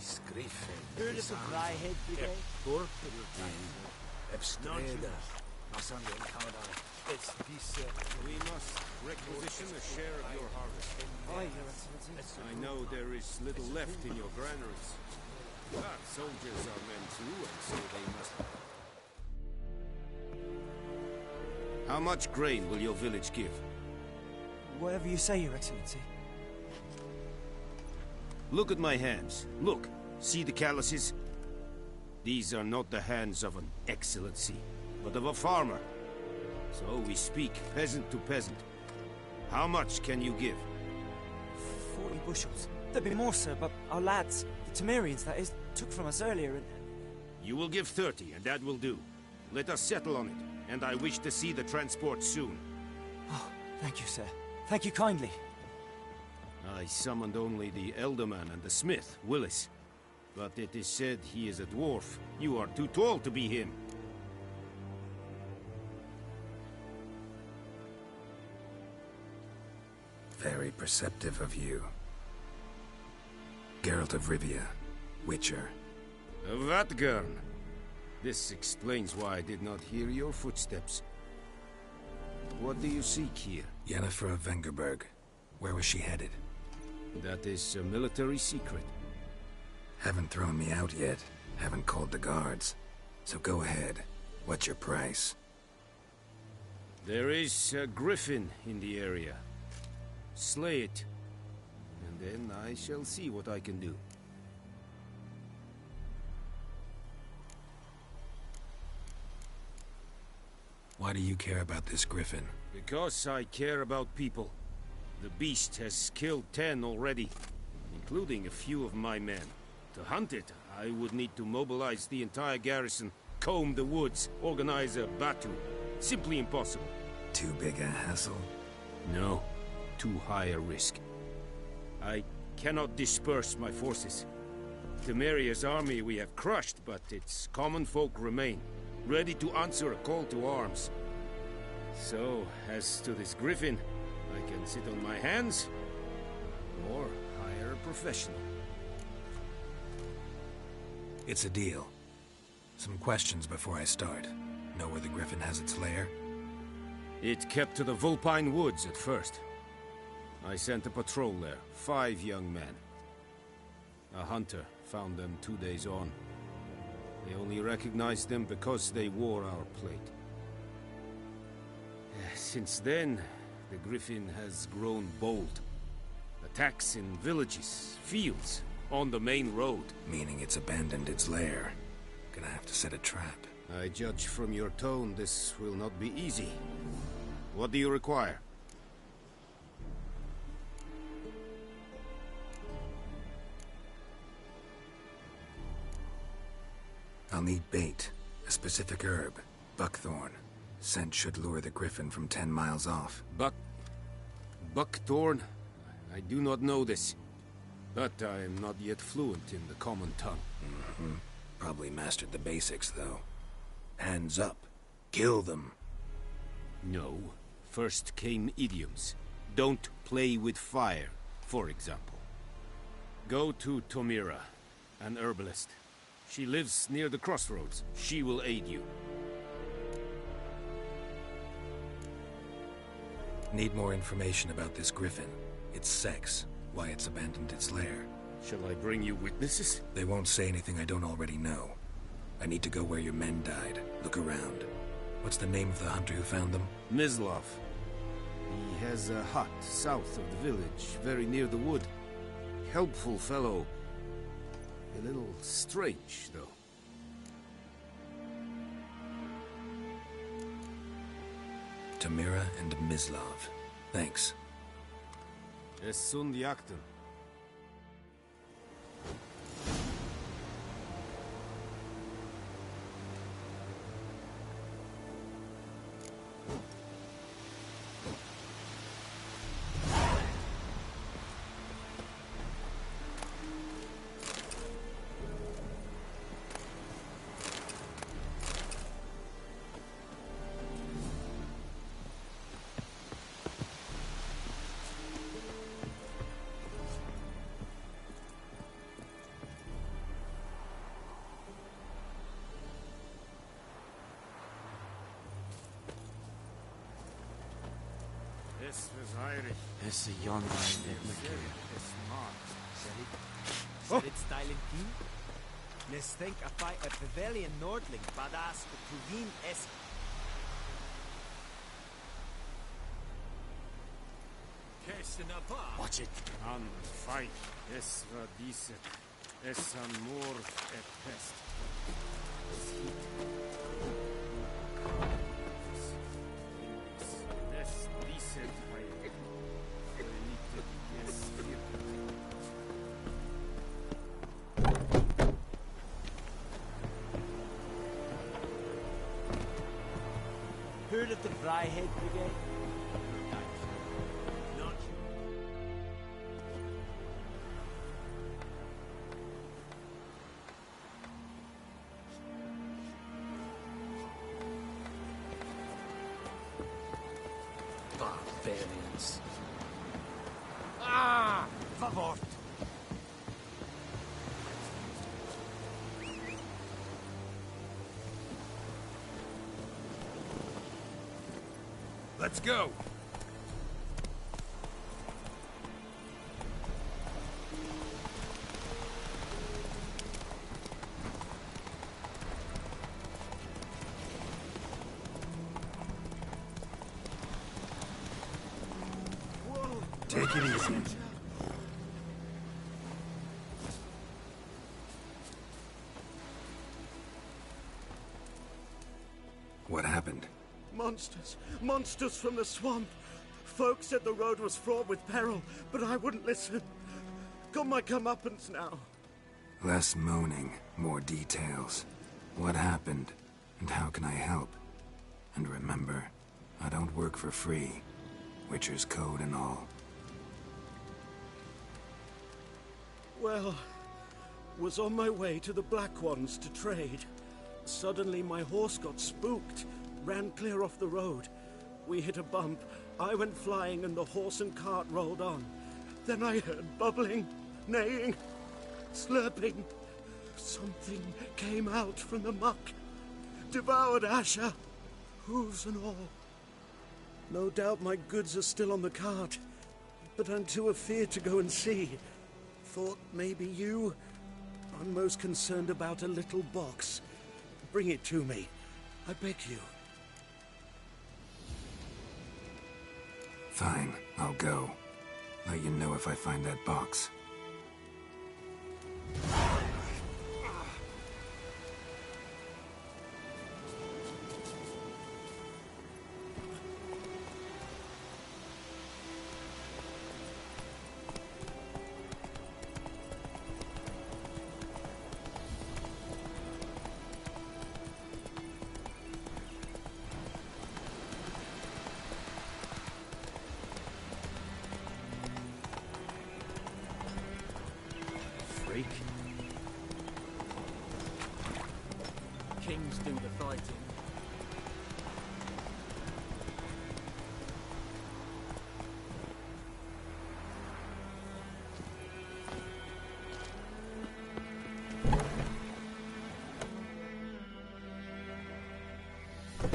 Heard of the Dryhead Brigade? It's peace. We must requisition a share of your harvest. Aye, Your Excellency. I know there is little left in your granaries. But soldiers are men too, and so they must. How much grain will your village give? Whatever you say, Your Excellency. Look at my hands. Look. See the calluses? These are not the hands of an excellency, but of a farmer. So we speak peasant to peasant. How much can you give? 40 bushels. There'd be more, sir, but our lads, the Temerians, that is, took from us earlier and... You will give 30, and that will do. Let us settle on it, and I wish to see the transport soon. Oh, thank you, sir. Thank you kindly. I summoned only the Elderman and the smith, Willis. But it is said he is a dwarf. You are too tall to be him. Very perceptive of you. Geralt of Rivia, Witcher. Vatgern. This explains why I did not hear your footsteps. What do you seek here? Yennefer of Vengerberg. Where was she headed? That is a military secret. Haven't thrown me out yet. Haven't called the guards. So go ahead. What's your price? There is a griffin in the area. Slay it. And then I shall see what I can do. Why do you care about this griffin? Because I care about people. The beast has killed 10 already, including a few of my men. To hunt it, I would need to mobilize the entire garrison, comb the woods, organize a batu. Simply impossible. Too big a hassle? No. Too high a risk. I cannot disperse my forces. Temeria's army we have crushed, but its common folk remain, ready to answer a call to arms. So, as to this griffin, I can sit on my hands, or hire a professional. It's a deal. Some questions before I start. Know where the griffin has its lair? It kept to the Vulpine Woods at first. I sent a patrol there, 5 young men. A hunter found them 2 days on. They only recognized them because they wore our plate. Since then, the griffin has grown bold. Attacks in villages, fields, on the main road. Meaning it's abandoned its lair. Gonna have to set a trap. I judge from your tone this will not be easy. What do you require? I'll need bait, a specific herb, buckthorn. Scent should lure the griffin from 10 miles off. Buckthorn? I do not know this. But I am not yet fluent in the common tongue. Probably mastered the basics, though. Hands up. Kill them. No. First came idioms. Don't play with fire, for example. Go to Tomira, an herbalist. She lives near the crossroads. She will aid you. Need more information about this griffin. Its sex, why it's abandoned its lair. Shall I bring you witnesses? They won't say anything I don't already know. I need to go where your men died. Look around. What's the name of the hunter who found them? Mislav. He has a hut south of the village, very near the wood. Helpful fellow. A little strange, though. Tomira and Mislav. Thanks. Es sunt jakten. This was Irish. Es yonder It's Styling King. Let's think a fight at Pavilion Nordling, badass, the Provine es. Watch it. An fight. Es war diese. Es amor et pest. Es hit. Es diese fight. Es hier. Heard of the Fryhead Brigade? Not Barbarians. Ah! Favort! Let's go! Take it easy. What happened? Monsters! Monsters from the swamp! Folks said the road was fraught with peril, but I wouldn't listen. Got my comeuppance now. Less moaning, more details. What happened, and how can I help? And remember, I don't work for free. Witcher's code and all. Well, was on my way to the Black Ones to trade. Suddenly my horse got spooked, ran clear off the road. We hit a bump, I went flying and the horse and cart rolled on. Then I heard bubbling, neighing, slurping. Something came out from the muck, devoured Asher, hooves and all. No doubt my goods are still on the cart, but I'm too afeard to go and see. Thought maybe you. I'm most concerned about a little box. Bring it to me. I beg you. Fine, I'll go. Let you know if I find that box. Freak. Kings do the fighting.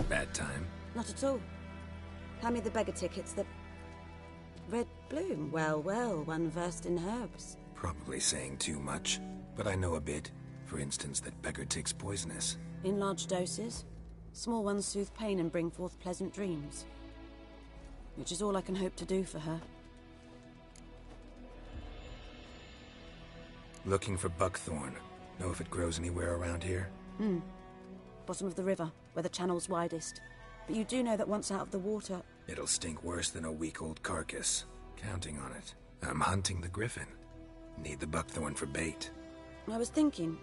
Bad time? Not at all. Hand me the beggar tickets that... Red Bloom? Well, well, one versed in herbs. Probably saying too much, but I know a bit. For instance, that beggar tick's poisonous. In large doses. Small ones soothe pain and bring forth pleasant dreams. Which is all I can hope to do for her. Looking for buckthorn. Know if it grows anywhere around here? Bottom of the river, where the channel's widest. But you do know that once out of the water... It'll stink worse than a week-old carcass. Counting on it. I'm hunting the griffin. Need the buckthorn for bait. I was thinking...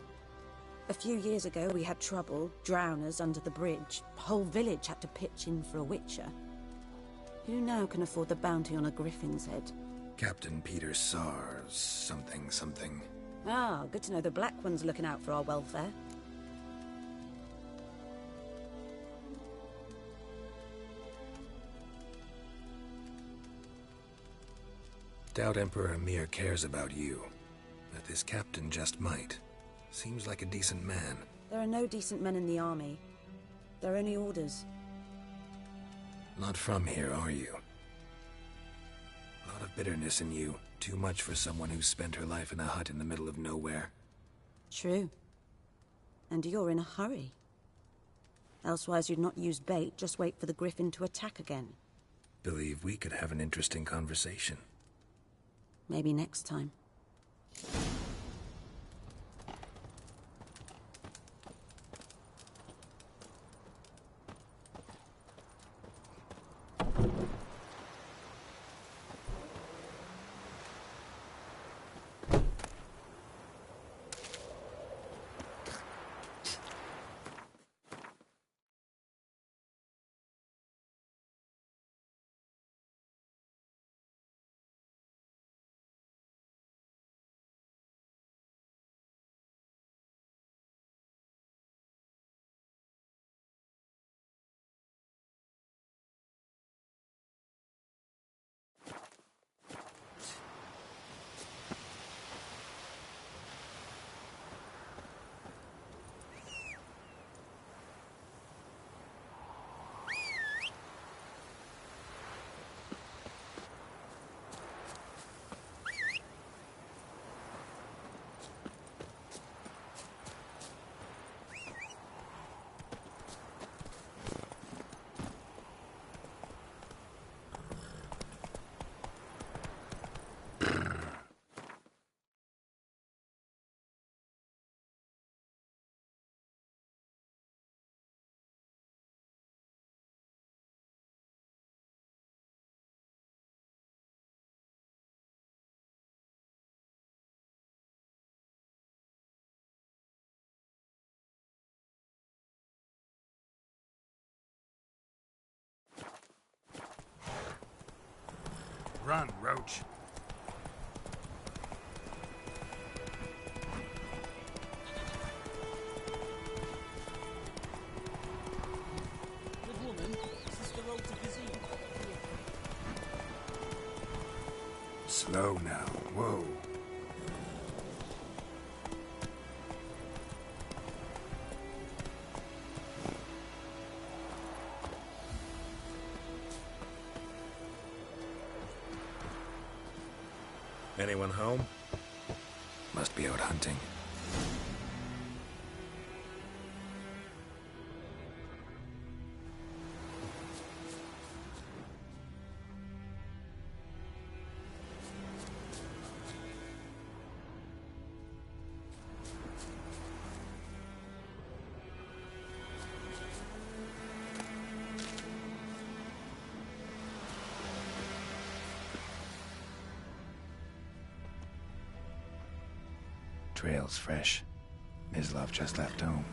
A few years ago we had trouble, drowners under the bridge. The whole village had to pitch in for a witcher. Who now can afford the bounty on a griffin's head? Captain Peter Sars, something. Ah, good to know the Black One's looking out for our welfare. Doubt Emperor Emir cares about you. But this captain just might. Seems like a decent man. There are no decent men in the army. There are only orders. Not from here, are you? lot of bitterness in you. Too much for someone who spent her life in a hut in the middle of nowhere. True. And you're in a hurry. Elsewise you'd not use bait, just wait for the griffin to attack again. Believe we could have an interesting conversation. Maybe next time. Run, Roach. Good woman, is this the road to Kazim? Slow now. Whoa. Anyone home? Must be out hunting. Trail's fresh. Mislav just left home.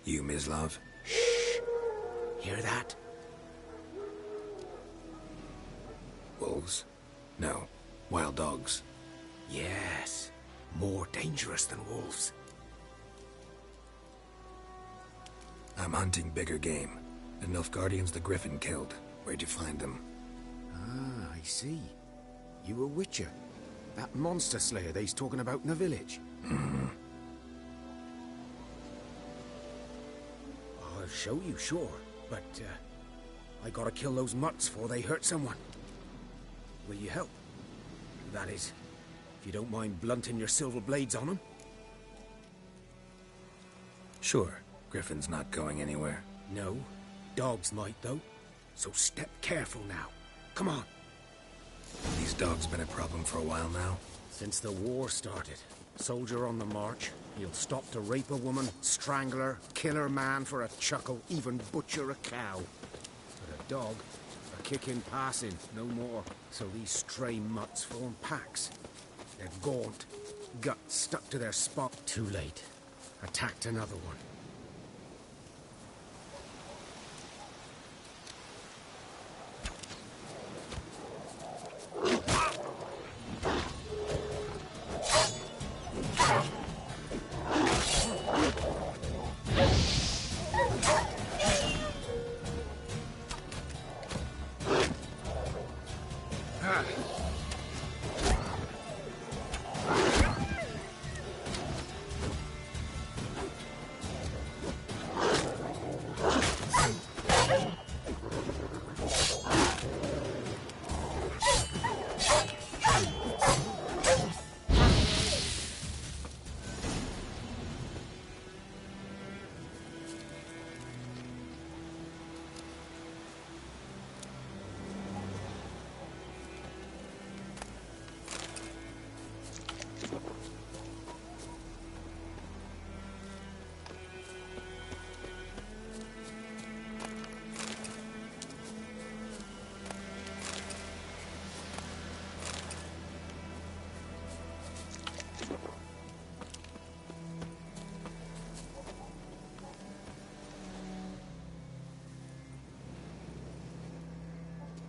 You, Mislav? Shh! Hear that? Wolves? No. Wild dogs. Yes. More dangerous than wolves. I'm hunting bigger game. The Nilfgaardians the Griffin killed. Where'd you find them? Ah, I see. You a witcher. That monster slayer they's talking about in the village. Mm-hmm. I'll show you, sure. But, I gotta kill those mutts before they hurt someone. Will you help? That is, if you don't mind blunting your silver blades on them. Sure. Griffin's not going anywhere. No. Dogs might, though. So step careful now. Come on. These dogs been a problem for a while now? Since the war started. Soldier on the march. He'll stop to rape a woman, strangle her, kill her man for a chuckle, even butcher a cow. But a dog, a kick in passing, no more. So these stray mutts form packs. They're gaunt, guts stuck to their spot. Too late. Attacked another one.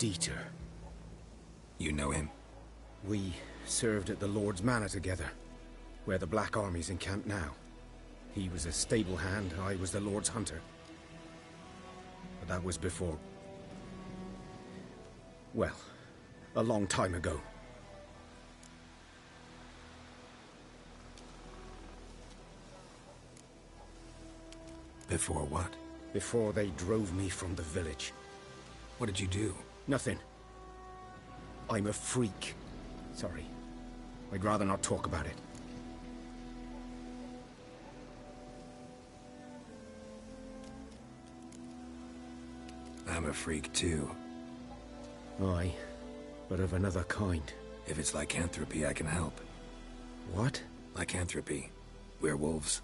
Dieter. You know him? We served at the Lord's Manor together, where the Black Army's encamped now. He was a stable hand, I was the Lord's hunter. But that was before... well, a long time ago. Before what? Before they drove me from the village. What did you do? Nothing. I'm a freak. Sorry. I'd rather not talk about it. I'm a freak too. Aye, but of another kind. If it's lycanthropy, I can help. What? Lycanthropy. Werewolves.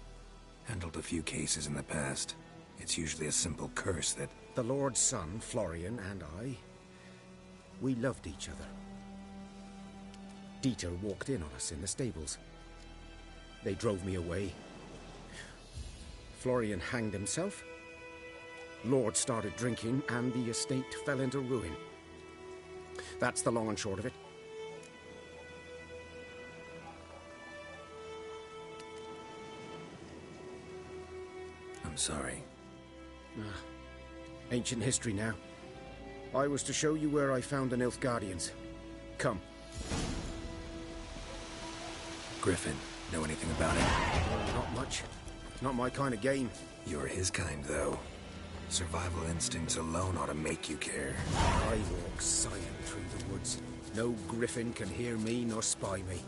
Handled a few cases in the past. It's usually a simple curse that... The Lord's son, Florian, and I... we loved each other. Dieter walked in on us in the stables. They drove me away. Florian hanged himself. Lord started drinking, and the estate fell into ruin. That's the long and short of it. I'm sorry. Ancient history now. I was to show you where I found the Nilfgaardians. Come. Griffin, know anything about it? Not much. Not my kind of game. You're his kind, though. Survival instincts alone ought to make you care. I walk silent through the woods. No griffin can hear me nor spy me.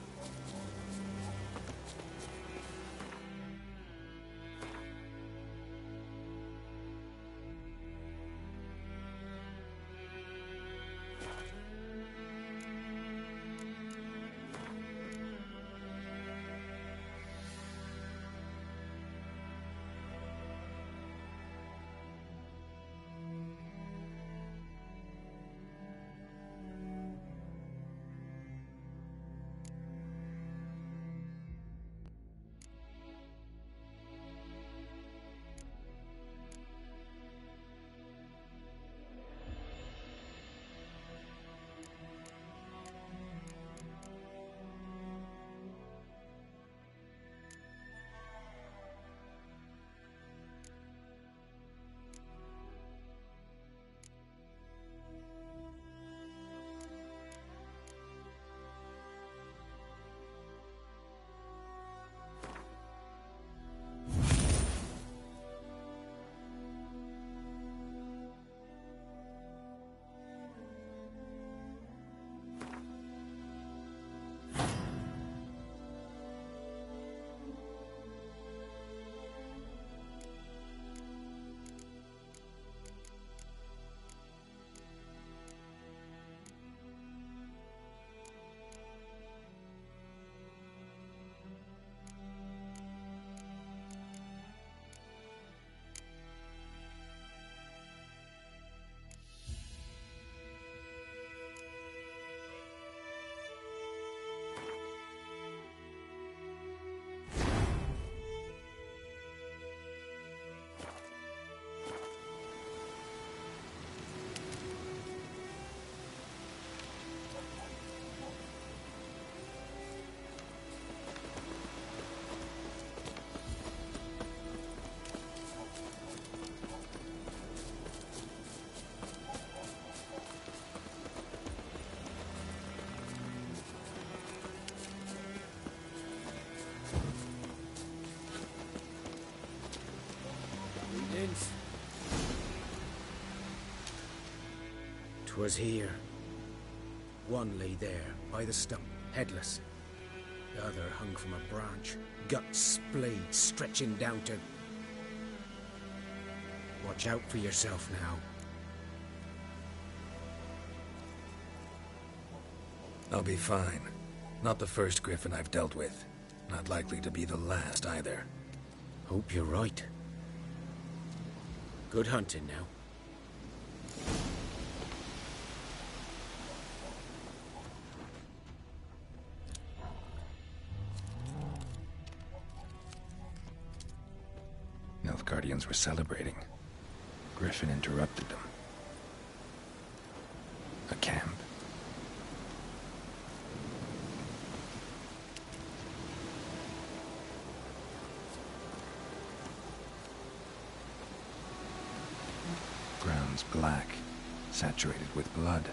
Greetings. 'Twas here. One lay there, by the stump, headless. The other hung from a branch, guts splayed, stretching down to... Watch out for yourself now. I'll be fine. Not the first Griffin I've dealt with. Not likely to be the last, either. Hope you're right. Good hunting now. Nilfgaardians were celebrating. Griffin interrupted them. a camp. Ground's black, saturated with blood.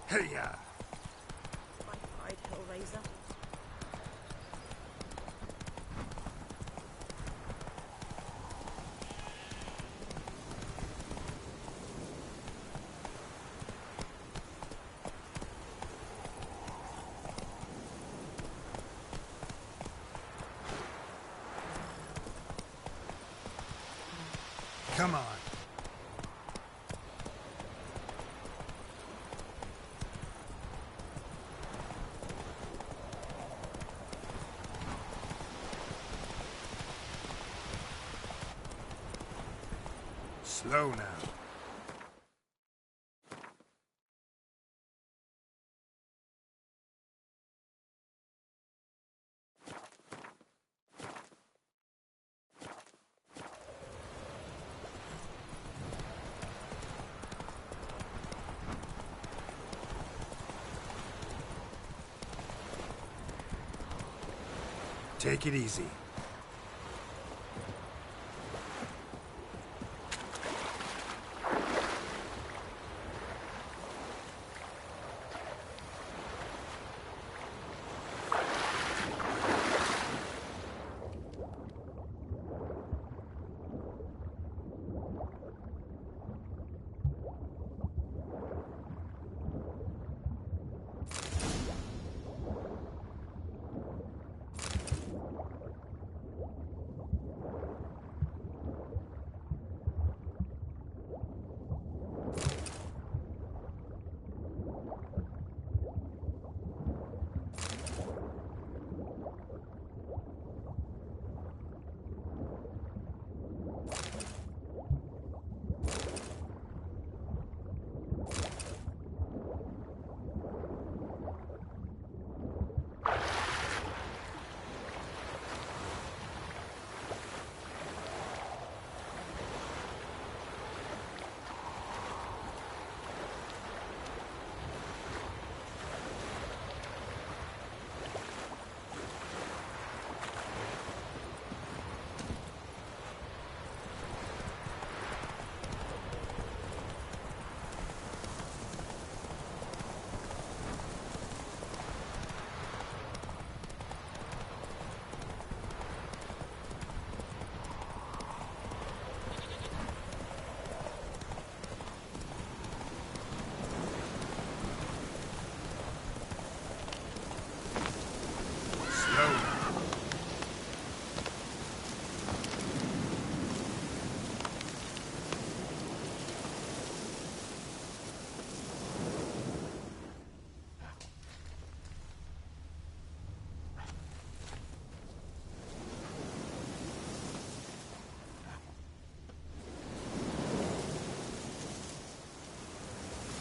Hey-ya! My pride, Hellraiser. Come on. Slow now. Take it easy.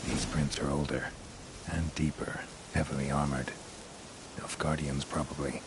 These prints are older and deeper Heavily armored. Nilfgaardians, probably.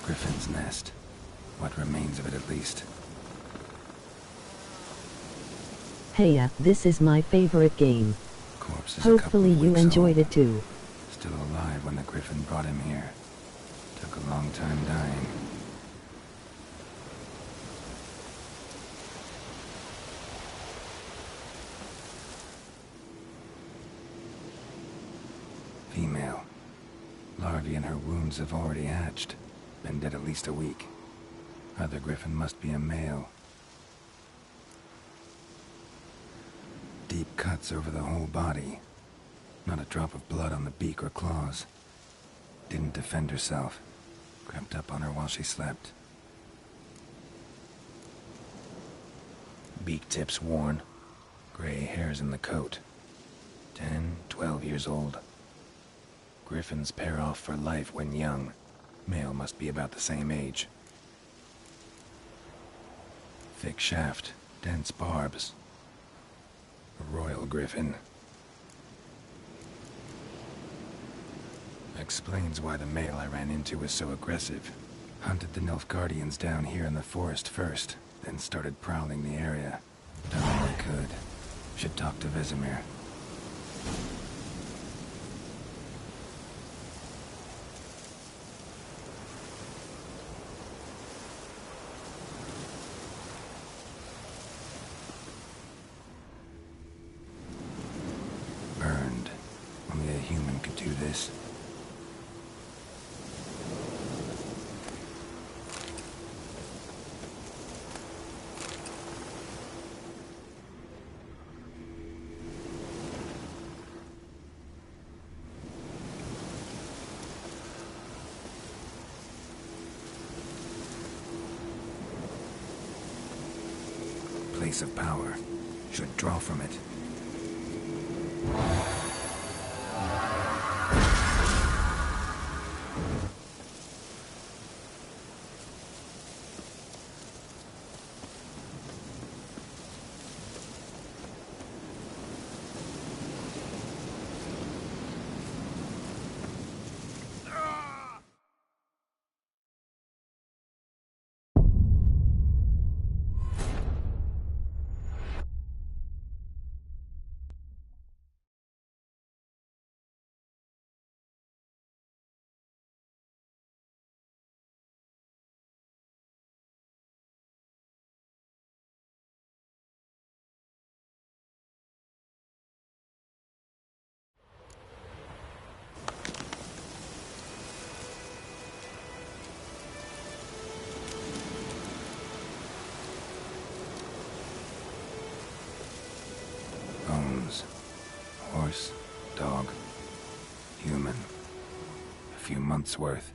Griffin's nest. What remains of it, at least. Hey, this is my favorite game. Corpse is Hopefully you enjoyed it too. Still alive when the Griffin brought him here. Took a long time dying. Female. Larvae in her wounds have already hatched. Been dead at least a week. Other Griffin must be a male. Deep cuts over the whole body. Not a drop of blood on the beak or claws. Didn't defend herself. Crept up on her while she slept. Beak tips worn. Gray hairs in the coat. 10, 12 years old. Griffins pair off for life when young. Male must be about the same age. Thick shaft, dense barbs. A royal griffin. Explains why the male I ran into was so aggressive. Hunted the Nilfgaardians down here in the forest first, then started prowling the area. Done all I could. Should talk to Vesemir. Burned. Only a human could do this. Place of power. Should draw from it. Bones. Horse, dog, human. A few months' worth.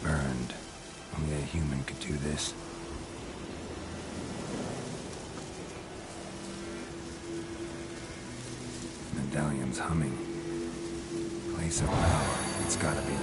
Burned. Only a human could do this. medallion's humming. Place of power, it's gotta be.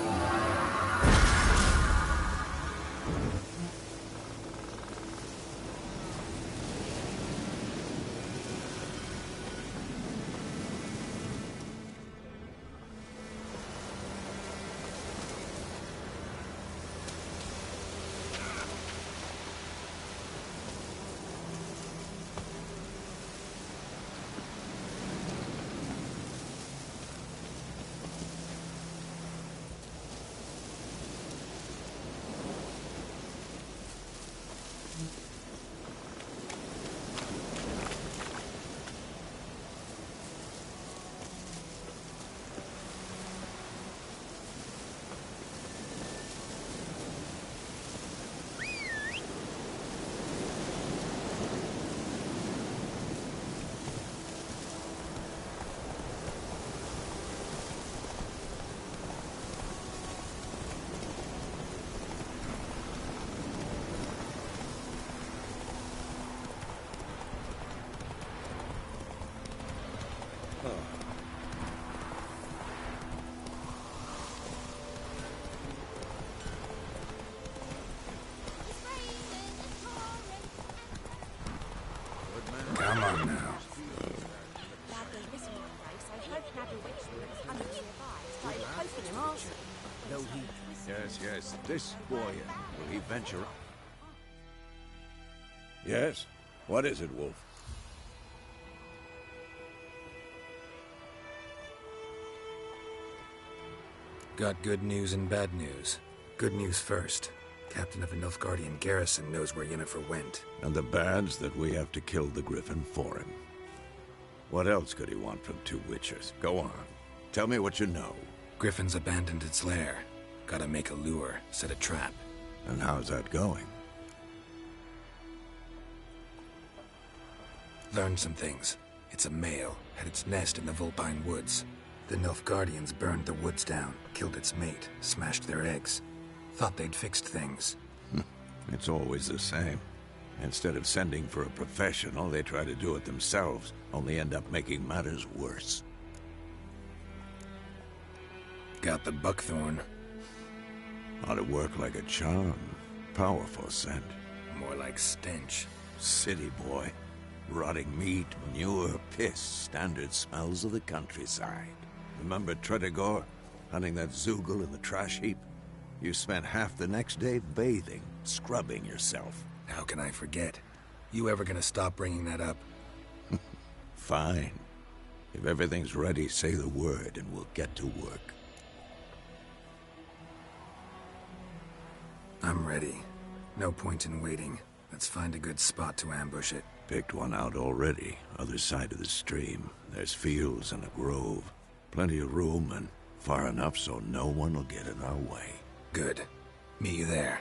Come on now. Yes, this warrior, will he venture? Yes? What is it, Wolf? Got good news and bad news. Good news first. Captain of the Nilfgaardian garrison knows where Yennefer went. And the bad's that we have to kill the Griffin for him. What else could he want from two Witchers? Go on. Tell me what you know. Griffin's abandoned its lair. Gotta make a lure, set a trap. And how's that going? Learned some things. It's a male, had its nest in the Vulpine Woods. The Nilfgaardians burned the woods down, killed its mate, smashed their eggs. Thought they'd fixed things. It's always the same. Instead of sending for a professional, they try to do it themselves, only end up making matters worse. Got the buckthorn. Ought to work like a charm. Powerful scent. More like stench. City boy. Rotting meat, manure, piss, standard smells of the countryside. Remember Tretogor? Hunting that Zoogle in the trash heap? You spent half the next day bathing, scrubbing yourself. How can I forget? You ever gonna stop bringing that up? Fine. If everything's ready, say the word and we'll get to work. I'm ready. No point in waiting. Let's find a good spot to ambush it. Picked one out already, other side of the stream. There's fields and a grove. Plenty of room and far enough so no one will get in our way. Good. Meet you there.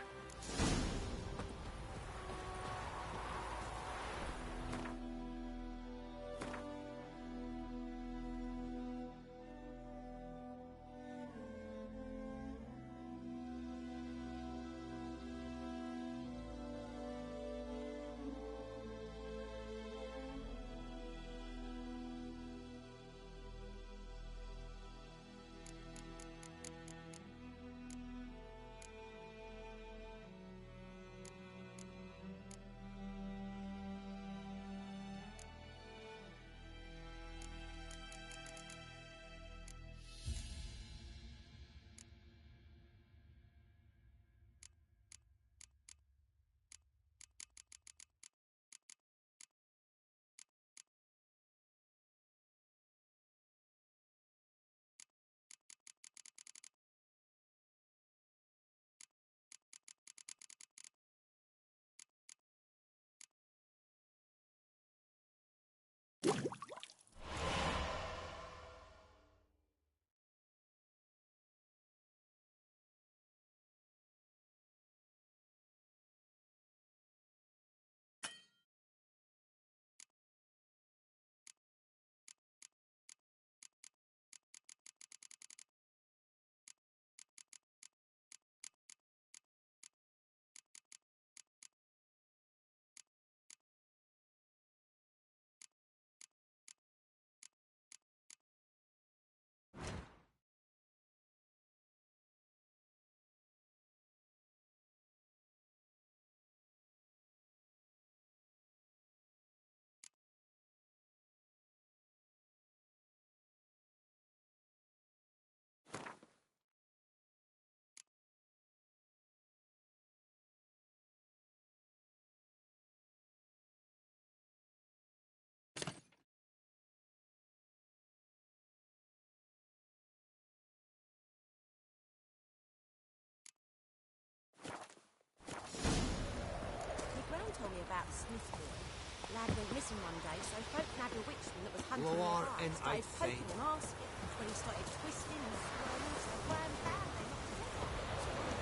lad went missing one day, so folk nabbed a witchman that was hunting War their and lives. I They think. poking and asking. When he started twisting and swirling, so wham bam, they knocked him out.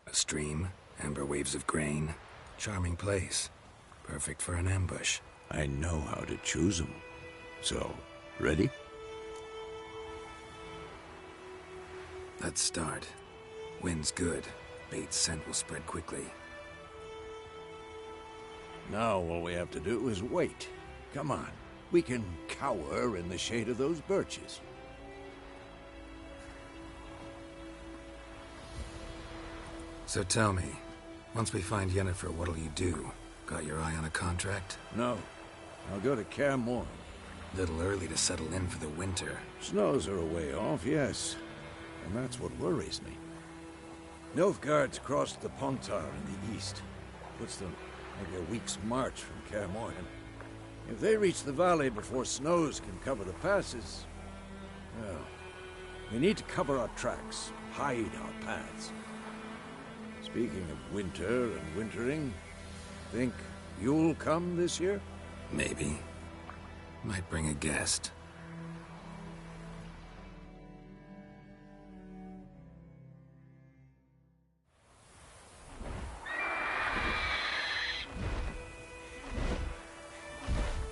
A stream, amber waves of grain. Charming place. Perfect for an ambush. I know how to choose them. So, ready? Let's start. Wind's good. Bait's scent will spread quickly. Now all we have to do is wait. Come on. We can cower in the shade of those birches. So tell me, once we find Yennefer, what'll you do? Got your eye on a contract? No. I'll go to Kaer Morhen. Little early to settle in for the winter. Snows are a way off, yes. And that's what worries me. Nilfgaard's crossed the Pontar in the east. Puts them maybe a week's march from Kaer Morhen. If they reach the valley before snows can cover the passes, well, we need to cover our tracks, hide our paths. Speaking of winter and wintering, think you'll come this year? Maybe. Might bring a guest.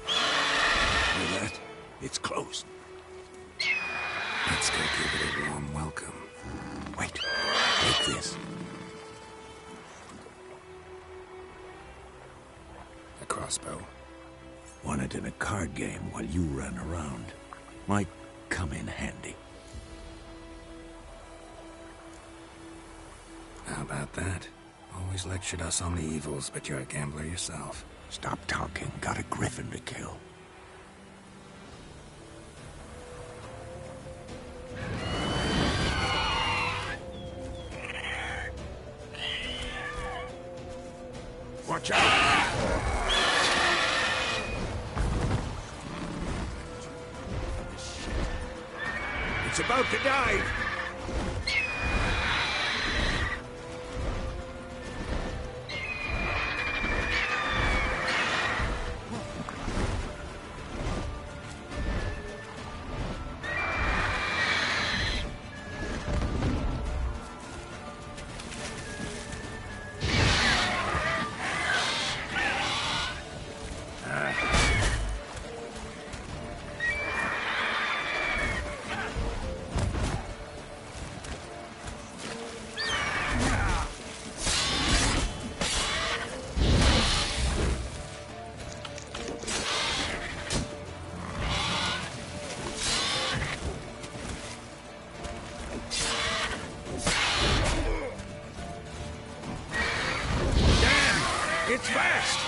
Hear that? It's close. Let's go give it a warm welcome. Wait. Take this. A crossbow. Won it in a card game while you ran around. Might come in handy. How about that? Always lectured us on the evils, but you're a gambler yourself. Stop talking. Got a griffin to kill. Watch out! It's about to dive! It's fast!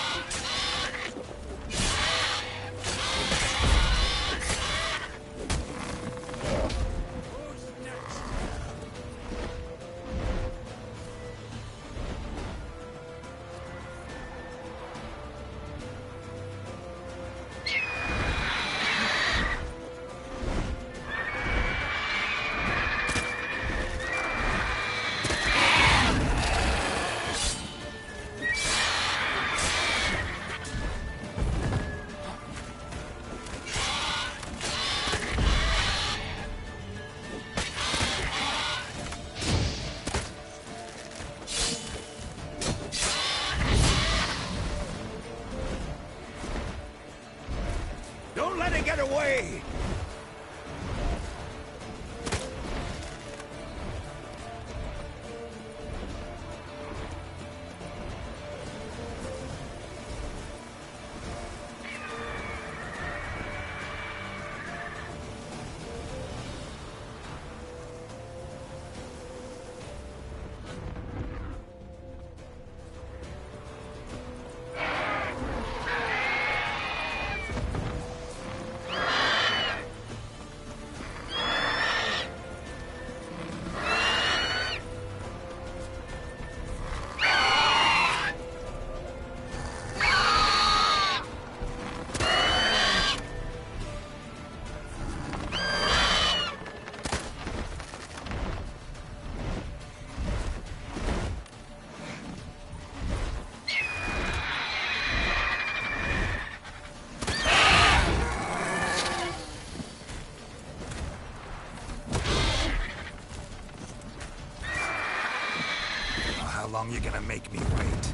Don't let it get away! long you gonna make me wait?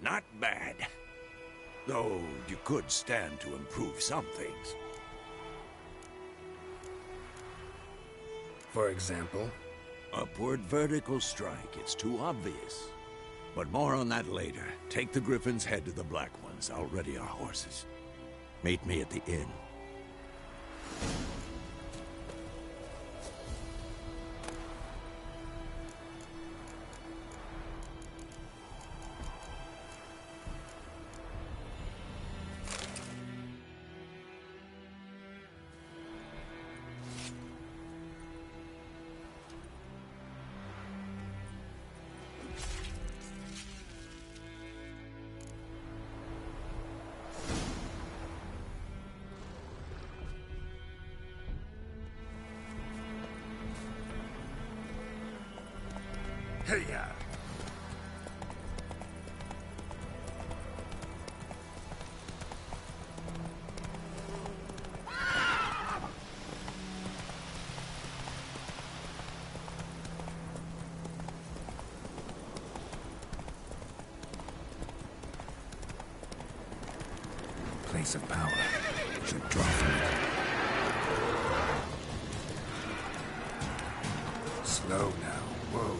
Not bad. Though you could stand to improve some things. For example? Upward vertical strike. It's too obvious. But more on that later. Take the Griffin's head to the Black Ones. I'll ready our horses. Meet me at the inn. Hey-ya! Place of power. Should draw from it. Slow now. Whoa.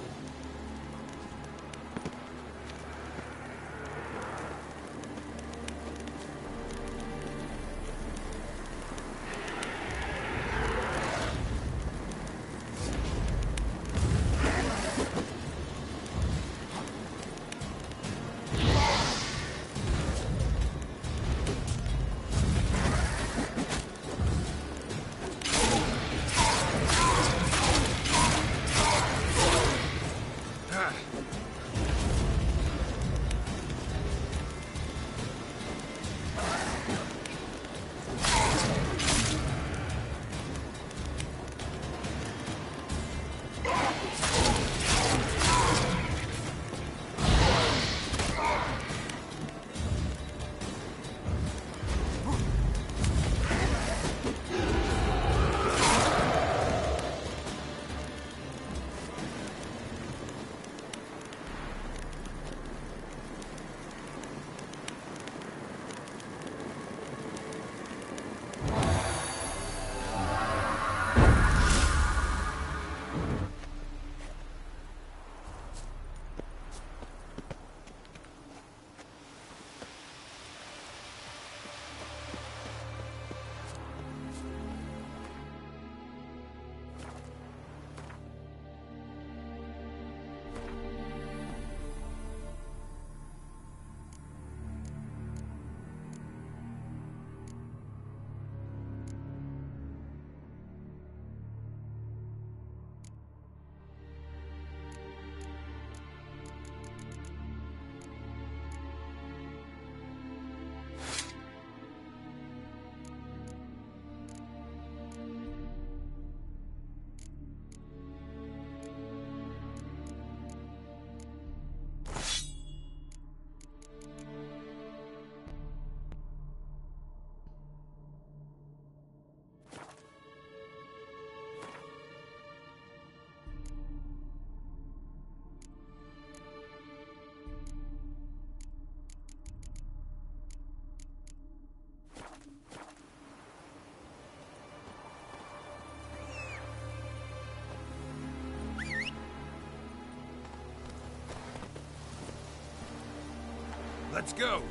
Let's go!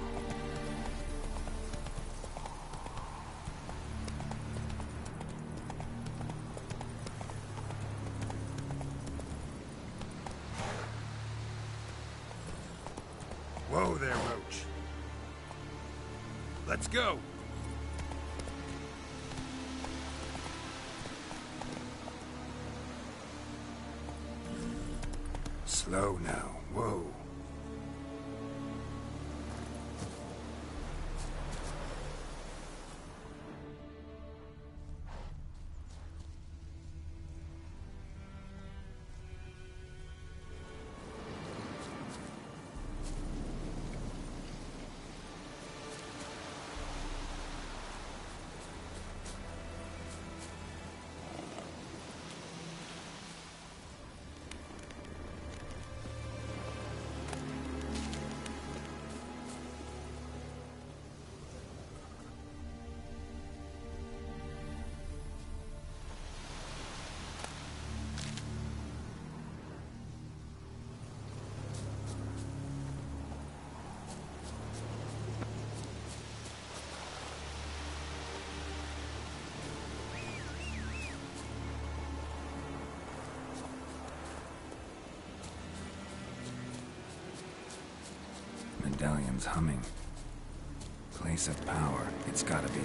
Whoa there, Roach. Let's go! Slow now. Whoa. medallion's humming. Place of power, it's gotta be.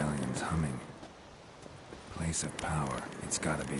stallion's humming. Place of power, it's gotta be.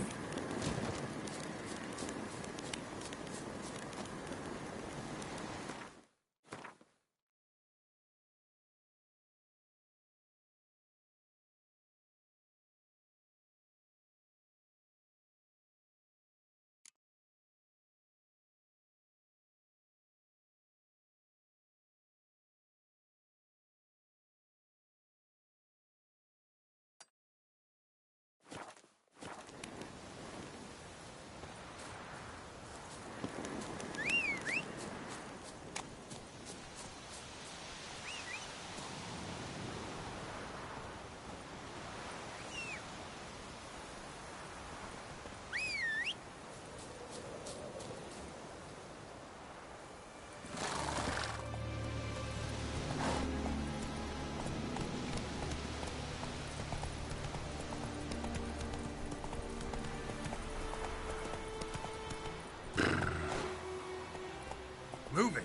Move it!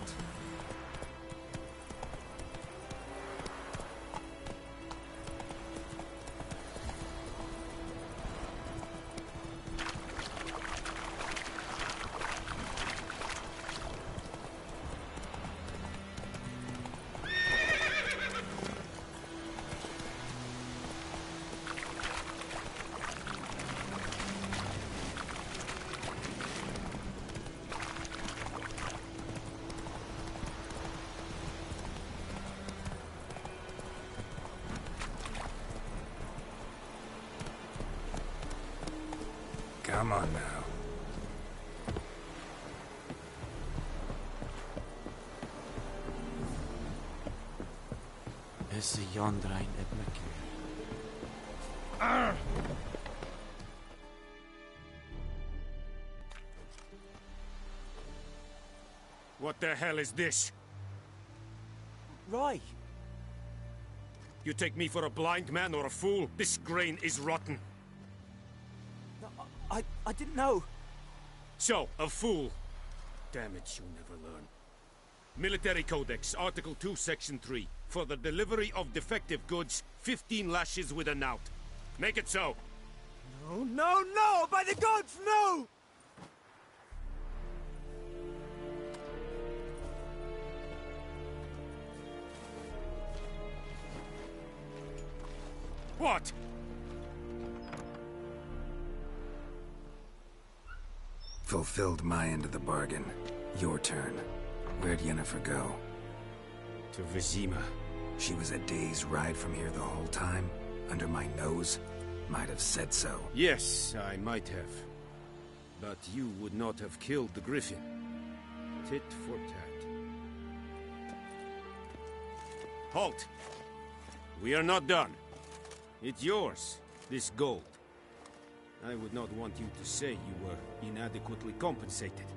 Come on now. Is yonder ein Edmund. What the hell is this? Right. You take me for a blind man or a fool? This grain is rotten. I didn't know. So, a fool. Damn it, you never learn. Military Codex, Article 2, Section 3. For the delivery of defective goods, 15 lashes with a knout. Make it so. No, no, no! By the gods, no! What? Fulfilled my end of the bargain. Your turn. Where'd Yennefer go? To Vizima. She was a day's ride from here the whole time? Under my nose? Might have said so. Yes, I might have. But you would not have killed the Griffin. Tit for tat. Halt! We are not done. It's yours, this gold. I would not want you to say you were inadequately compensated.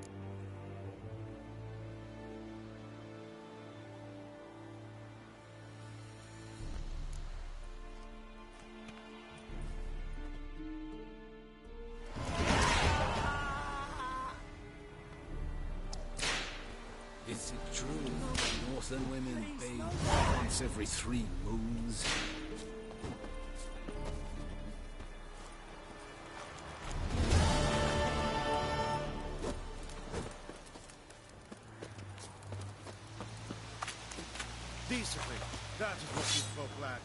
Is it true northern women bathe once every 3 moons? Decently. That is what you folk lack.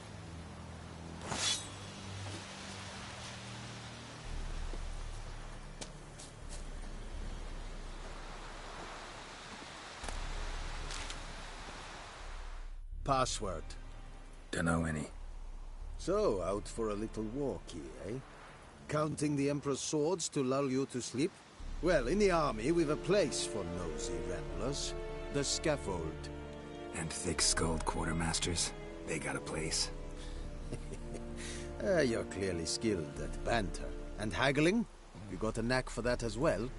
Password. Dunno any. So, out for a little walkie, eh? Counting the Emperor's swords to lull you to sleep? Well, in the army, we've a place for nosy ramblers. The scaffold. And thick-skulled quartermasters? They got a place. You're clearly skilled at banter. And haggling? You got a knack for that as well?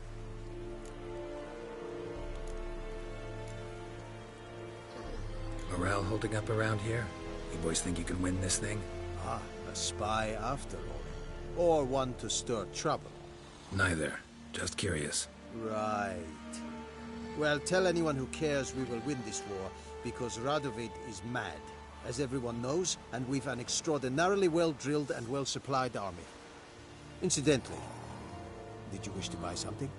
Morale holding up around here? You boys think you can win this thing? Ah, a spy after all. Or one to stir trouble. Neither. Just curious. Right. Well, tell anyone who cares we will win this war, because Radovid is mad. as everyone knows, and we've an extraordinarily well-drilled and well-supplied army. Incidentally, did you wish to buy something?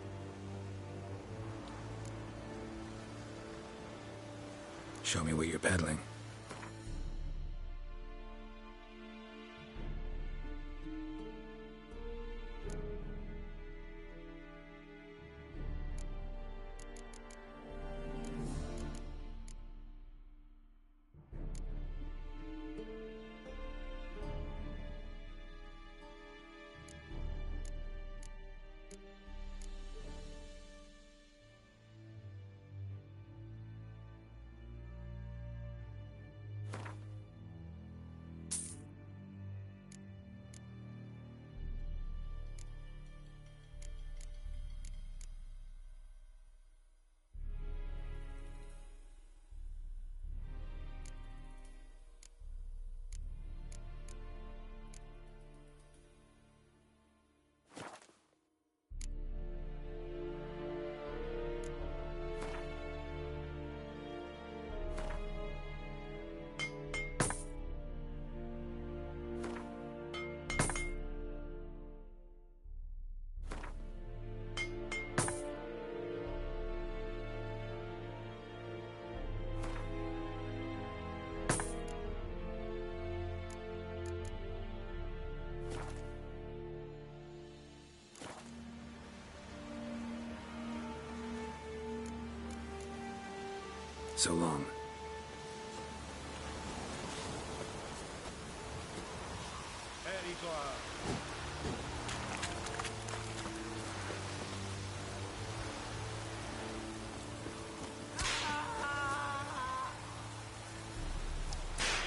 Show me what you're peddling. So long.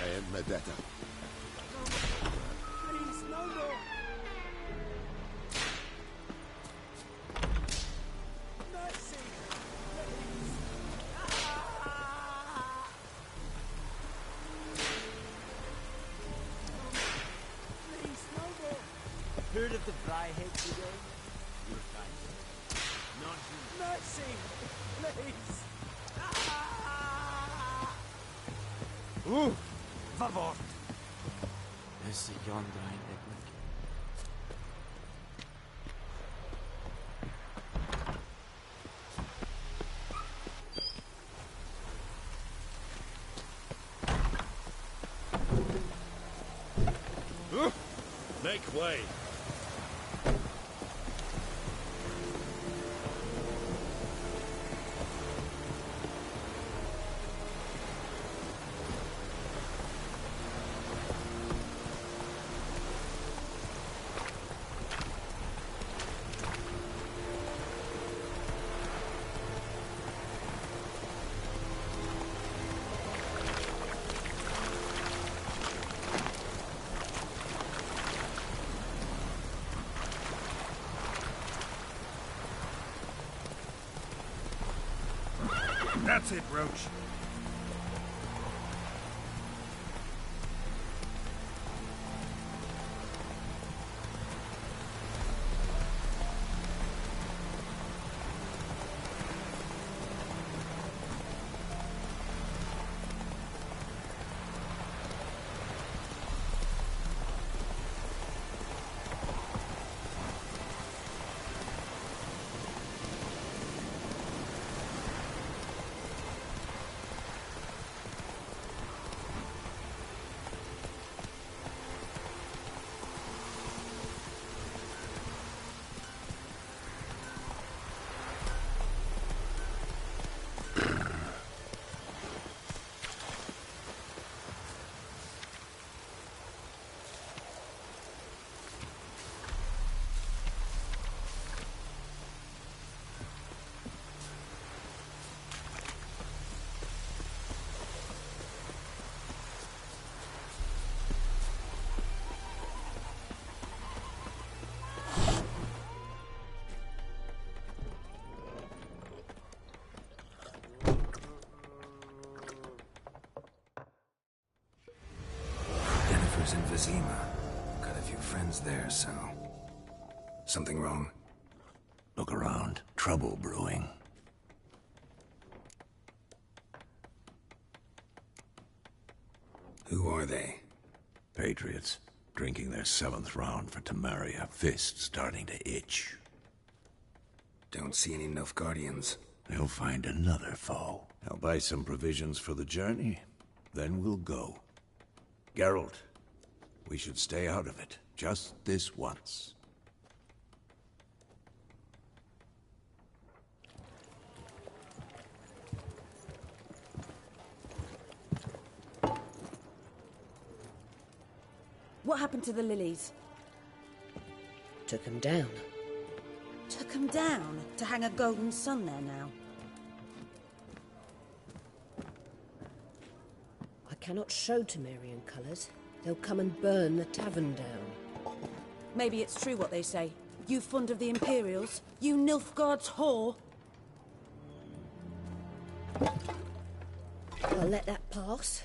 I am Medetta. Please, no more! Mercy! Please, no more! Heard of the Fryhead today? You're kind. Not you. Mercy! Please! Favor! Esse yonder ain't Edmund. Make way! That's it, Roach. Yennefer's in Vizima. Got a few friends there, so... Something wrong? Look around. Trouble brewing. Who are they? Patriots, drinking their 7th round for Temeria, fist starting to itch. Don't see any Nilfgaardians. They'll find another foe. I'll buy some provisions for the journey, then we'll go. Geralt, we should stay out of it, just this once. What happened to the lilies? Took them down. Took them down? To hang a golden sun there now? I cannot show Temerian colours. They'll come and burn the tavern down. Maybe it's true what they say. You fond of the Imperials? You Nilfgaard's whore? I'll let that pass.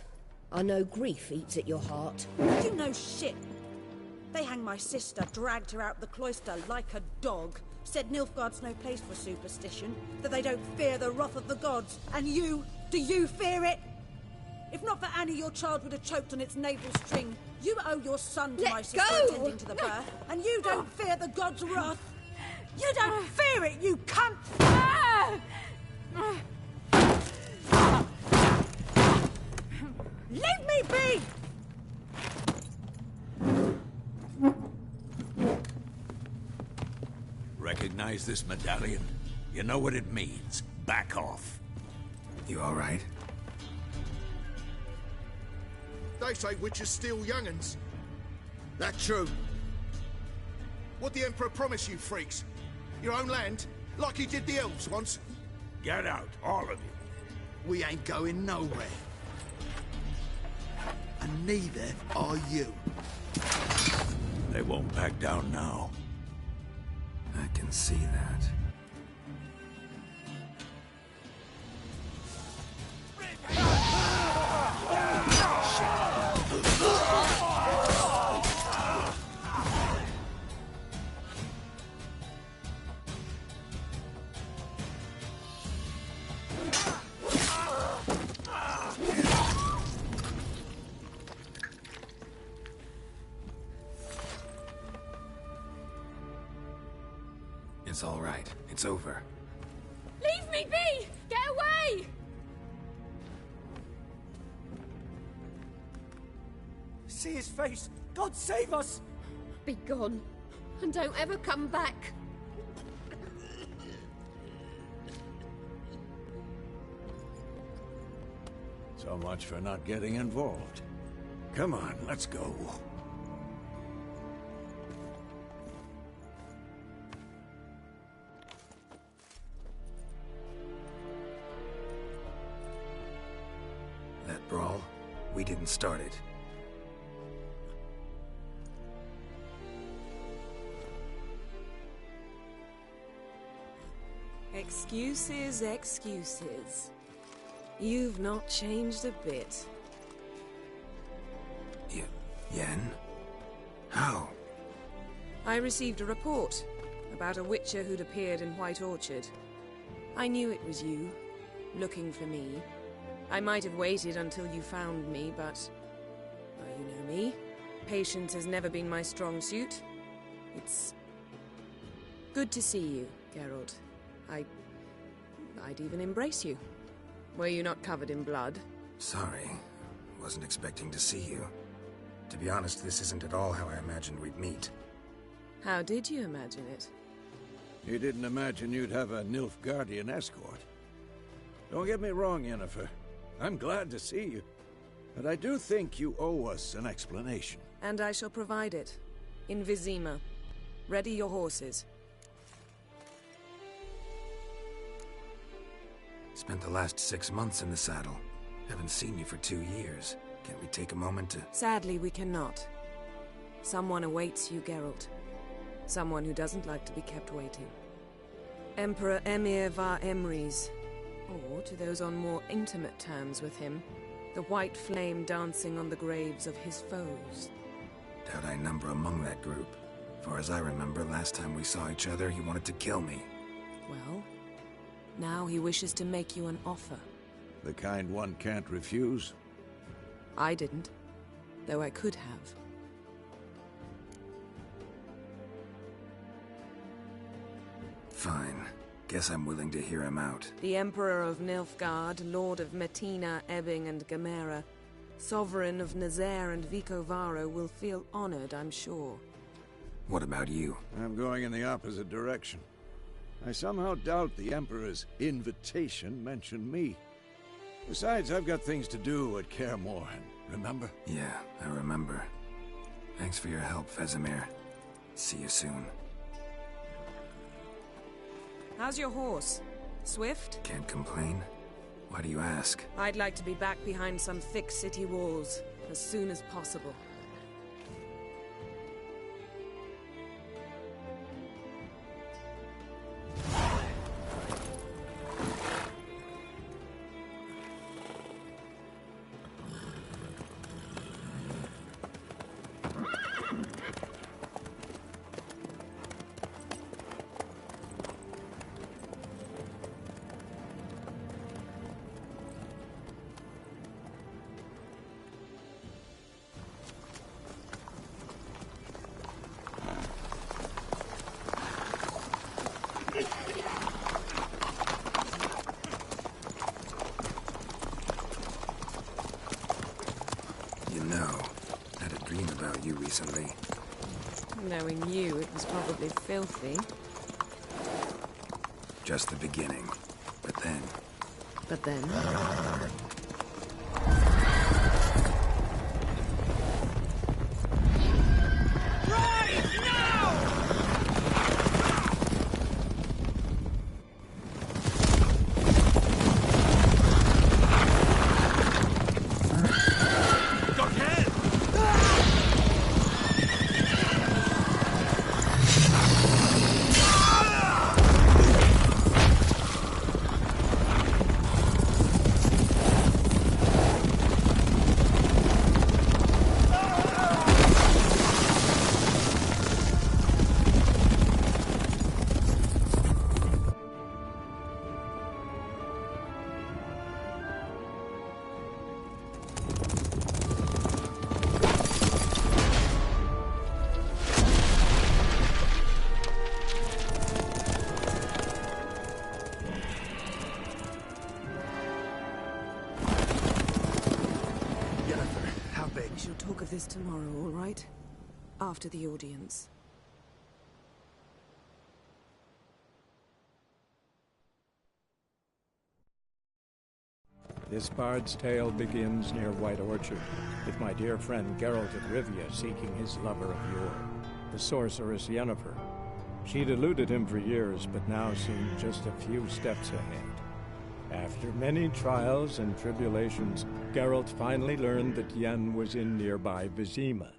I know grief eats at your heart. You know shit. They hanged my sister, dragged her out the cloister like a dog. Said Nilfgaard's no place for superstition, that they don't fear the wrath of the gods. And you? Do you fear it? If not for Annie, your child would have choked on its navel string. You owe your son to my sister attending to the birth, and you don't fear the gods' wrath. You don't fear it, you cunt! Leave me be! Recognize this medallion? You know what it means. Back off. You all right? They say witches steal young'uns. That true? What the Emperor promise you, freaks? Your own land? Like he did the elves once? Get out, all of you. We ain't going nowhere. And neither are you. They won't back down now. I can see that. It's all right. It's over. Leave me be! Get away! See his face! God save us! Be gone, and don't ever come back. So much for not getting involved. Come on, let's go. That brawl, we didn't start it. Excuses, excuses. You've not changed a bit. Yen? How? I received a report about a witcher who'd appeared in White Orchard. I knew it was you, looking for me. I might have waited until you found me, but... well, you know me. Patience has never been my strong suit. It's... good to see you, Geralt. I'd even embrace you. Were you not covered in blood? Sorry. Wasn't expecting to see you. To be honest, this isn't at all how I imagined we'd meet. How did you imagine it? You didn't imagine you'd have a Nilfgaardian escort. Don't get me wrong, Yennefer. I'm glad to see you. But I do think you owe us an explanation. And I shall provide it. In Vizima. Ready your horses. Spent the last 6 months in the saddle. Haven't seen you for 2 years. Can't we take a moment to... Sadly, we cannot. Someone awaits you, Geralt. Someone who doesn't like to be kept waiting. Emperor Emhyr var Emreis. Or, to those on more intimate terms with him, the white flame dancing on the graves of his foes. Doubt I number among that group. Far as I remember, last time we saw each other, he wanted to kill me. Well, now he wishes to make you an offer. The kind one can't refuse? I didn't. though I could have. Fine. Guess I'm willing to hear him out. The Emperor of Nilfgaard, Lord of Metina, Ebbing and Gamera, Sovereign of Nazaire and Vicovaro will feel honored, I'm sure. What about you? I'm going in the opposite direction. I somehow doubt the Emperor's invitation mentioned me. Besides, I've got things to do at Kaer Morhen, remember? Yeah, I remember. Thanks for your help, Vesemir. See you soon. How's your horse? Swift? Can't complain. Why do you ask? I'd like to be back behind some thick city walls, as soon as possible. Recently. Knowing you, it was probably filthy. Just the beginning. But then... But then? This tomorrow, all right? After the audience. This bard's tale begins near White Orchard, with my dear friend Geralt of Rivia seeking his lover of yore, the sorceress Yennefer. She'd eluded him for years, but now seemed just a few steps ahead. After many trials and tribulations, Geralt finally learned that Yen was in nearby Vizima.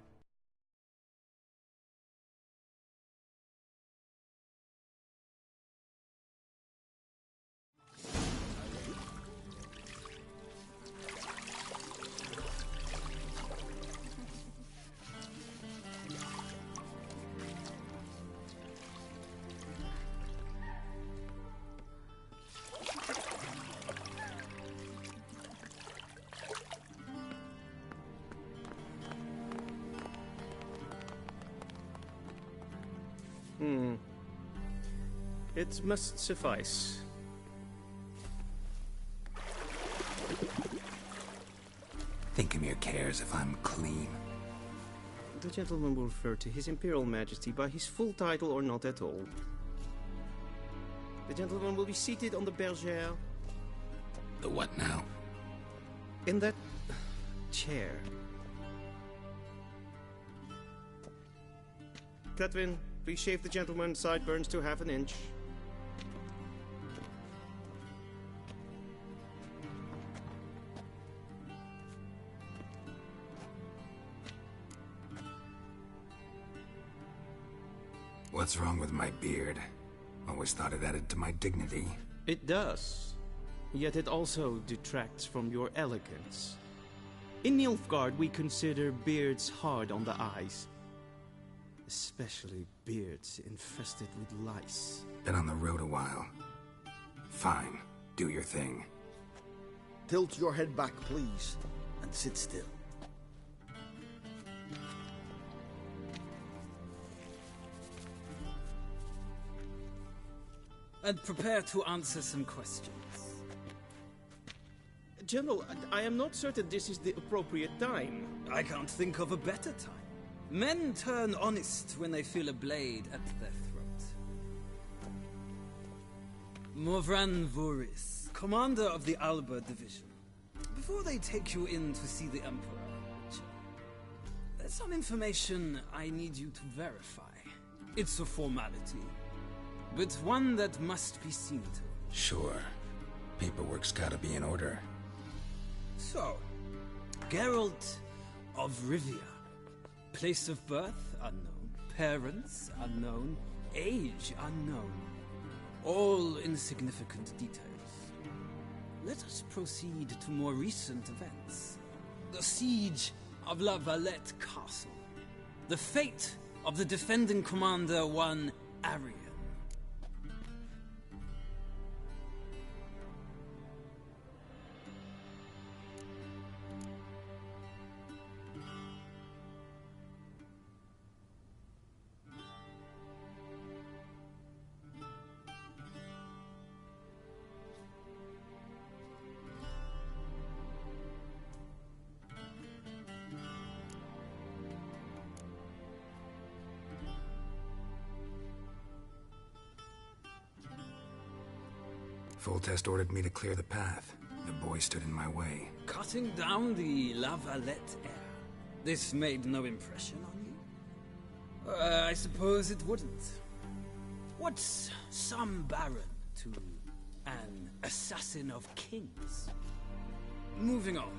It must suffice. Thinkamir cares if I'm clean. The gentleman will refer to His Imperial Majesty by his full title or not at all. The gentleman will be seated on the bergère. The what now? In that chair. Cletwin, please shave the gentleman's sideburns to half an inch. What's wrong with my beard? Always thought it added to my dignity. It does. Yet it also detracts from your elegance. In Nilfgaard, we consider beards hard on the eyes. Especially beards infested with lice. Been on the road a while. Fine. Do your thing. Tilt your head back, please, and sit still. And prepare to answer some questions. General, I am not certain this is the appropriate time. I can't think of a better time. Men turn honest when they feel a blade at their throat. Morvran Voorhis, commander of the Alba Division. Before they take you in to see the Emperor, there's some information I need you to verify. It's a formality, but one that must be seen to. Sure. Paperwork's gotta be in order. So, Geralt of Rivia. Place of birth unknown, parents unknown, age unknown. All insignificant details. Let us proceed to more recent events. The siege of La Valette Castle. The fate of the defending commander, one Arian. Foltest ordered me to clear the path. The boy stood in my way. Cutting down the La Valette heir. This made no impression on you? I suppose it wouldn't. What's some baron to an assassin of kings? Moving on.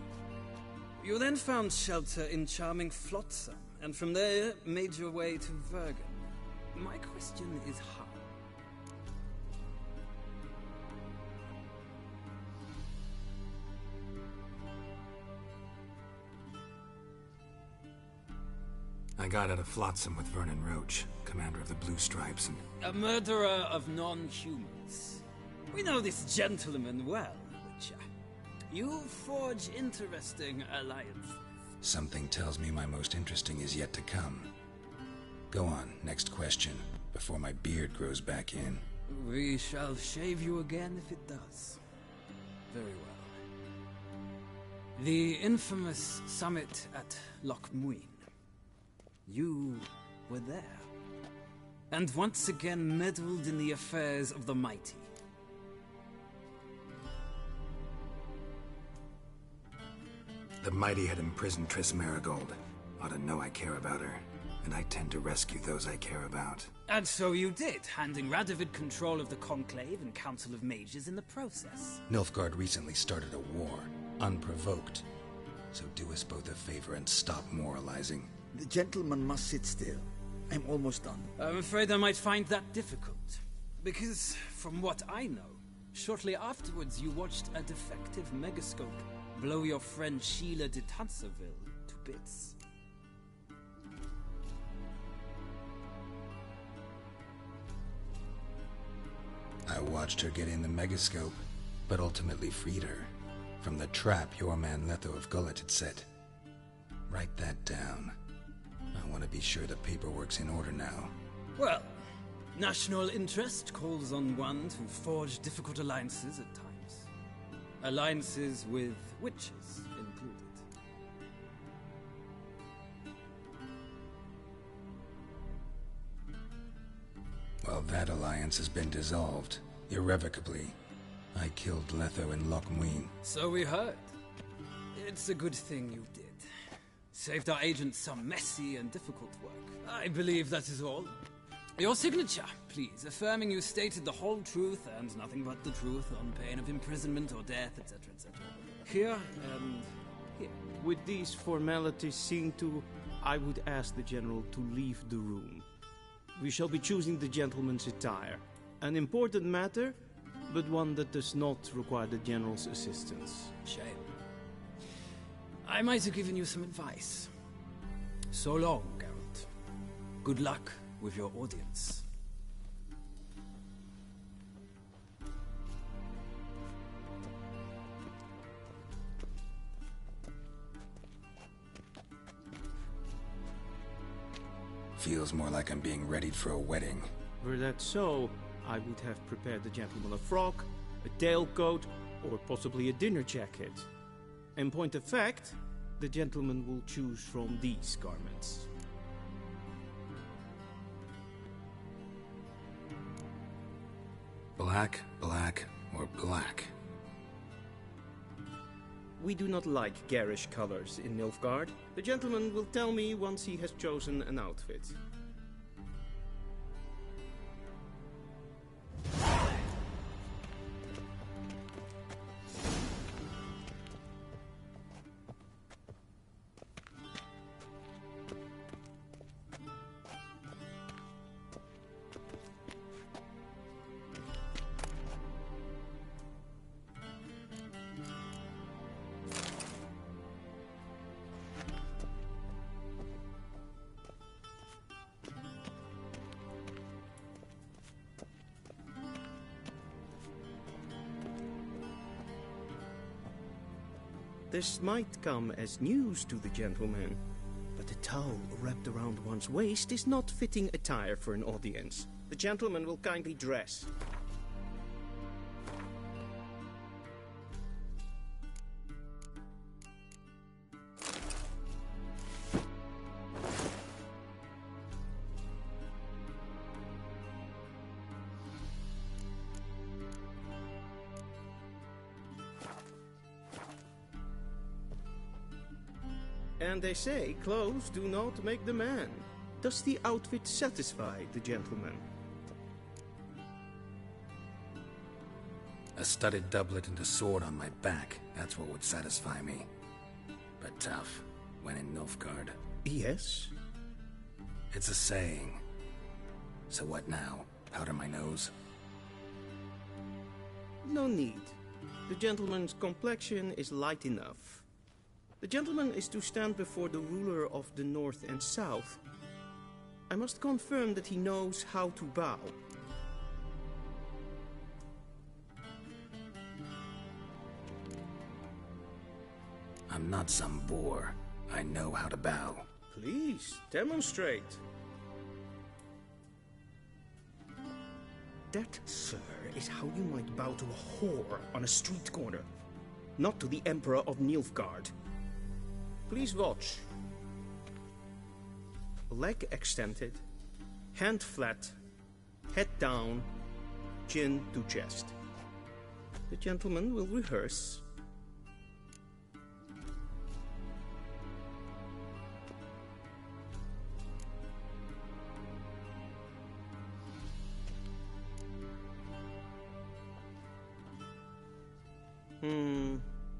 You then found shelter in charming Flotsam, and from there made your way to Vergen. My question is how? I got out of Flotsam with Vernon Roach, commander of the Blue Stripes, and... A murderer of non-humans. We know this gentleman well, Witcher. You forge interesting alliances. Something tells me my most interesting is yet to come. Go on, next question, before my beard grows back in. We shall shave you again if it does. Very well. The infamous summit at Loch Muin. You were there. And once again meddled in the affairs of the mighty. The mighty had imprisoned Triss Merigold. Ought to know I care about her. And I tend to rescue those I care about. And so you did, handing Radovid control of the Conclave and Council of Mages in the process. Nilfgaard recently started a war, unprovoked. So do us both a favor and stop moralizing. The gentleman must sit still. I'm almost done. I'm afraid I might find that difficult. Because, from what I know, shortly afterwards you watched a defective megascope blow your friend Sheila de Tanserville to bits. I watched her get in the megascope, but ultimately freed her from the trap your man Letho of Gullet had set. Write that down. I want to be sure the paperwork's in order now. Well, national interest calls on one to forge difficult alliances at times. Alliances with witches included. Well, that alliance has been dissolved, irrevocably. I killed Letho in Loch Muin. So we heard. It's a good thing you did. Saved our agent some messy and difficult work. I believe that is all. Your signature, please, affirming you stated the whole truth and nothing but the truth on pain of imprisonment or death, etc., etc. Here and here. With these formalities seen to, I would ask the General to leave the room. We shall be choosing the gentleman's attire. An important matter, but one that does not require the General's assistance. Shame. I might have given you some advice. So long, Geralt. Good luck with your audience. Feels more like I'm being readied for a wedding. Were that so, I would have prepared the gentleman a frock, a tailcoat, or possibly a dinner jacket. In point of fact, the gentleman will choose from these garments. Black, black, or black? We do not like garish colors in Nilfgaard. The gentleman will tell me once he has chosen an outfit. This might come as news to the gentleman, but a towel wrapped around one's waist is not fitting attire for an audience. The gentleman will kindly dress. And they say clothes do not make the man. Does the outfit satisfy the gentleman? A studded doublet and a sword on my back, that's what would satisfy me. But tough, when in Nilfgaard. Yes? It's a saying. So what now? Powder my nose? No need. The gentleman's complexion is light enough. The gentleman is to stand before the ruler of the North and South. I must confirm that he knows how to bow. I'm not some boor. I know how to bow. Please, demonstrate. That, sir, is how you might bow to a whore on a street corner, not to the Emperor of Nilfgaard. Please watch. Leg extended, hand flat, head down, chin to chest. The gentleman will rehearse.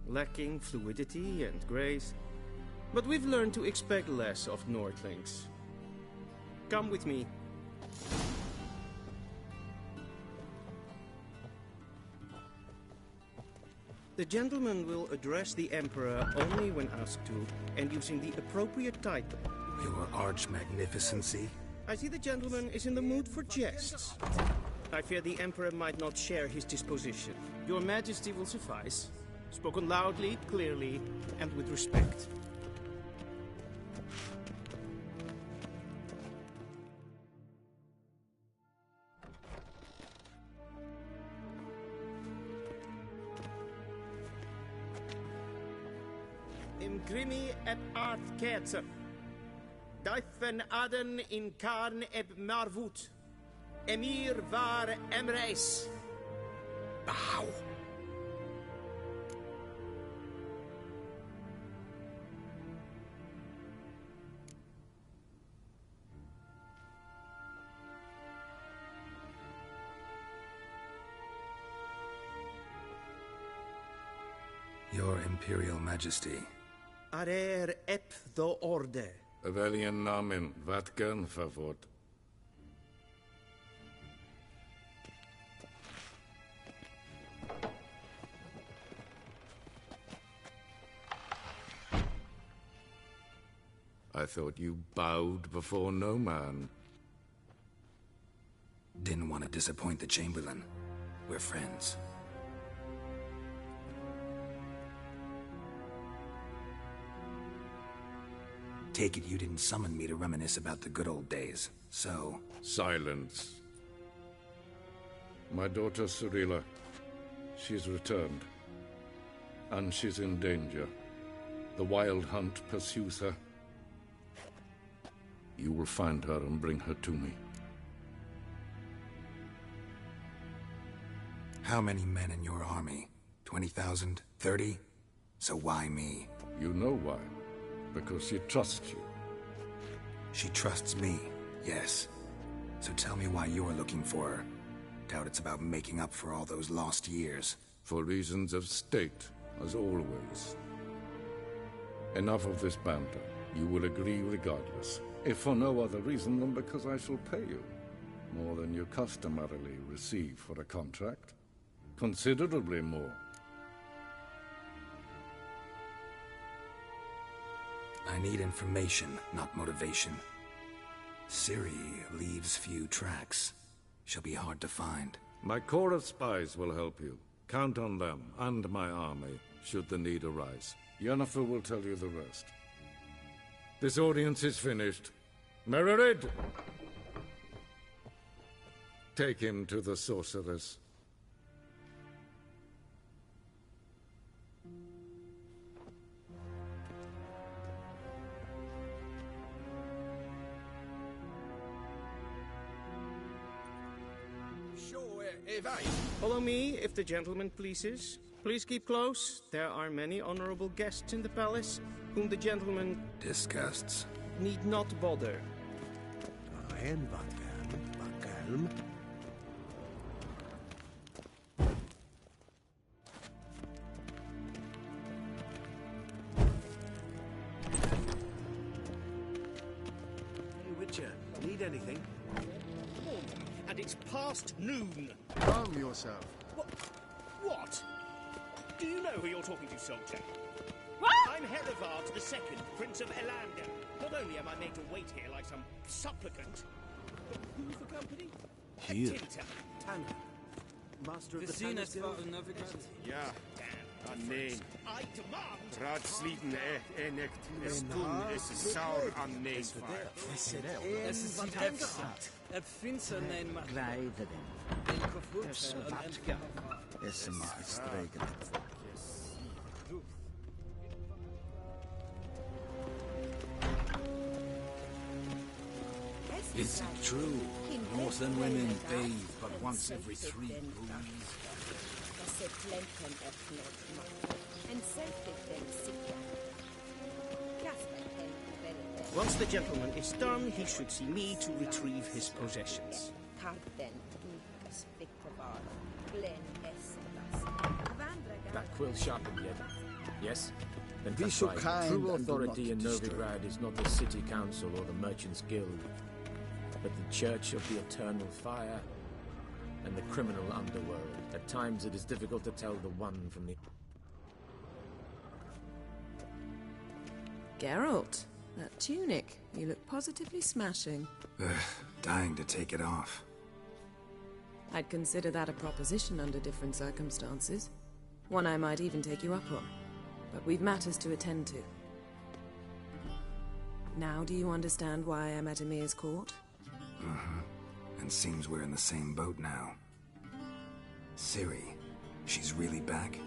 Lacking fluidity and grace. But we've learned to expect less of Nordlings. Come with me. The gentleman will address the Emperor only when asked to, and using the appropriate title. Your Arch-Magnificency? I see the gentleman is in the mood for jests. I fear the Emperor might not share his disposition. Your Majesty will suffice. Spoken loudly, clearly, and with respect. Imgrimi eb art ketzer. Daifen aden in karn eb marvut. Emir var emreis. Bow. Your Imperial Majesty. Arer ep the orde. Velian namen, vatkan favort. I thought you bowed before no man. Didn't want to disappoint the Chamberlain. We're friends. take it you didn't summon me to reminisce about the good old days, so... Silence. My daughter Cirilla, she's returned. And she's in danger. The Wild Hunt pursues her. You will find her and bring her to me. How many men in your army? 20,000? 30? So why me? You know why. Because she trusts you. She trusts me, yes. So tell me why you're looking for her. Doubt it's about making up for all those lost years. For reasons of state, as always. Enough of this banter. You will agree regardless. If for no other reason than because I shall pay you. More than you customarily receive for a contract. Considerably more. I need information, not motivation. Ciri leaves few tracks. She'll be hard to find. My corps of spies will help you. Count on them, and my army, should the need arise. Yennefer will tell you the rest. This audience is finished. Mererid! Take him to the sorceress. Follow me, if the gentleman pleases. Please keep close. There are many honorable guests in the palace, whom the gentleman... disgusts. ...need not bother. En vakalm. Hey, Witcher, need anything? And it's past noon. Calm yourself. What? Do you know who you're talking to, soldier? What? I'm Herivard II, Prince of Elander. Not only am I made to wait here like some supplicant, but who for company? Here. Tanner, master of the Zenith Tanner var Novigrad. Ja, nee. I demand... Raadsliden echt is toen is saur aan nee. Es ist Finster nein macht. Gleider den. Den Kofur. Vatka. Esma streglet. Is it true? Northern women bathe but once every 3 moons. Once the gentleman is done, he should see me to retrieve his possessions. That quill sharpened yet? Yes? Then Be that's so right. kind True and do authority in not disturb. Novigrad is not the city council or the merchants guild, but the Church of the Eternal Fire and the criminal underworld. At times it is difficult to tell the one from the... Geralt, that tunic. You look positively smashing. Dying to take it off. I'd consider that a proposition under different circumstances. One I might even take you up on. But we've matters to attend to. Now do you understand why I'm at Emir's court? And seems we're in the same boat now. Ciri, she's really back?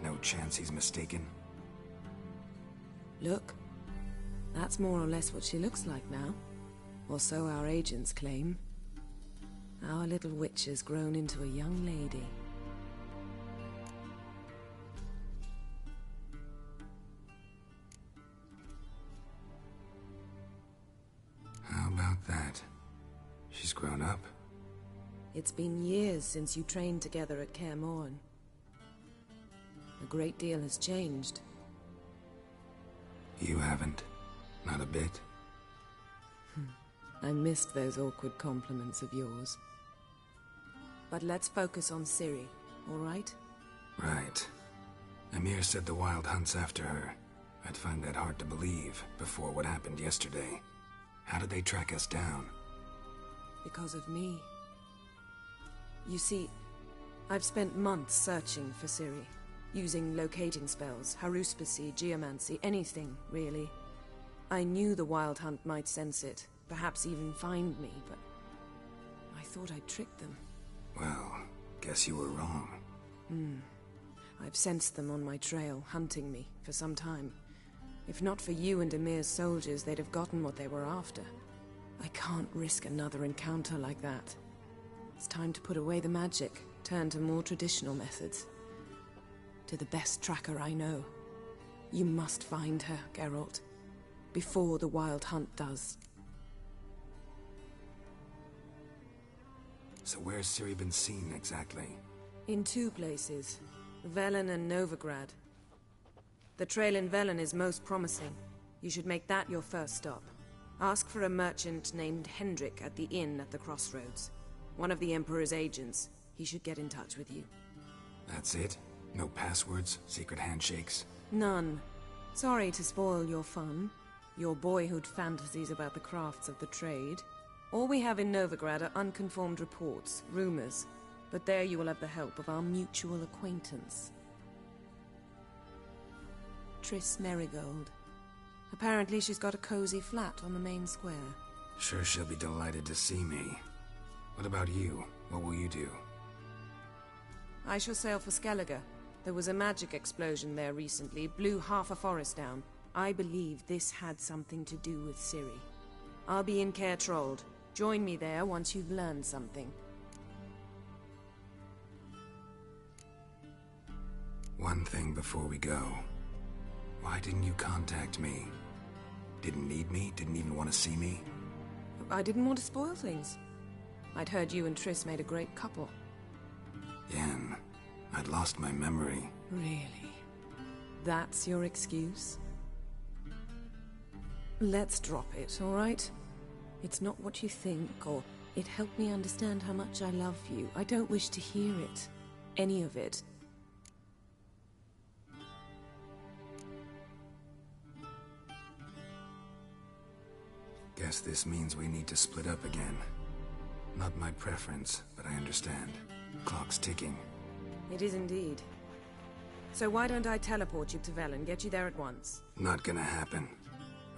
No chance he's mistaken? Look, that's more or less what she looks like now. Or so our agents claim. Our little witch has grown into a young lady. How about that? She's grown up? It's been years since you trained together at Kaer Morhen. A great deal has changed. You haven't. Not a bit. I missed those awkward compliments of yours. But let's focus on Ciri, all right? Right. Emir said the Wild Hunt's after her. I'd find that hard to believe before what happened yesterday. How did they track us down? Because of me. You see, I've spent months searching for Ciri, using locating spells, haruspicy, geomancy, anything, really. I knew the Wild Hunt might sense it, perhaps even find me, but I thought I'd tricked them. Well, guess you were wrong. I've sensed them on my trail, hunting me, for some time. If not for you and Emir's soldiers, they'd have gotten what they were after. I can't risk another encounter like that. It's time to put away the magic, turn to more traditional methods. To the best tracker I know. You must find her, Geralt. Before the Wild Hunt does. So where's Ciri been seen, exactly? In 2 places. Velen and Novigrad. The trail in Velen is most promising. You should make that your first stop. Ask for a merchant named Hendrik at the inn at the crossroads. One of the Emperor's agents. He should get in touch with you. That's it? No passwords? Secret handshakes? None. Sorry to spoil your fun. Your boyhood fantasies about the crafts of the trade. All we have in Novigrad are unconfirmed reports, rumors. But there you will have the help of our mutual acquaintance. Triss Merigold. Apparently she's got a cozy flat on the main square. Sure she'll be delighted to see me. What about you? What will you do? I shall sail for Skellige. There was a magic explosion there recently, blew half a forest down. I believe this had something to do with Ciri. I'll be in Caer Trolde. Join me there once you've learned something. One thing before we go. Why didn't you contact me? Didn't need me? Didn't even want to see me? I didn't want to spoil things. I'd heard you and Triss made a great couple. Yen, I'd lost my memory. Really? That's your excuse? Let's drop it, all right? It's not what you think, or it helped me understand how much I love you. I don't wish to hear it. Any of it. Guess this means we need to split up again. Not my preference, but I understand. Clock's ticking. It is indeed. So why don't I teleport you to Velen, get you there at once? Not gonna happen.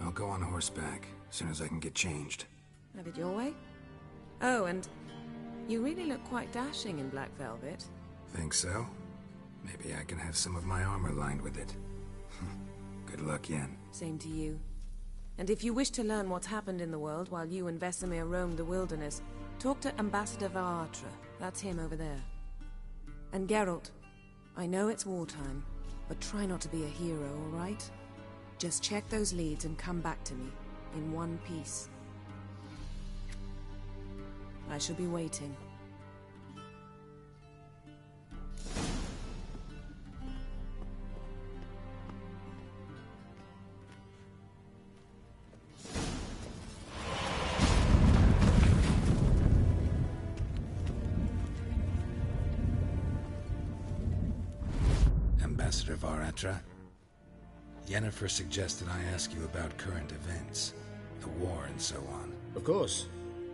I'll go on horseback, as soon as I can get changed. Have it your way? Oh, and you really look quite dashing in black velvet. Think so? Maybe I can have some of my armor lined with it. Good luck, Yen. Same to you. And if you wish to learn what's happened in the world while you and Vesemir roamed the wilderness, talk to Ambassador Varatra. That's him over there. And Geralt, I know it's wartime, but try not to be a hero, all right? Just check those leads and come back to me, in one piece. I shall be waiting. Ambassador Varatra, Yennefer suggested I ask you about current events, the war and so on. Of course.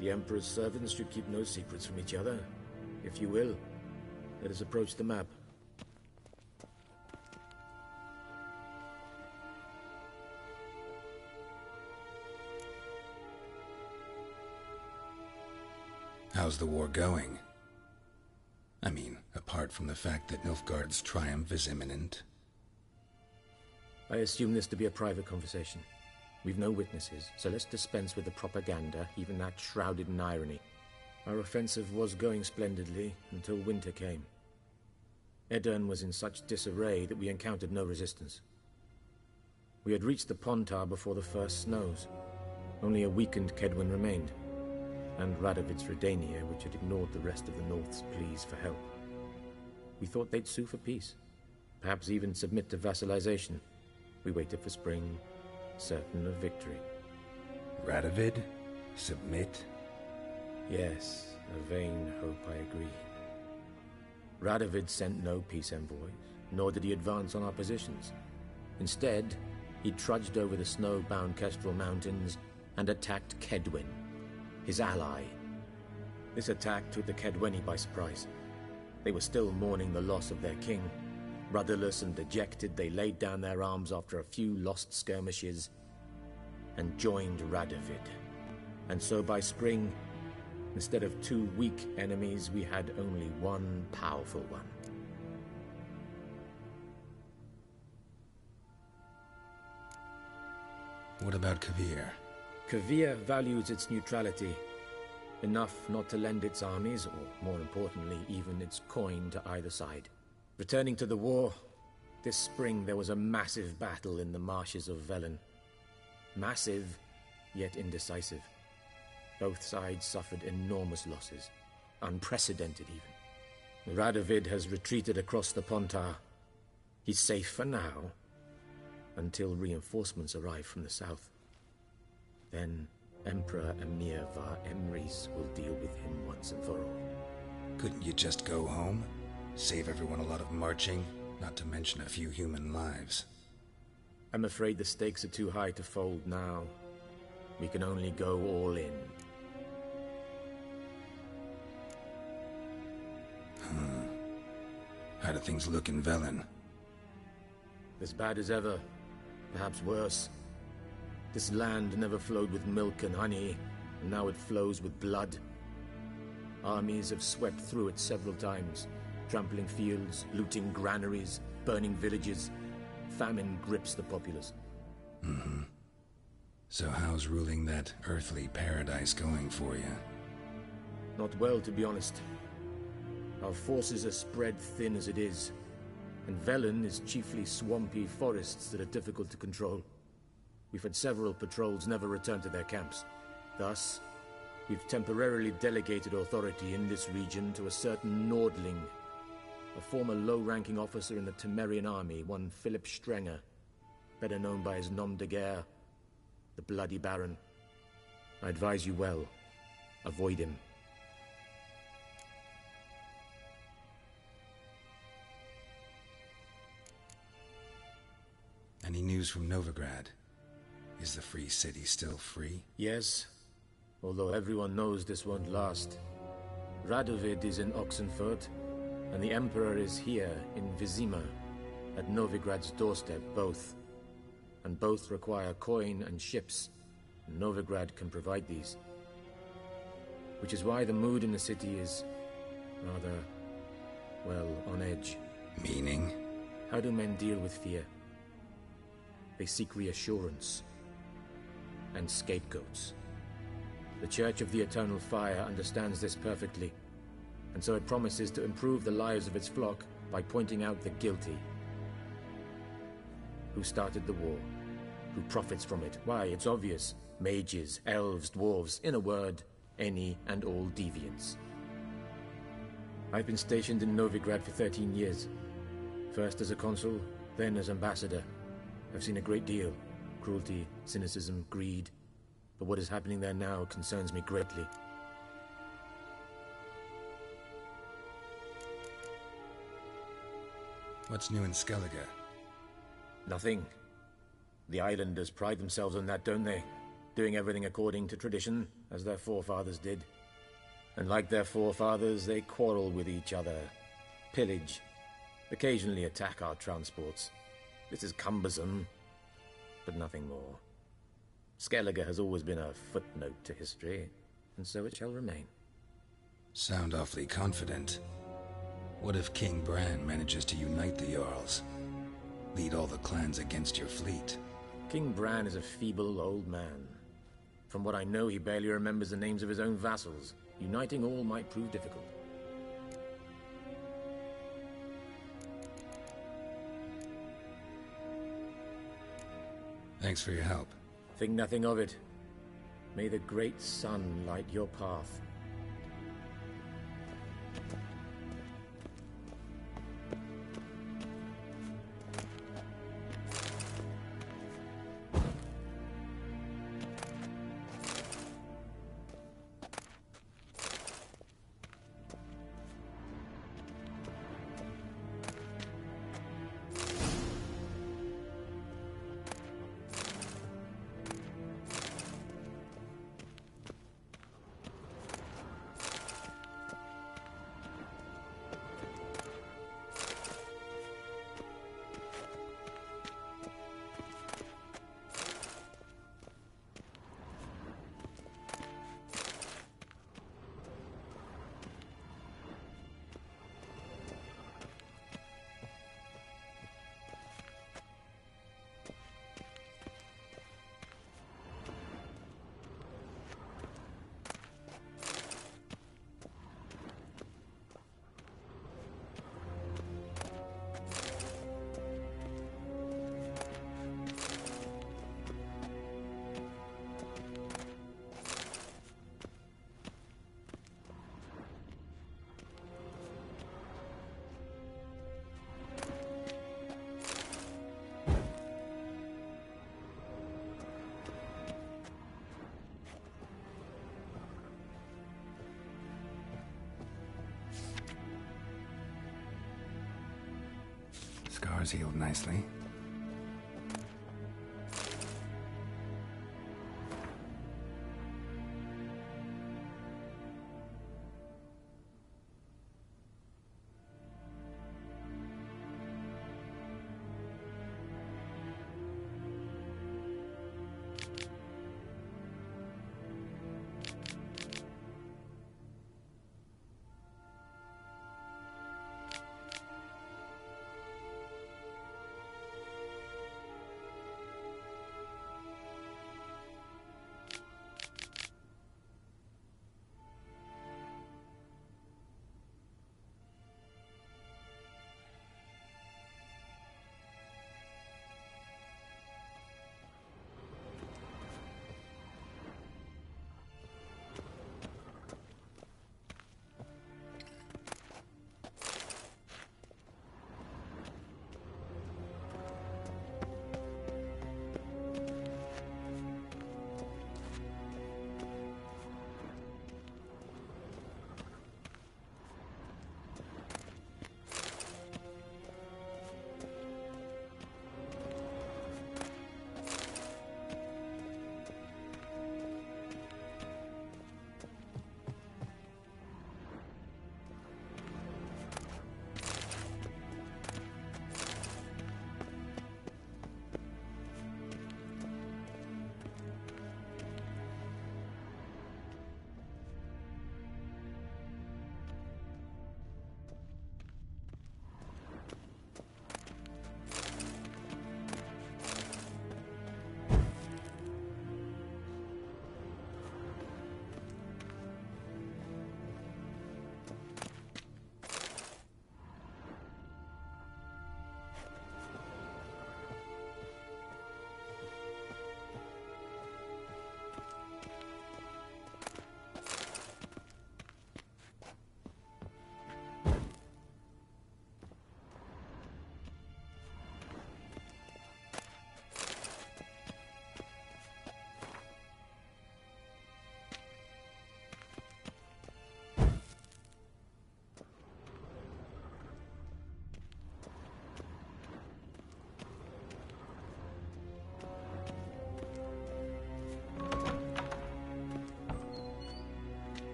The Emperor's servants should keep no secrets from each other. If you will, let us approach the map. How's the war going? I mean, apart from the fact that Nilfgaard's triumph is imminent. I assume this to be a private conversation. We've no witnesses, so let's dispense with the propaganda, even that shrouded in irony. Our offensive was going splendidly until winter came. Edirn was in such disarray that we encountered no resistance. We had reached the Pontar before the first snows. Only a weakened Kedwen remained, and Radovid's Redania, which had ignored the rest of the North's pleas for help. We thought they'd sue for peace, perhaps even submit to vassalization. We waited for spring, certain of victory. Radovid? Submit? Yes, a vain hope, I agree. Radovid sent no peace envoys, nor did he advance on our positions. Instead, he trudged over the snow-bound Kestrel Mountains and attacked Kedwen, his ally. This attack took the Kedweni by surprise. They were still mourning the loss of their king. Rudderless and dejected, they laid down their arms after a few lost skirmishes and joined Radovid. And so by spring, instead of 2 weak enemies, we had only one powerful one. What about Kovir? Kovir values its neutrality, enough not to lend its armies, or more importantly, even its coin to either side. Returning to the war, this spring there was a massive battle in the marshes of Velen. Massive, yet indecisive. Both sides suffered enormous losses, unprecedented even. Radovid has retreated across the Pontar. He's safe for now, until reinforcements arrive from the south. Then Emperor Emir var Emrys will deal with him once and for all. Couldn't you just go home? Save everyone a lot of marching, not to mention a few human lives. I'm afraid the stakes are too high to fold now. We can only go all in. How do things look in Velen? As bad as ever. Perhaps worse. This land never flowed with milk and honey, and now it flows with blood. Armies have swept through it several times, trampling fields, looting granaries, burning villages. Famine grips the populace. So how's ruling that earthly paradise going for you? Not well, to be honest. Our forces are spread thin as it is, and Velen is chiefly swampy forests that are difficult to control. We've had several patrols never return to their camps. Thus, we've temporarily delegated authority in this region to a certain Nordling, a former low-ranking officer in the Temerian army, one Philip Strenger, better known by his nom de guerre, the Bloody Baron. I advise you well. Avoid him. Any news from Novigrad? Is the free city still free? Yes, although everyone knows this won't last. Radovid is in Oxenfurt, and the Emperor is here in Vizima, at Novigrad's doorstep, both. And both require coin and ships, and Novigrad can provide these. Which is why the mood in the city is rather, well, on edge. Meaning? How do men deal with fear? They seek reassurance and scapegoats. The Church of the Eternal Fire understands this perfectly, and so it promises to improve the lives of its flock by pointing out the guilty. Who started the war? Who profits from it? Why, it's obvious. Mages, elves, dwarves, in a word, any and all deviants. I've been stationed in Novigrad for 13 years. First as a consul, then as ambassador. I've seen a great deal. Cruelty, cynicism, greed. But what is happening there now concerns me greatly. What's new in Skellige? Nothing. The islanders pride themselves on that, don't they? Doing everything according to tradition, as their forefathers did. And like their forefathers, they quarrel with each other, pillage, occasionally attack our transports. This is cumbersome, but nothing more. Skellige has always been a footnote to history, and so it shall remain. Sound awfully confident. What if King Bran manages to unite the Jarls? Lead all the clans against your fleet? King Bran is a feeble old man. From what I know, he barely remembers the names of his own vassals. Uniting all might prove difficult. Thanks for your help. Think nothing of it. May the great sun light your path. Scars healed nicely.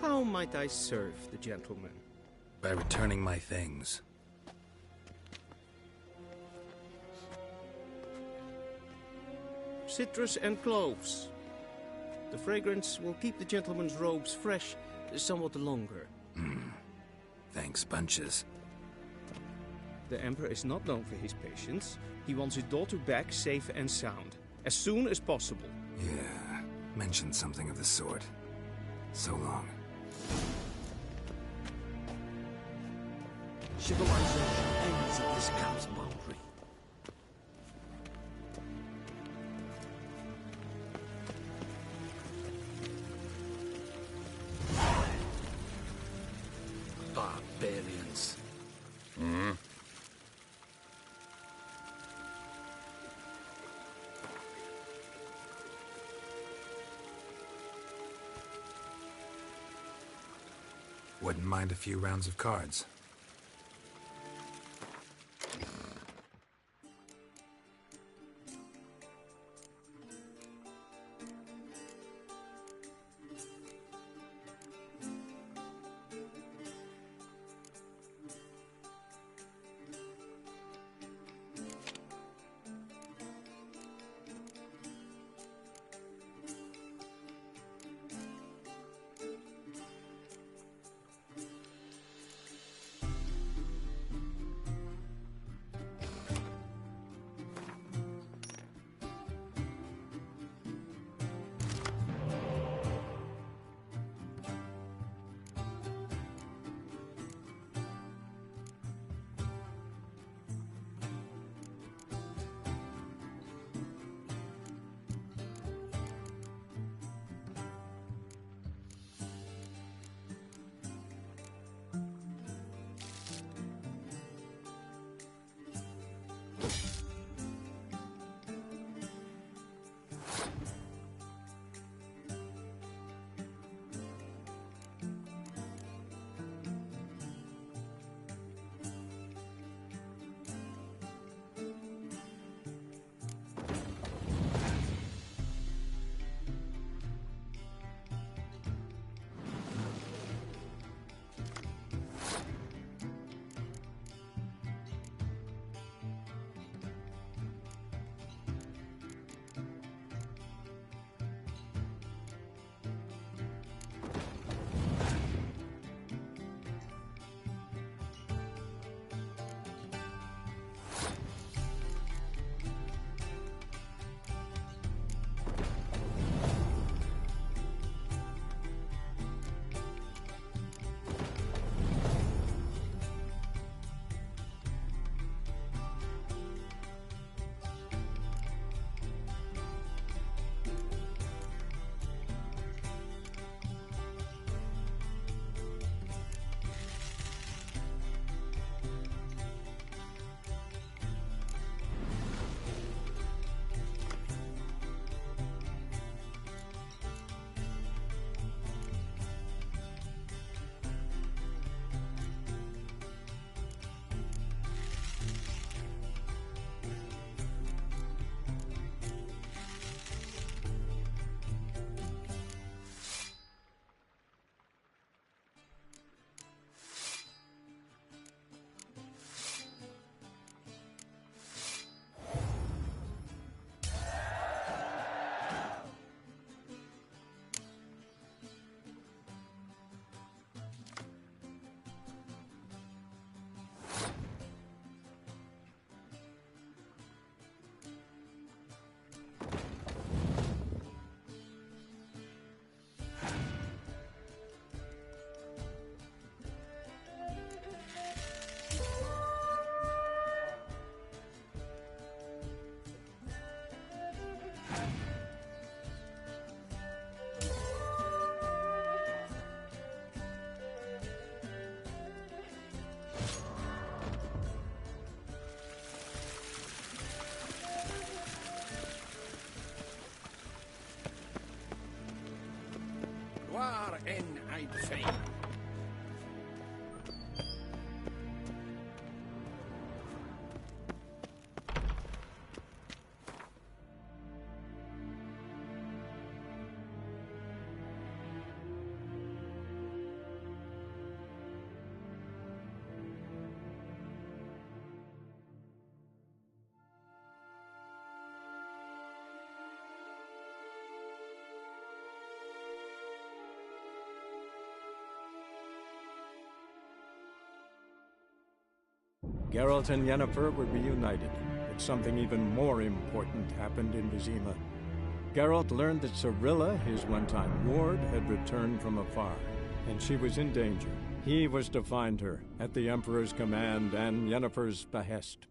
How might I serve the gentleman? By returning my things. Citrus and cloves. The fragrance will keep the gentleman's robes fresh somewhat longer. Thanks, bunches. The Emperor is not known for his patience. He wants his daughter back safe and sound, as soon as possible. Yeah, mentioned something of the sort. So long. Civilization ends at this camp's boundary. Barbarians. Wouldn't mind a few rounds of cards. War en Eidfein. Geralt and Yennefer were reunited, but something even more important happened in Vizima. Geralt learned that Cirilla, his one-time ward, had returned from afar, and she was in danger. He was to find her, at the Emperor's command and Yennefer's behest.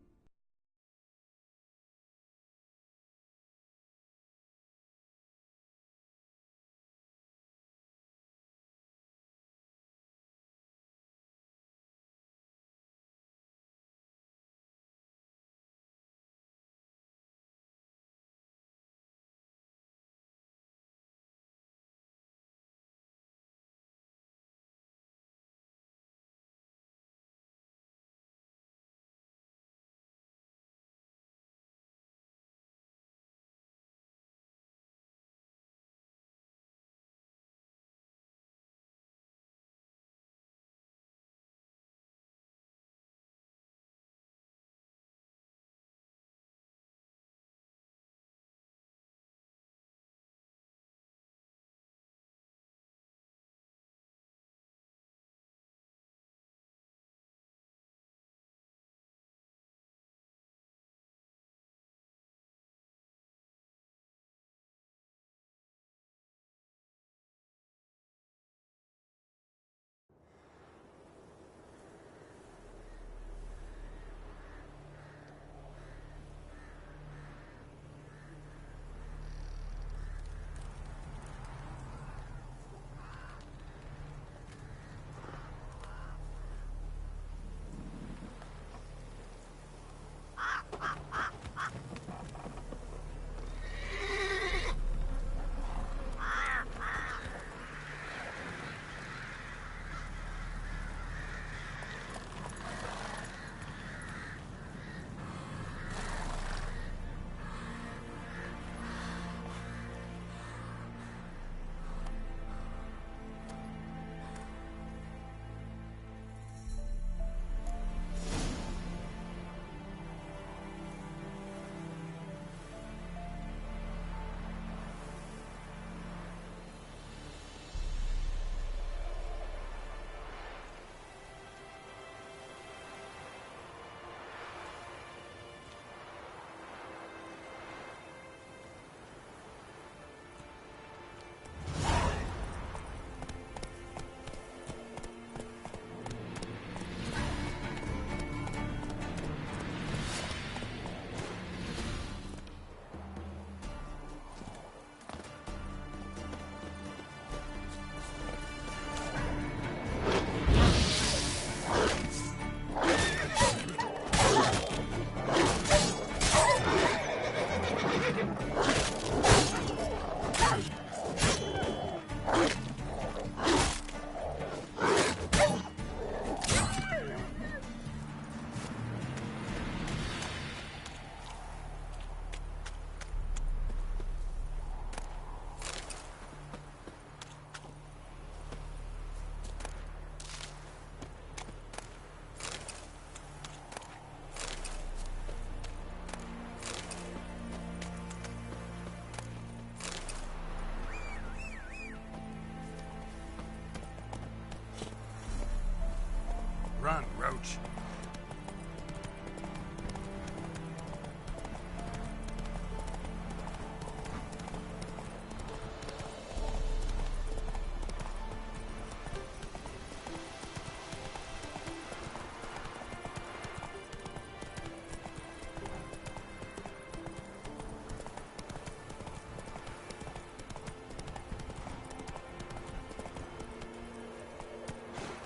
Run, Roach.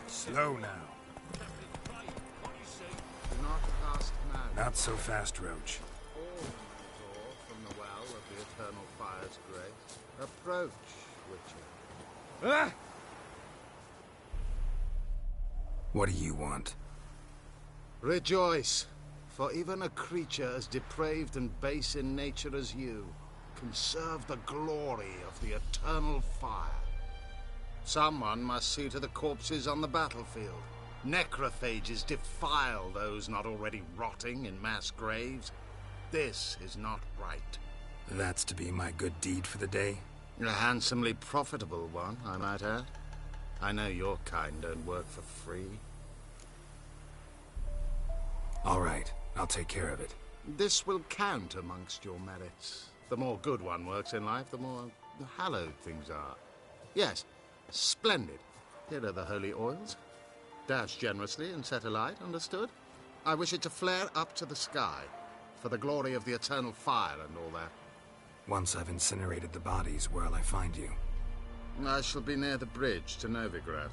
Slow now. Not so fast, Roach. From the well of the Eternal Fire's grace. Approach, Witcher. What do you want? Rejoice, for even a creature as depraved and base in nature as you can serve the glory of the eternal fire. Someone must see to the corpses on the battlefield. Necrophages defile those not already rotting in mass graves. This is not right. That's to be my good deed for the day? A handsomely profitable one, I might add. I know your kind don't work for free. All right, I'll take care of it. This will count amongst your merits. The more good one works in life, the more hallowed things are. Yes, splendid. Here are the holy oils. Dash generously and set alight, understood? I wish it to flare up to the sky, for the glory of the eternal fire and all that. Once I've incinerated the bodies, where'll I find you? I shall be near the bridge to Novigrad.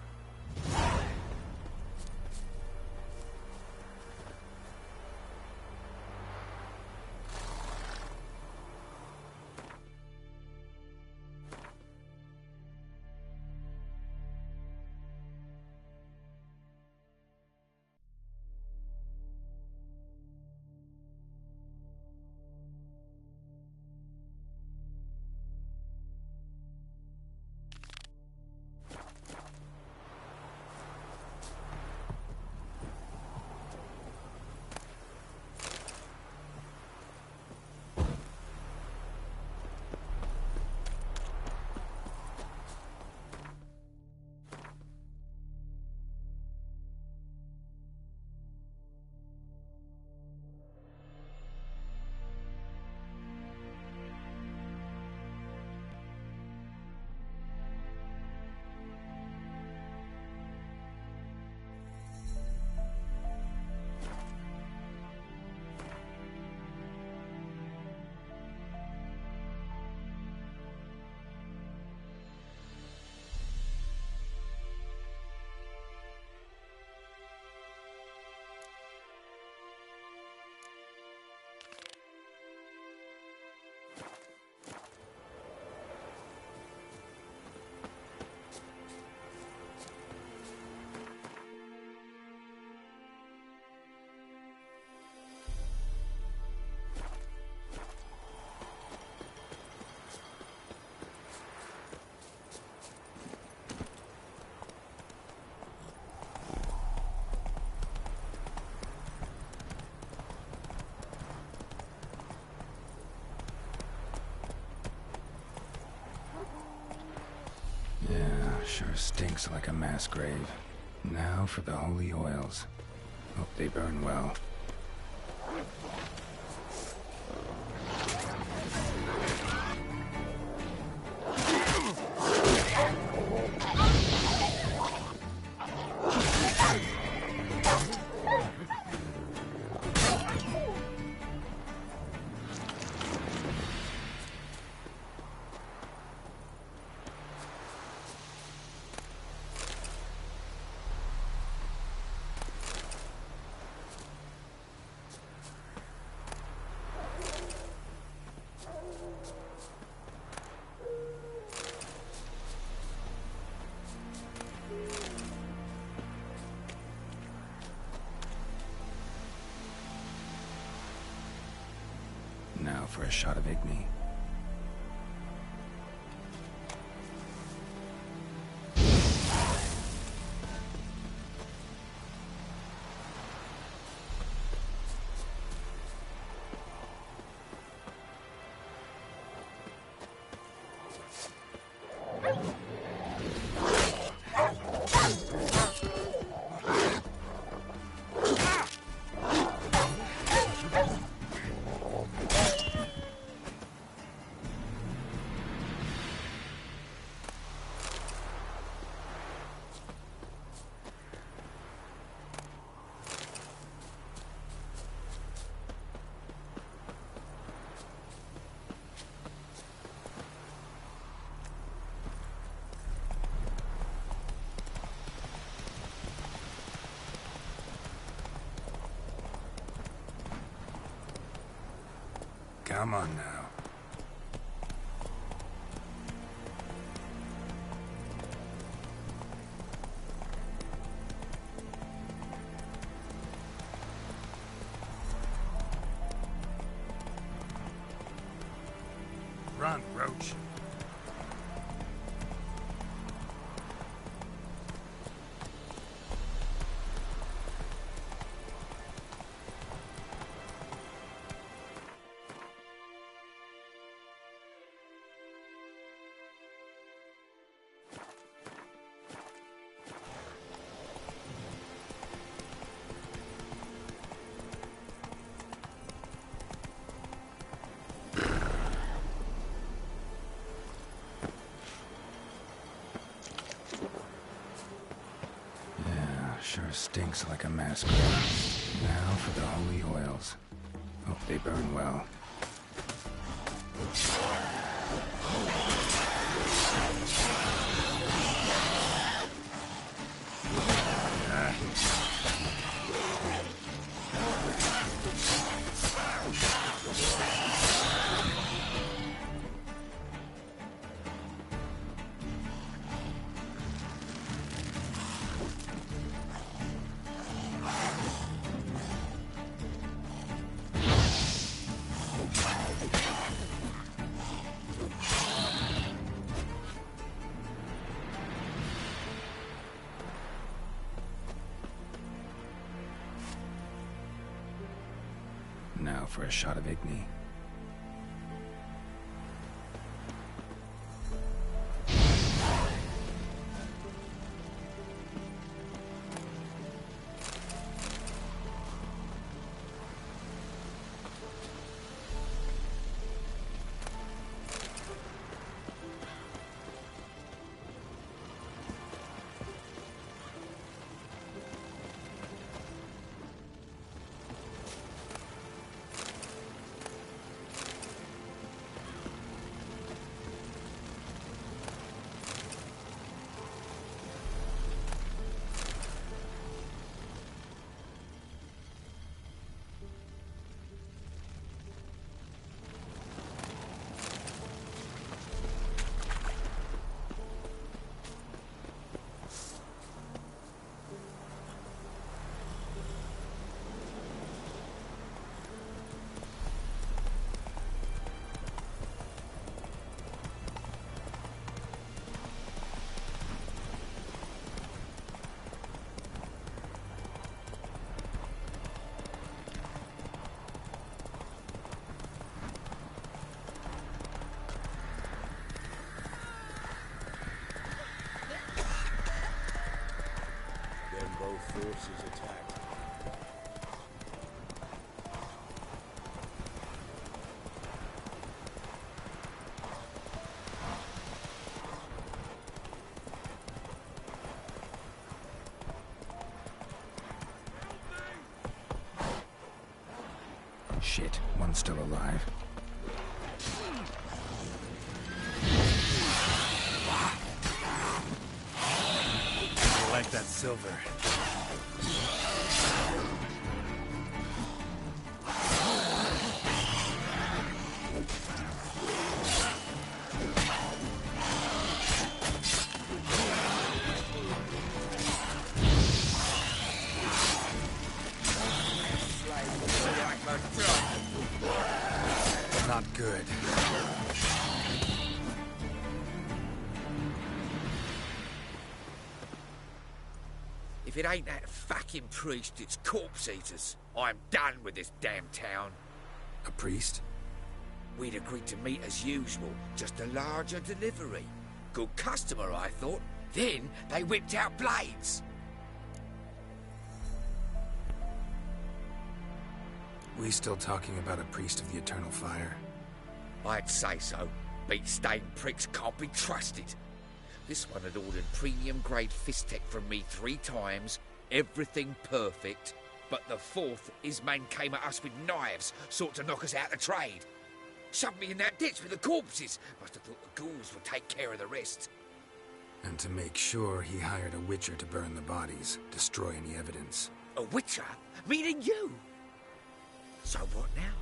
Sure stinks like a mass grave. Now for the holy oils. Hope they burn well. Now for a shot of Igni. Come on now. Run, Roach. Sure stinks like a massacre. Now for the holy oils. Hope they burn well. Now for a shot of Igni. Forces attacked. Shit, one's still alive. Collect that silver. Not good. If it ain't that fucking priest, it's corpse eaters. I'm done with this damn town. A priest? We'd agreed to meet as usual, just a larger delivery. Good customer, I thought. Then they whipped out blades. We still talking about a priest of the Eternal Fire? I'd say so. Beat-stained pricks can't be trusted. This one had ordered premium-grade fist tech from me 3 times, everything perfect, but the 4th, his man came at us with knives, sought to knock us out of trade. Shoved me in that ditch with the corpses. Must have thought the ghouls would take care of the rest. And to make sure, he hired a witcher to burn the bodies, destroy any evidence. A witcher? Meaning you? So what now?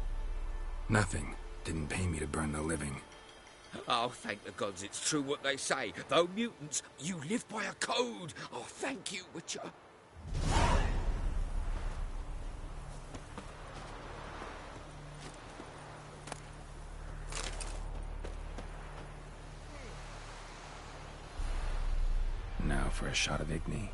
Nothing. Didn't pay me to burn the living. Oh, thank the gods it's true what they say. Though mutants, you live by a code. Oh, thank you, Witcher. for a shot of Igni.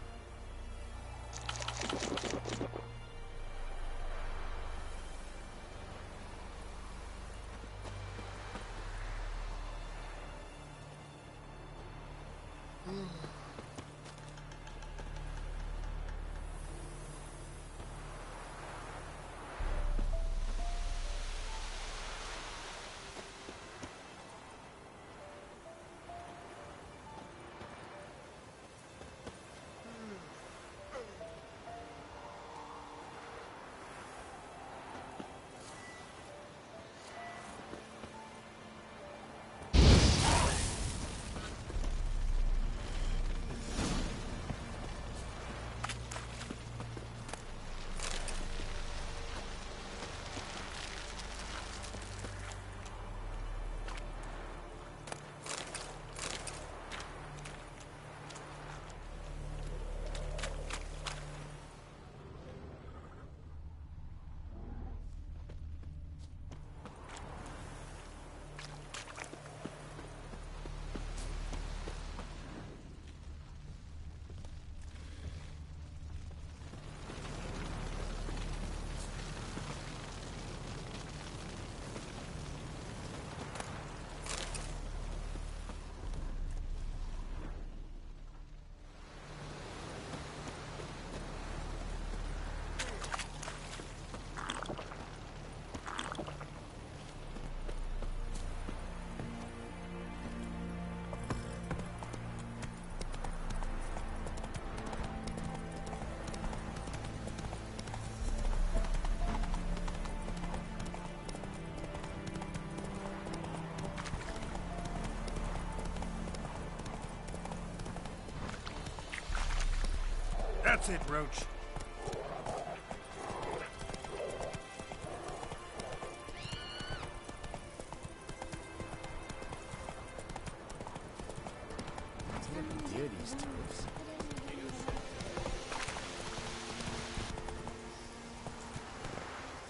That's it, Roach.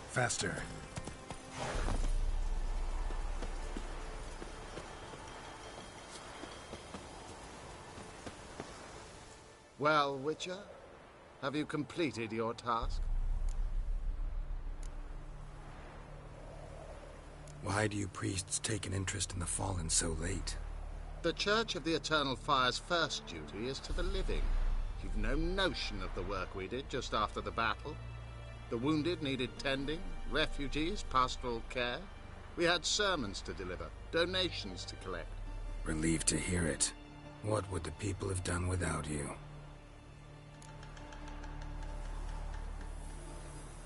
Faster. Well, Witcher, have you completed your task? Why do you priests take an interest in the fallen so late? The Church of the Eternal Fire's first duty is to the living. You've no notion of the work we did just after the battle. The wounded needed tending, refugees, pastoral care. We had sermons to deliver, donations to collect. Relieved to hear it. What would the people have done without you?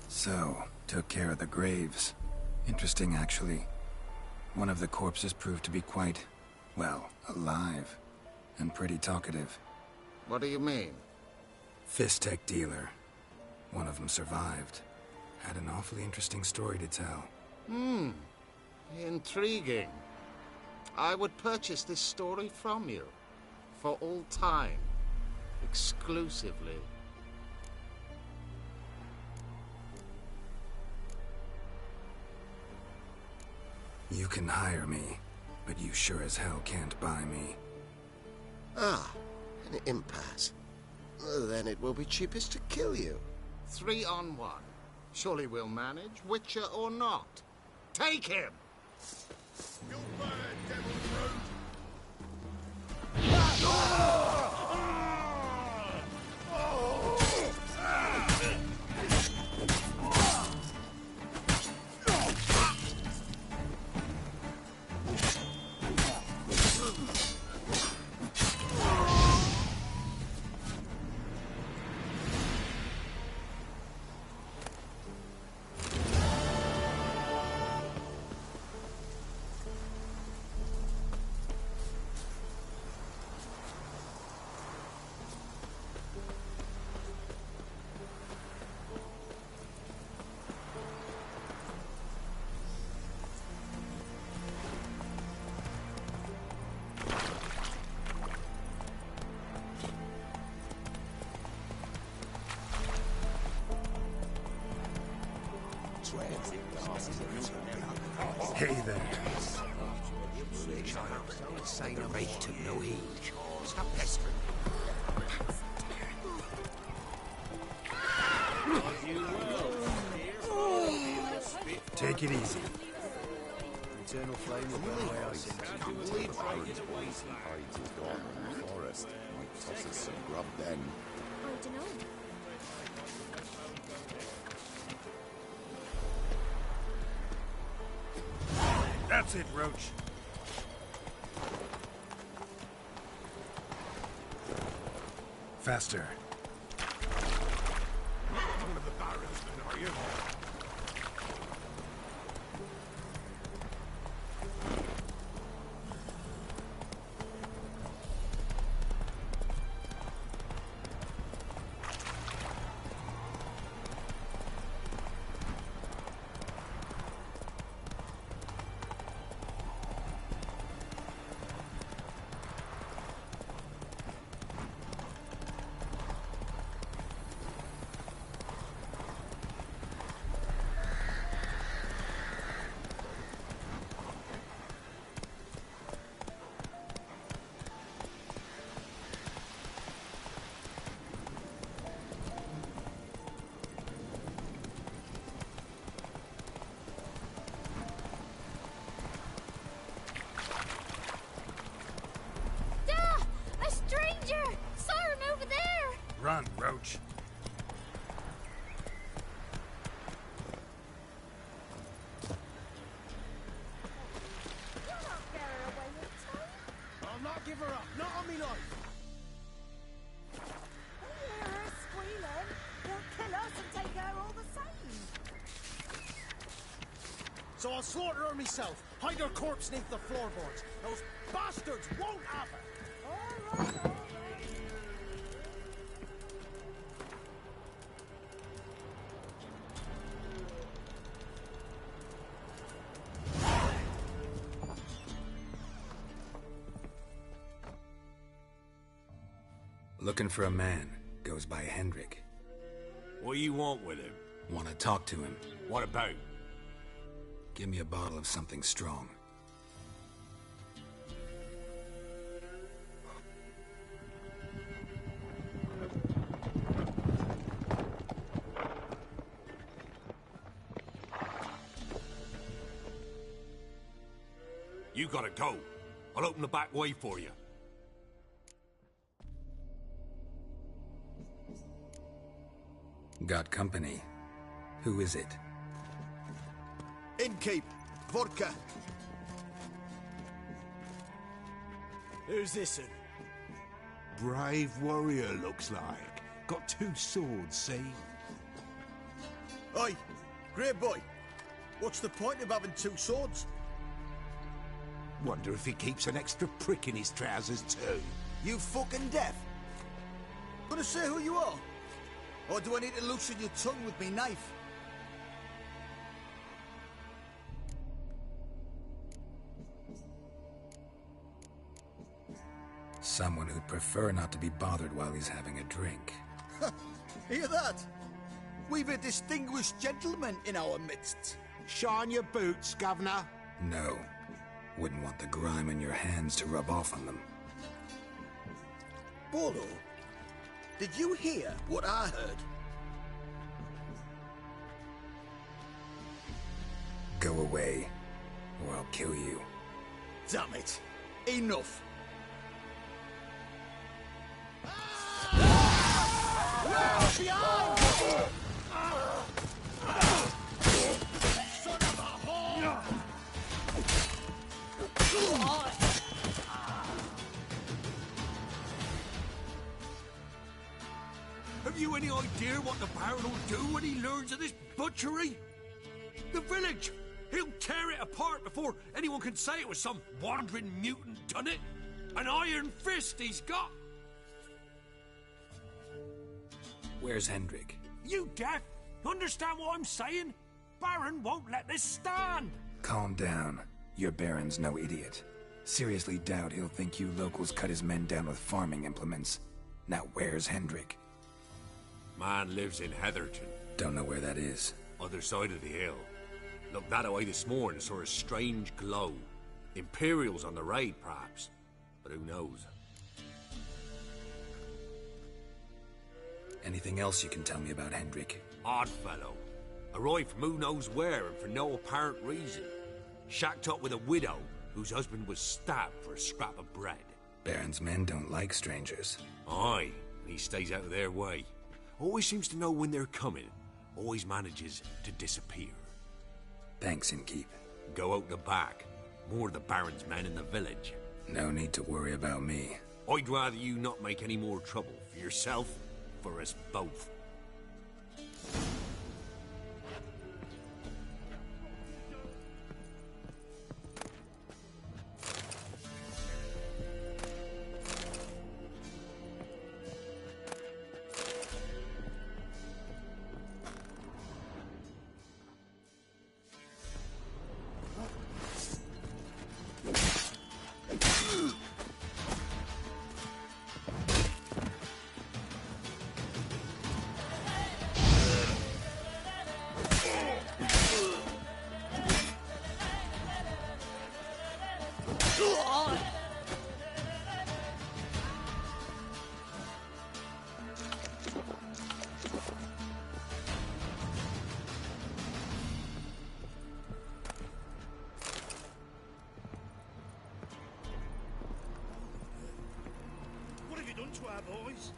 So, took care of the graves. Interesting, actually. One of the corpses proved to be quite, well, alive. And pretty talkative. What do you mean? Fistech dealer. One of them survived. Had an awfully interesting story to tell. Intriguing. I would purchase this story from you. For all time. Exclusively. You can hire me, but you sure as hell can't buy me. Ah, an impasse. Then it will be cheapest to kill you. 3 on 1. Surely we'll manage, Witcher or not. Take him! You're bad, Devil Fruit! Hey there. Child, say the raid took no heed. Stop pestering. Take it easy. Eternal flame will burn away our sins. Leave hides his daughter in the forest. Might toss us some grub then. I don't know. That's it, Roach. Faster. One of the barons, are you? Run, Roach. I'll not give her up. Not on me life. Hear her squealing. They'll kill us and take her all the same. So I'll slaughter her myself. Hide her corpse neath the floorboards. Those bastards won't have her. All right, all right. Looking for a man. Goes by Hendrik. What do you want with him? Want to talk to him. What about? Give me a bottle of something strong. You gotta go. I'll open the back way for you. Got company. Who is it? Innkeep. Vodka. Who's this? Brave warrior, looks like. Got 2 swords, see? Oi, great boy. What's the point of having 2 swords? Wonder if he keeps an extra prick in his trousers too. You fucking deaf? Gonna say who you are? Or do I need to loosen your tongue with me knife? Someone who'd prefer not to be bothered while he's having a drink. Hear that? We've a distinguished gentleman in our midst. Shine your boots, Governor. No. Wouldn't want the grime in your hands to rub off on them. Bolo, did you hear what I heard? Go away, or I'll kill you. Damn it. Enough. Behind! Son of a whore! Have you any idea what the Baron will do when he learns of this butchery? The village! He'll tear it apart before anyone can say it was some wandering mutant done it. An iron fist he's got! Where's Hendrik? You deaf? Understand what I'm saying? Baron won't let this stand! Calm down. Your Baron's no idiot. Seriously doubt he'll think you locals cut his men down with farming implements. Now where's Hendrik? Man lives in Heatherton. Don't know where that is. Other side of the hill. Looked that away this morning, saw a strange glow. Imperials on the raid, perhaps. But who knows? Anything else you can tell me about Hendrik? Odd fellow. Arrived from who knows where and for no apparent reason. Shacked up with a widow whose husband was stabbed for a scrap of bread. Baron's men don't like strangers. Aye, he stays out of their way. Always seems to know when they're coming. Always manages to disappear. Thanks, Innkeep. Go out the back. More of the Baron's men in the village. No need to worry about me. I'd rather you not make any more trouble for yourself, for us both. What have you done to our boys?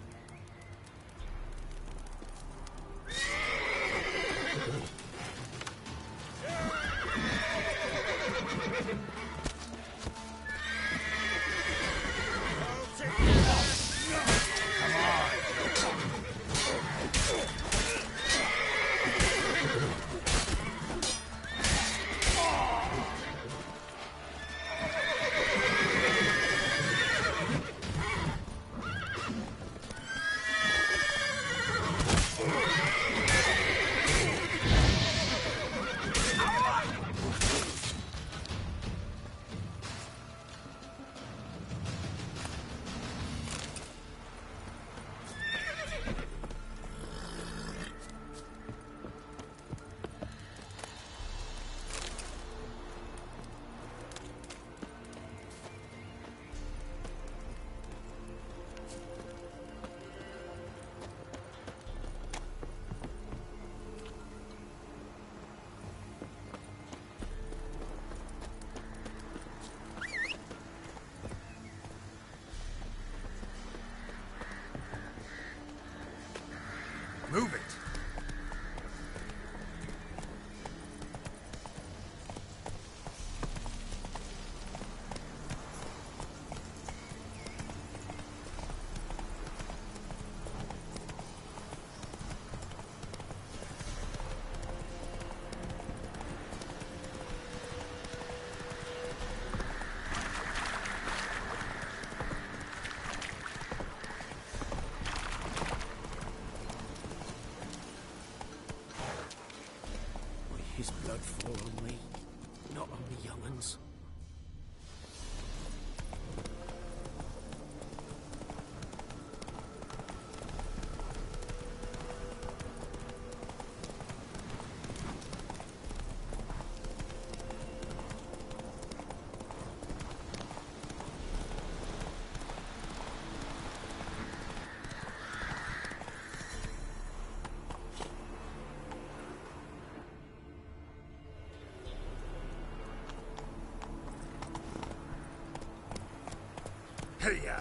Move it! His blood fall on me, not on the young'uns. Hey-ya!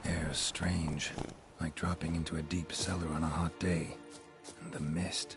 Air's strange, like dropping into a deep cellar on a hot day. And the mist.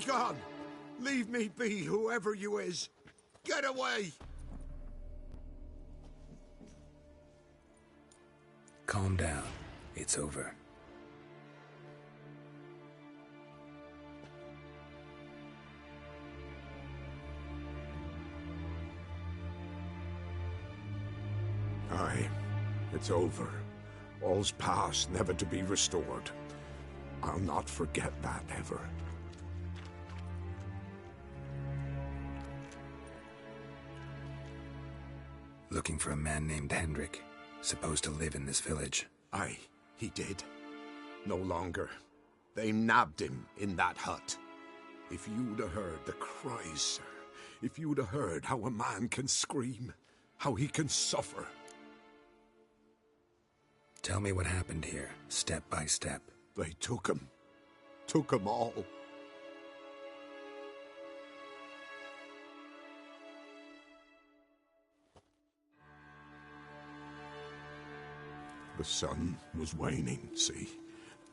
gone! Leave me be, whoever you is! Get away! Calm down. It's over. Aye, it's over. All's past, never to be restored. I'll not forget that, ever. Looking for a man named Hendrik, supposed to live in this village. Aye, he did. No longer. They nabbed him in that hut. If you'd have heard the cries, sir, if you'd have heard how a man can scream, how he can suffer. Tell me what happened here, step by step. They took him. Took him all. The sun was waning, see,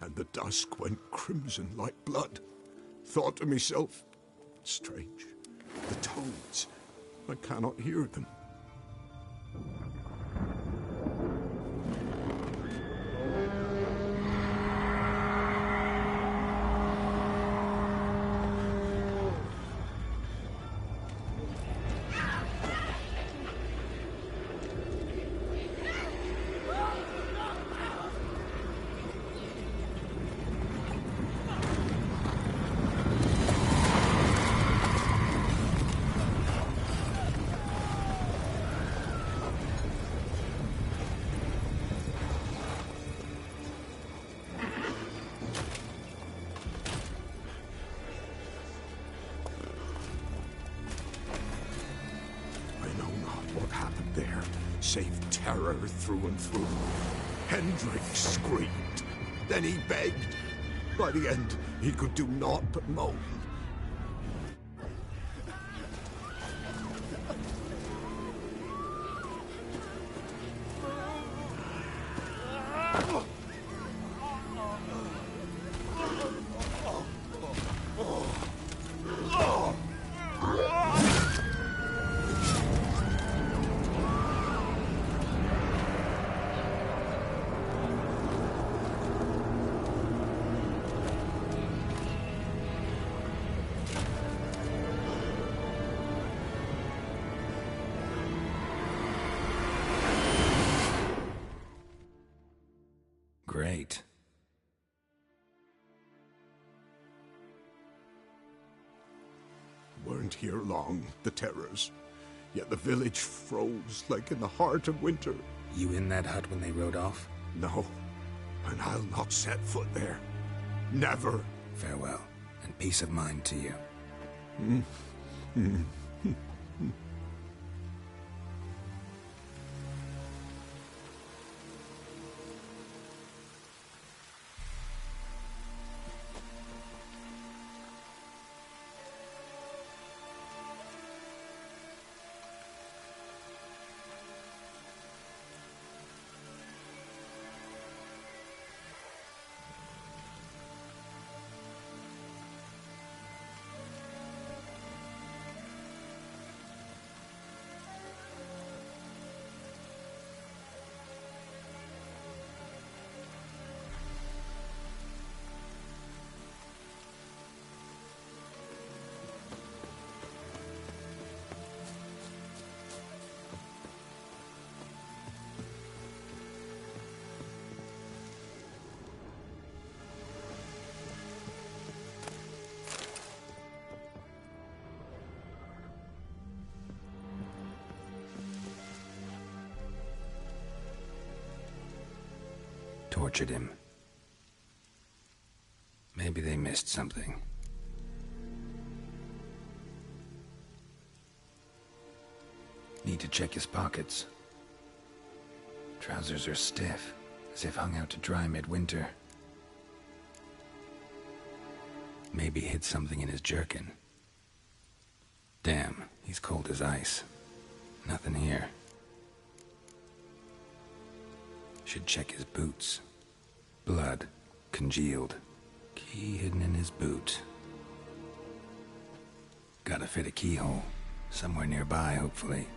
and the dusk went crimson like blood. Thought to myself, strange, the toads, I cannot hear them. Save terror through and through. Hendrik screamed. Then he begged. By the end, he could do naught but moan. Great. Weren't here long, the terrors. Yet the village froze like in the heart of winter. You in that hut when they rode off? No, and I'll not set foot there. Never. Farewell, and peace of mind to you. Tortured him. Maybe they missed something. Need to check his pockets. Trousers are stiff, as if hung out to dry midwinter. Maybe hid something in his jerkin. Damn, he's cold as ice. Nothing here. Should check his boots. Blood, congealed. Key hidden in his boot. Gotta fit a keyhole. Somewhere nearby, hopefully.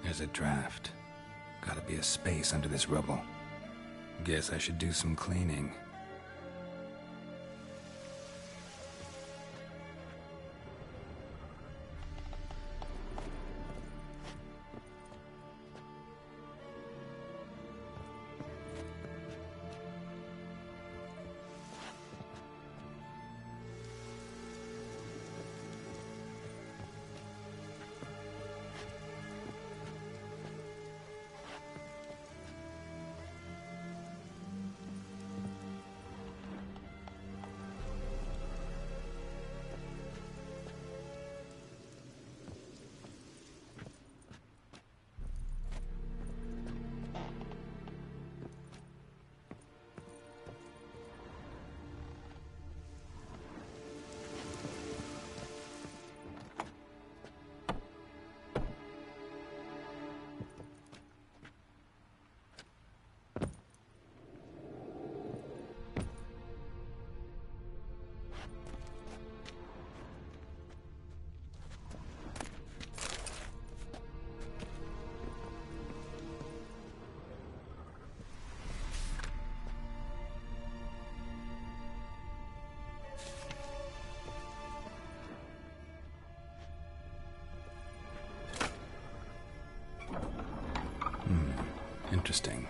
There's a draft. Gotta be a space under this rubble. Guess I should do some cleaning. Interesting.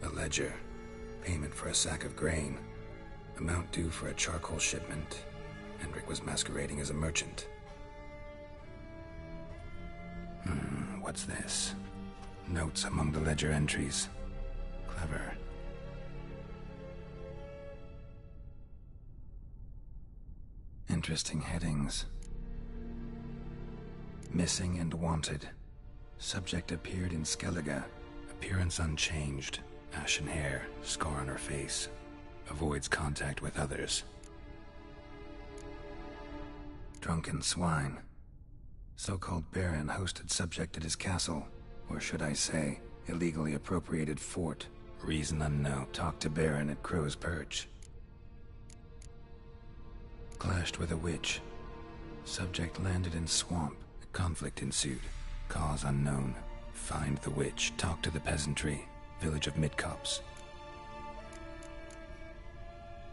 A ledger. Payment for a sack of grain. Amount due for a charcoal shipment. Hendrik was masquerading as a merchant. What's this? Notes among the ledger entries. Clever. Interesting headings. Missing and wanted. Subject appeared in Skellige. Appearance unchanged. Ashen hair, scar on her face. Avoids contact with others. Drunken swine. So-called Baron hosted subject at his castle. Or should I say, illegally appropriated fort. Reason unknown. Talked to Baron at Crow's Perch. Clashed with a witch. Subject landed in swamp. Conflict ensued. Cause unknown. Find the witch. Talk to the peasantry. Village of Midcopse.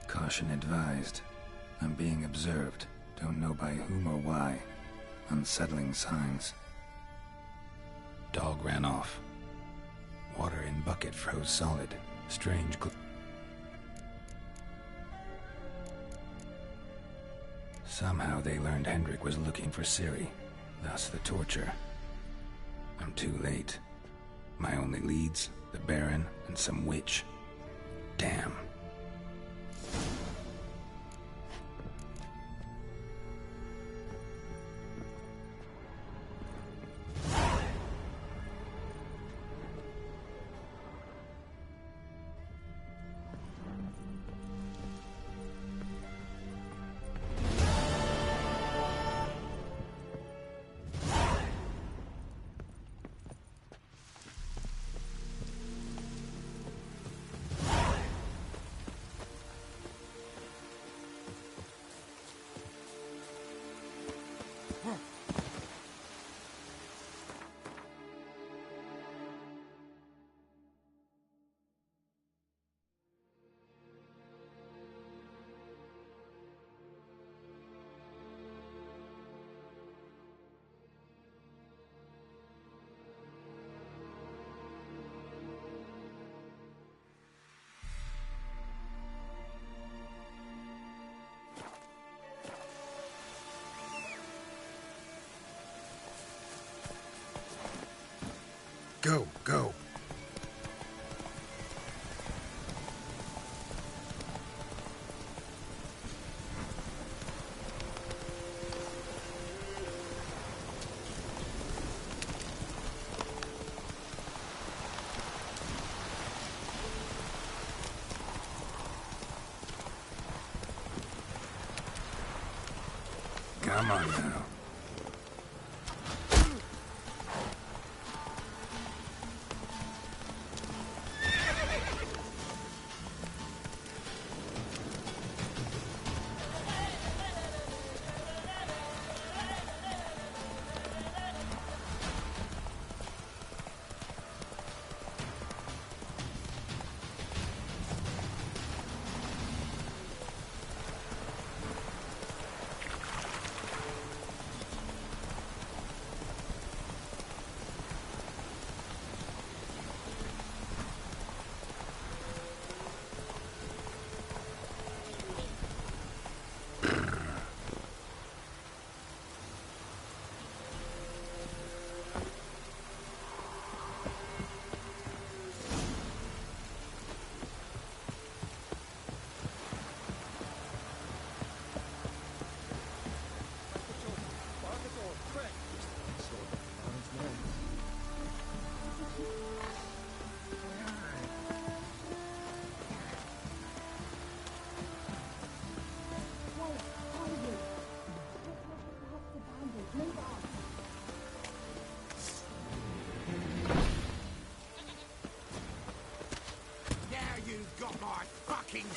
Caution advised. I'm being observed. Don't know by whom or why. Unsettling signs. Dog ran off. Water in bucket froze solid. Strange Somehow they learned Hendrik was looking for Ciri. Thus the torture. I'm too late. My only leads, the Baron and some witch. Damn. Go, go. Come on now.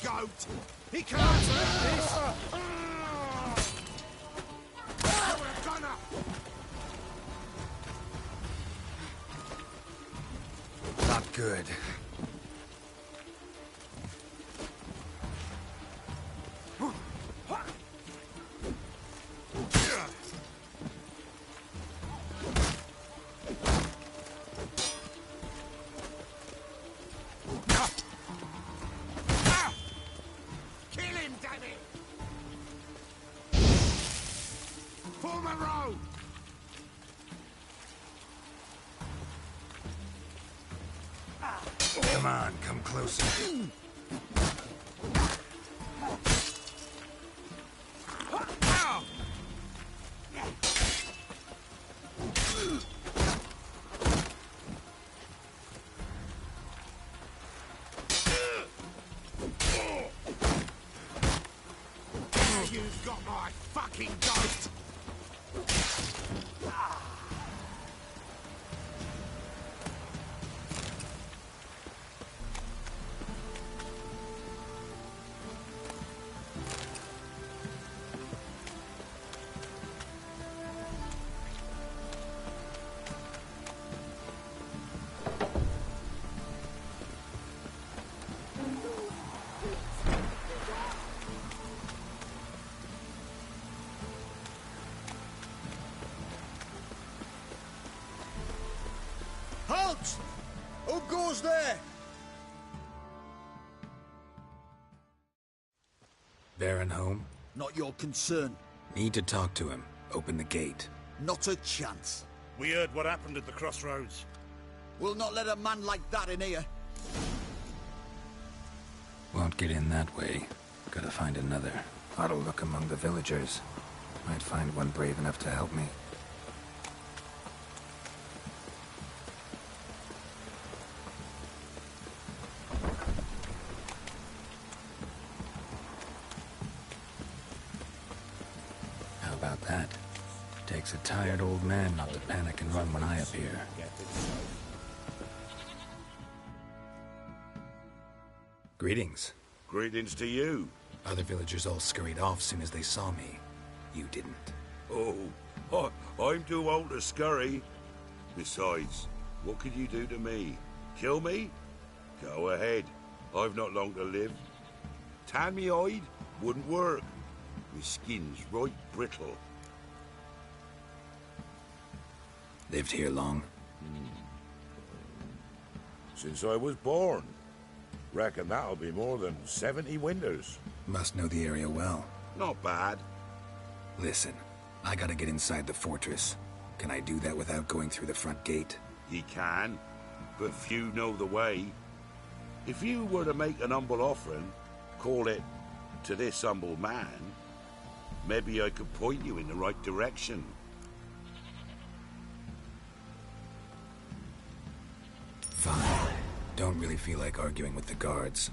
Goat! He can't take this! You're a gunner! Not good. Come on, come closer. You've got my fucking goat! Halt! Who goes there? Baron home? Not your concern. Need to talk to him. Open the gate. Not a chance. We heard what happened at the crossroads. We'll not let a man like that in here. Won't get in that way. Gotta find another. Ought to look among the villagers. Might find one brave enough to help me. How about that? Takes a tired old man not to panic and run when I appear. Greetings. Greetings to you. Other villagers all scurried off soon as they saw me. You didn't. Oh, I'm too old to scurry. Besides, what could you do to me? Kill me? Go ahead. I've not long to live. Tan me hide? Wouldn't work. My skin's right brittle. Lived here long? Since I was born. Reckon that'll be more than 70 winters. Must know the area well. Not bad. Listen, I gotta get inside the fortress. Can I do that without going through the front gate? Ye can, but few know the way. If you were to make an humble offering, call it, to this humble man, maybe I could point you in the right direction. Fine. Don't really feel like arguing with the guards.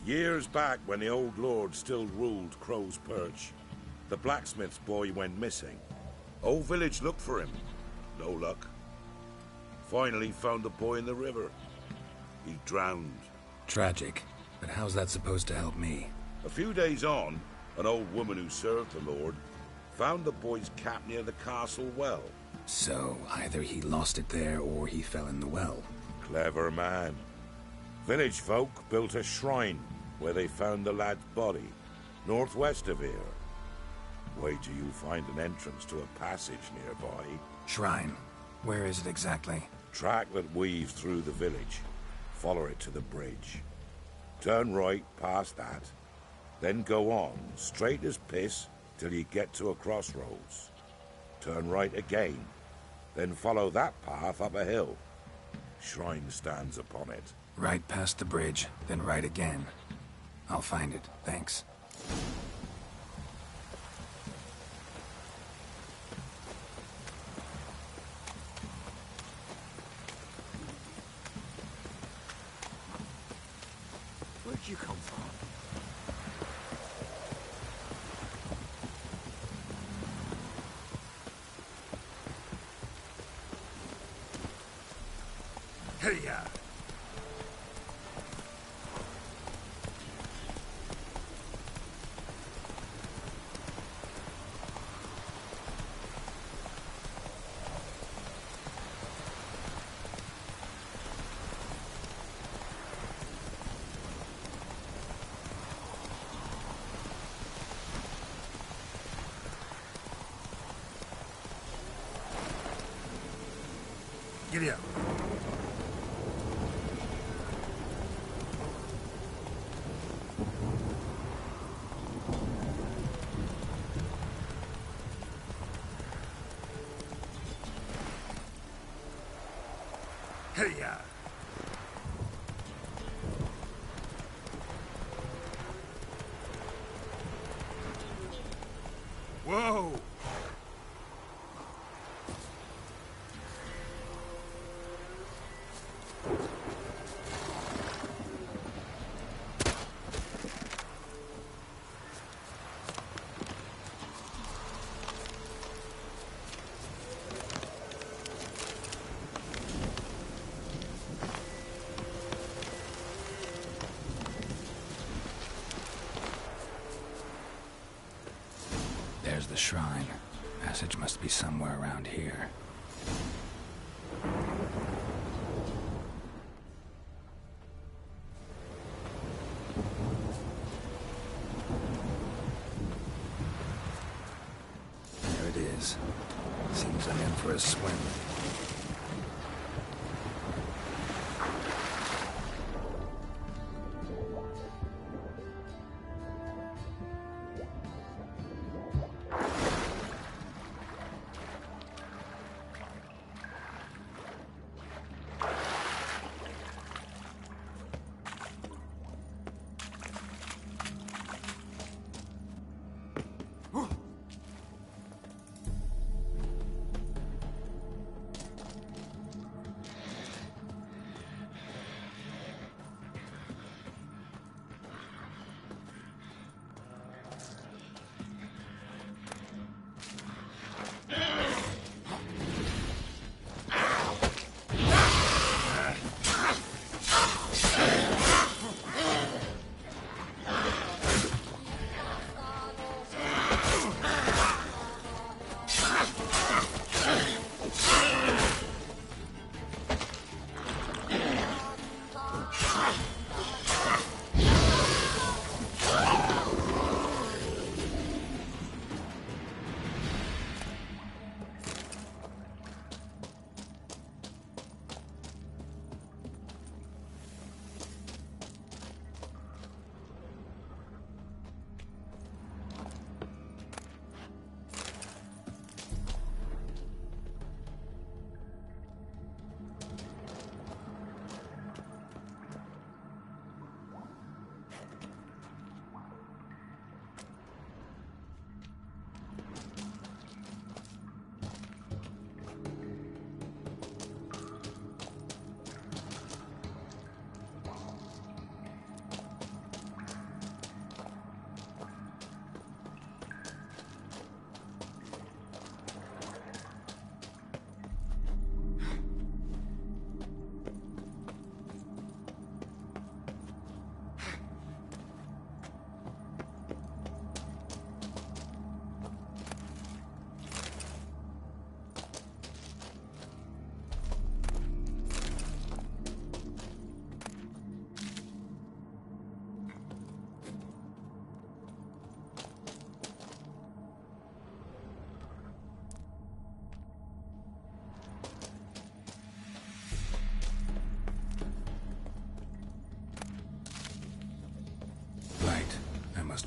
Years back, when the old lord still ruled Crow's Perch, the blacksmith's boy went missing. Whole village looked for him. No luck. Finally found the boy in the river. He drowned. Tragic. But how's that supposed to help me? A few days on, an old woman who served the lord found the boy's cap near the castle well. So, either he lost it there or he fell in the well. Clever man. Village folk built a shrine where they found the lad's body, northwest of here. Wait till you find an entrance to a passage nearby. Shrine? Where is it exactly? Track that weaves through the village. Follow it to the bridge. Turn right past that. Then go on, straight as piss, till you get to a crossroads. Turn right again. Then follow that path up a hill. Shrine stands upon it. Right past the bridge, then right again. I'll find it, thanks. Where'd you come from? Hey-ya! Giddy up. Hey-ya! Whoa! There's the shrine. Passage must be somewhere around here. There it is. Seems I'm in for a swim.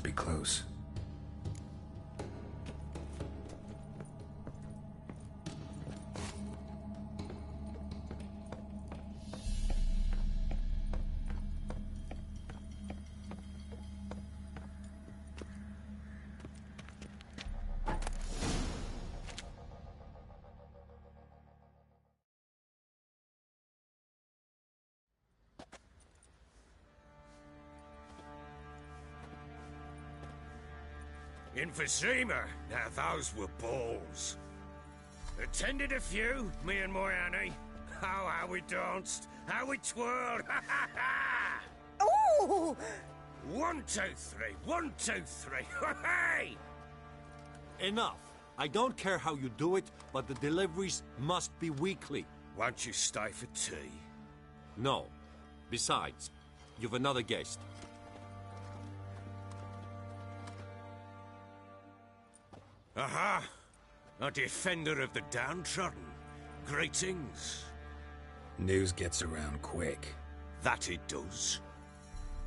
Must be close. Emphysema. Now those were balls. Attended a few, me and my Annie. Oh, how we danced, how we twirled. Ooh! 1, 2, 3. 1, 2, 3. Hey! Enough. I don't care how you do it, but the deliveries must be weekly. Won't you stay for tea? No. Besides, you've another guest. Aha! A defender of the downtrodden. Greetings. News gets around quick. That it does.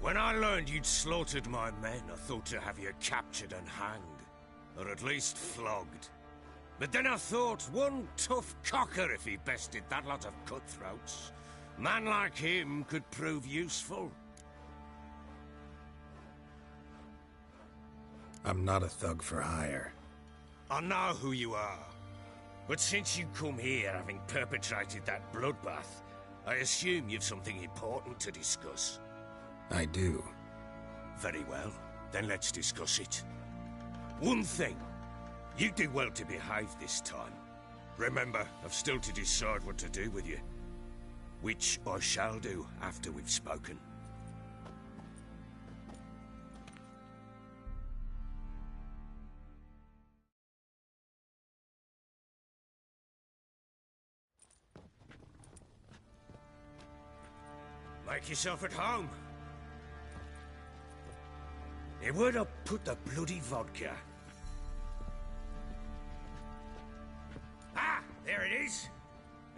When I learned you'd slaughtered my men, I thought to have you captured and hanged. Or at least flogged. But then I thought, one tough cocker if he bested that lot of cutthroats. Man like him could prove useful. I'm not a thug for hire. I know who you are. But since you come here having perpetrated that bloodbath, I assume you've something important to discuss. I do. Very well. Then let's discuss it. One thing. You do well to behave this time. Remember, I've still to decide what to do with you. Which I shall do after we've spoken. Make yourself at home. Where'd I put the bloody vodka? Ah, there it is.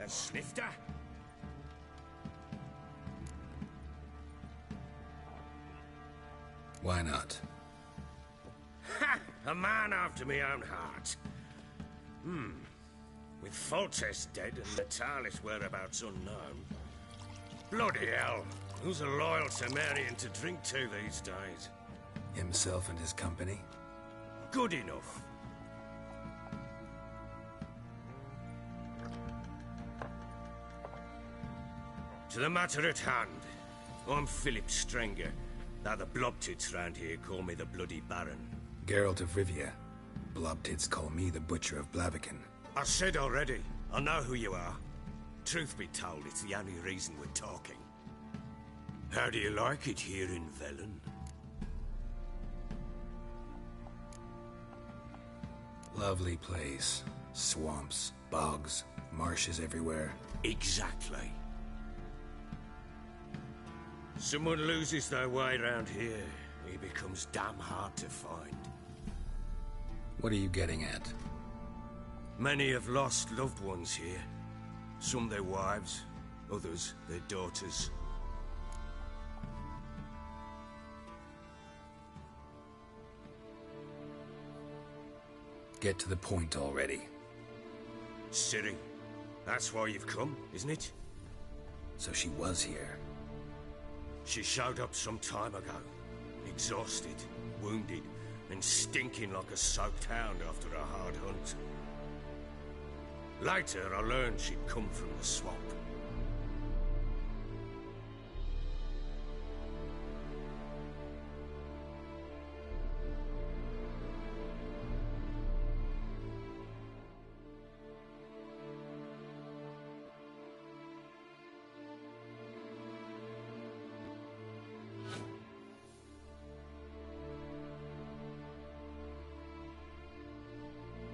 A snifter. Why not? Ha! A man after my own heart. With Foltest dead and Natalis whereabouts unknown. Bloody hell. Who's a loyal Cimmerian to drink to these days? Himself and his company? Good enough. To the matter at hand. I'm Philip Strenger. Now the Blobtits round here call me the Bloody Baron. Geralt of Rivia. Blobtits call me the Butcher of Blaviken. I said already, I know who you are. Truth be told, it's the only reason we're talking. How do you like it here in Velen? Lovely place. Swamps, bogs, marshes everywhere. Exactly. Someone loses their way around here, he becomes damn hard to find. What are you getting at? Many have lost loved ones here. Some their wives, others their daughters. Get to the point already. Ciri, that's why you've come, isn't it? So she was here. She showed up some time ago. Exhausted, wounded, and stinking like a soaked hound after a hard hunt. Later, I learned she'd come from the swamp.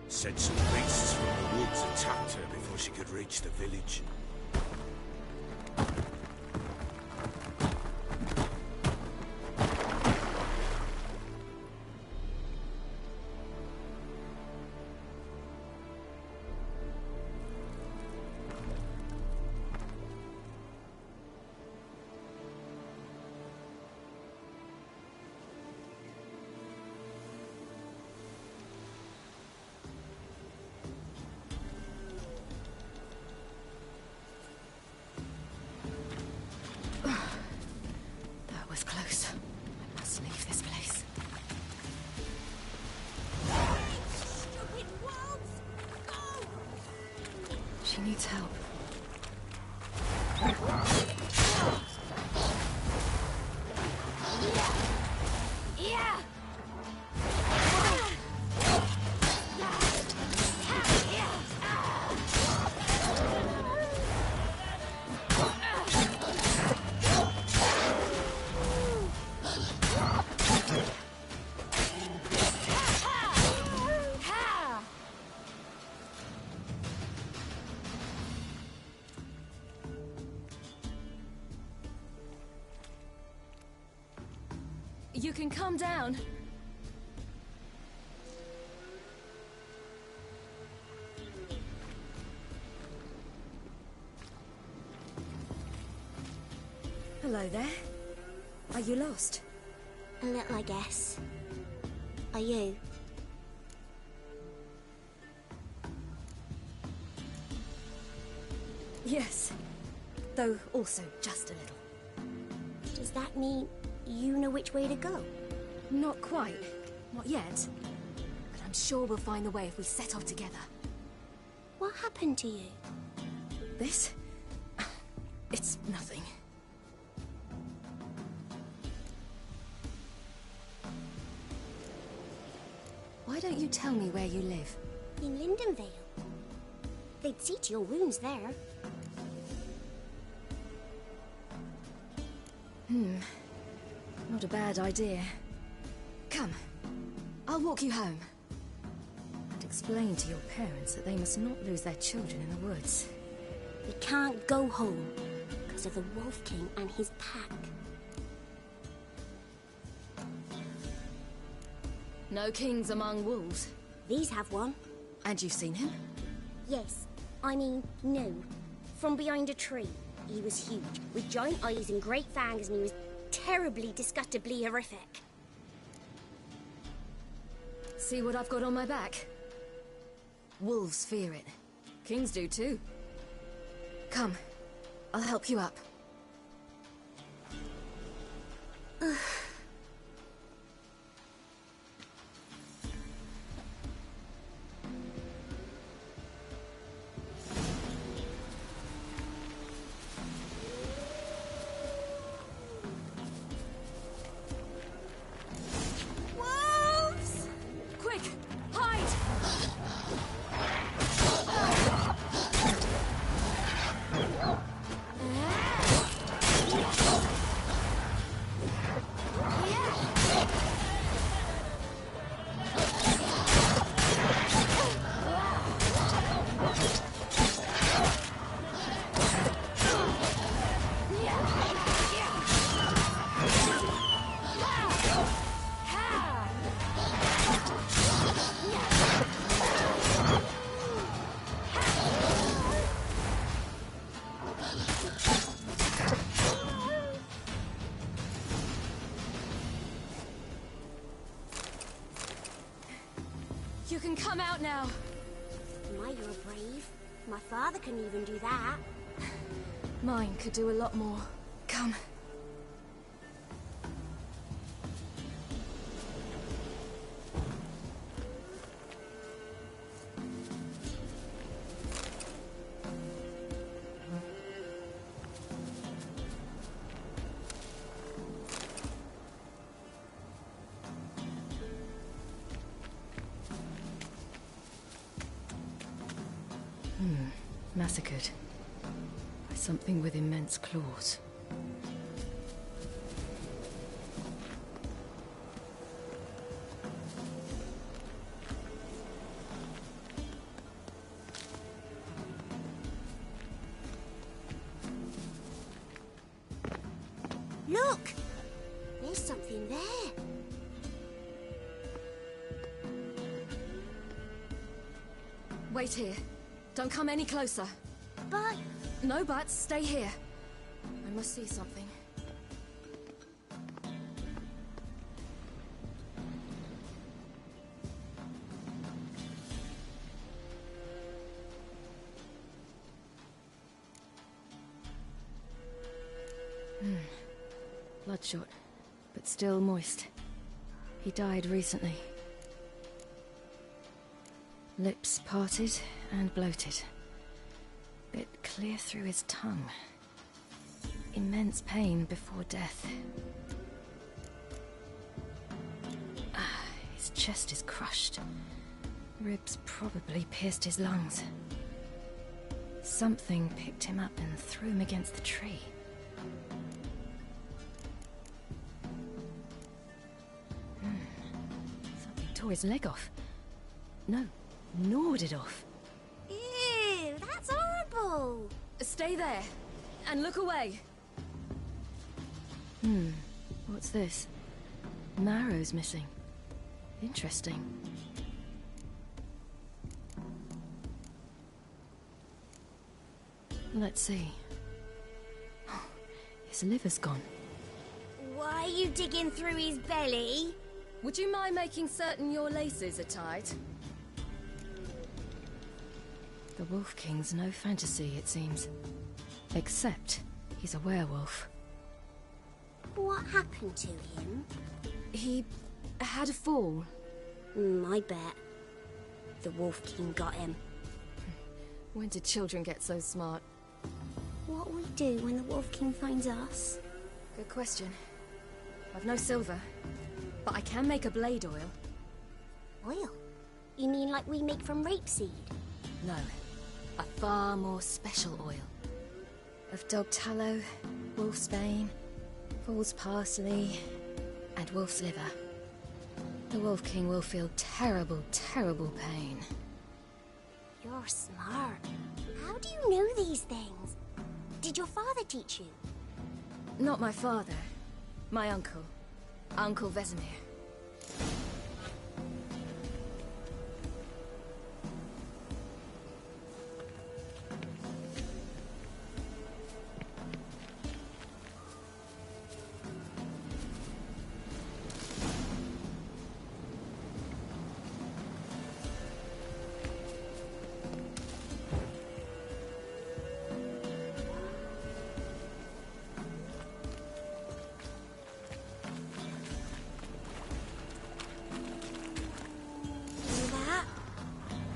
Said some beasts from the woods attacked her before she could reach the village. He needs help. Yeah! You can calm down. Hello there. Are you lost? A little, I guess. Are you? Yes. Though also just a little. Does that mean you know which way to go? Not quite. Not yet. But I'm sure we'll find the way if we set off together. What happened to you? This? It's nothing. Why don't you tell me where you live? In Lindenvale. They'd see to your wounds there. Not a bad idea. Come. I'll walk you home. And explain to your parents that they must not lose their children in the woods. We can't go home because of the Wolf King and his pack. No kings among wolves. These have one. And you've seen him? Yes. I mean, no. From behind a tree. He was huge, with giant eyes and great fangs, and he was terribly, disgustingly horrific. See what I've got on my back? Wolves fear it. Kings do too. Come. I'll help you up. Wolves! Quick! Hide! You can come out now. My, you're brave. My father couldn't even do that. Mine could do a lot more. Come. Massacred by something with immense claws. Look! There's something there. Wait here. Don't come any closer. But... No buts. Stay here. I must see something. Bloodshot, but still moist. He died recently. Lips parted and bloated. Bit clear through his tongue. Immense pain before death. His chest is crushed. Ribs probably pierced his lungs. Something picked him up and threw him against the tree. Something tore his leg off. No, gnawed it off. Ew, that's horrible! Stay there, and look away. What's this? Marrow's missing. Interesting. Let's see. His liver's gone. Why are you digging through his belly? Would you mind making certain your laces are tied? The Wolf King's no fantasy, it seems. Except he's a werewolf. What happened to him? He had a fall. I bet. The Wolf King got him. When did children get so smart? What will we do when the Wolf King finds us? Good question. I've no silver, but I can make a blade oil. Oil? You mean like we make from rapeseed? No, a far more special oil. Of dog tallow, wolf's bane, fool's parsley, and wolf's liver. The Wolf King will feel terrible, terrible pain. You're smart. How do you know these things? Did your father teach you? Not my father. My uncle. Uncle Vesemir.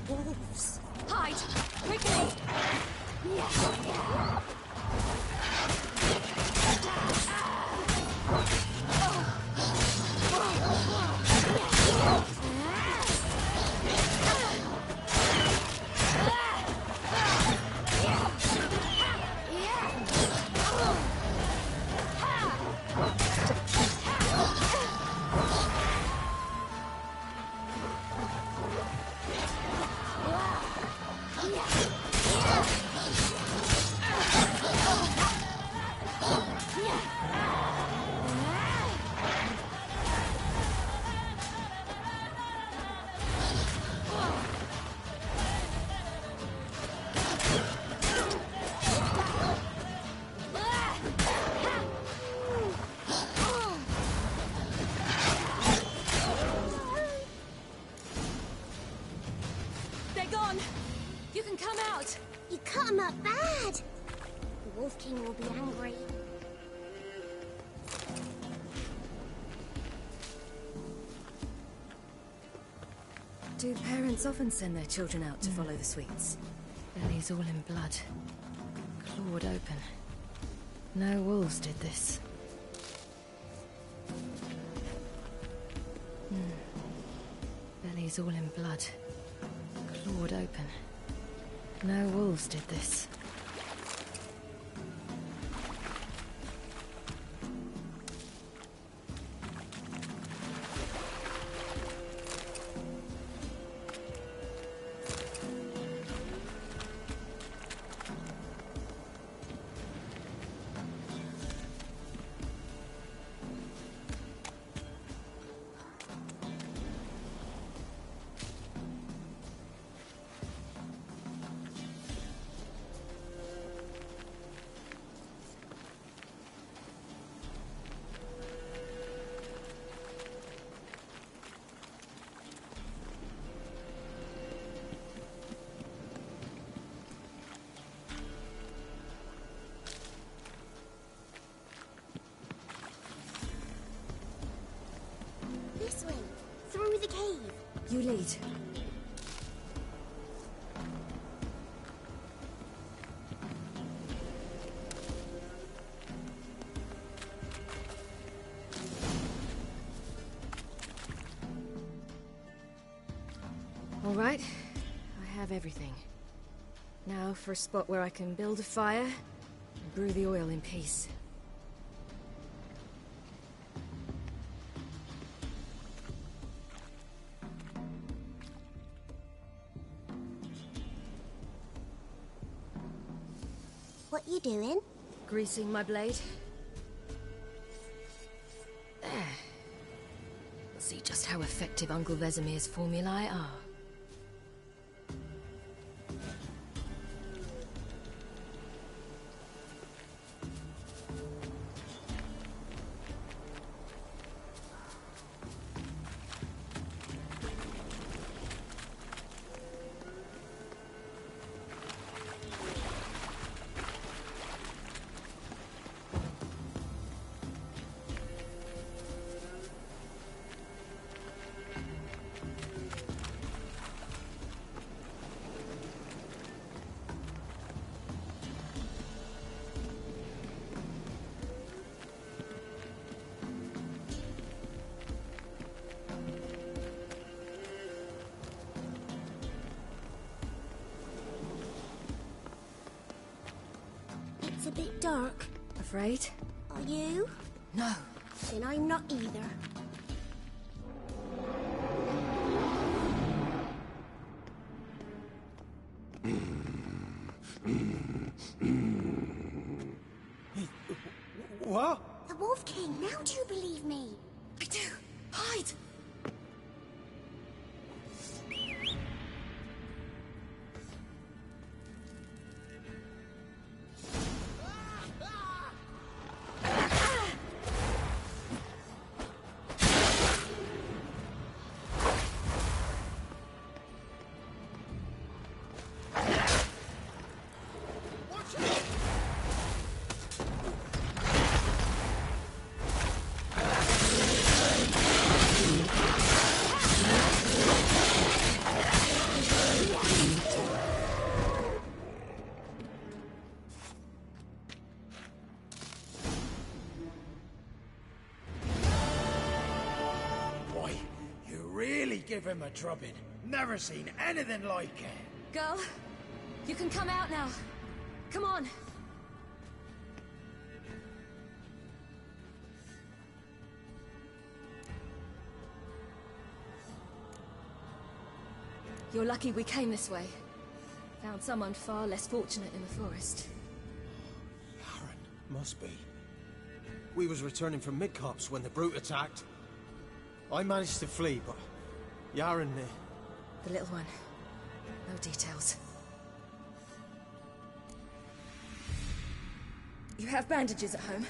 Wolves. Hide! Quickly! You can come out! You cut him up bad! The Wolf King will be angry. Do parents often send their children out to follow the sweets? Bellies all in blood. Clawed open. No wolves did this. Bellies all in blood. Clawed open. No wolves did this. right. I have everything. Now for a spot where I can build a fire and brew the oil in peace. What you doing? Greasing my blade. There. We'll see just how effective Uncle Vesemir's formulae are. It's a bit dark. Afraid? Are you? No. Then I'm not either. What? The Wolf King, now do you believe me? I do. Hide! Give him a drubbing. Never seen anything like it. Girl, you can come out now. Come on. You're lucky we came this way. Found someone far less fortunate in the forest. Must be. We was returning from Midcopse when the brute attacked. I managed to flee, but Yaren... The little one. No details. You have bandages at home?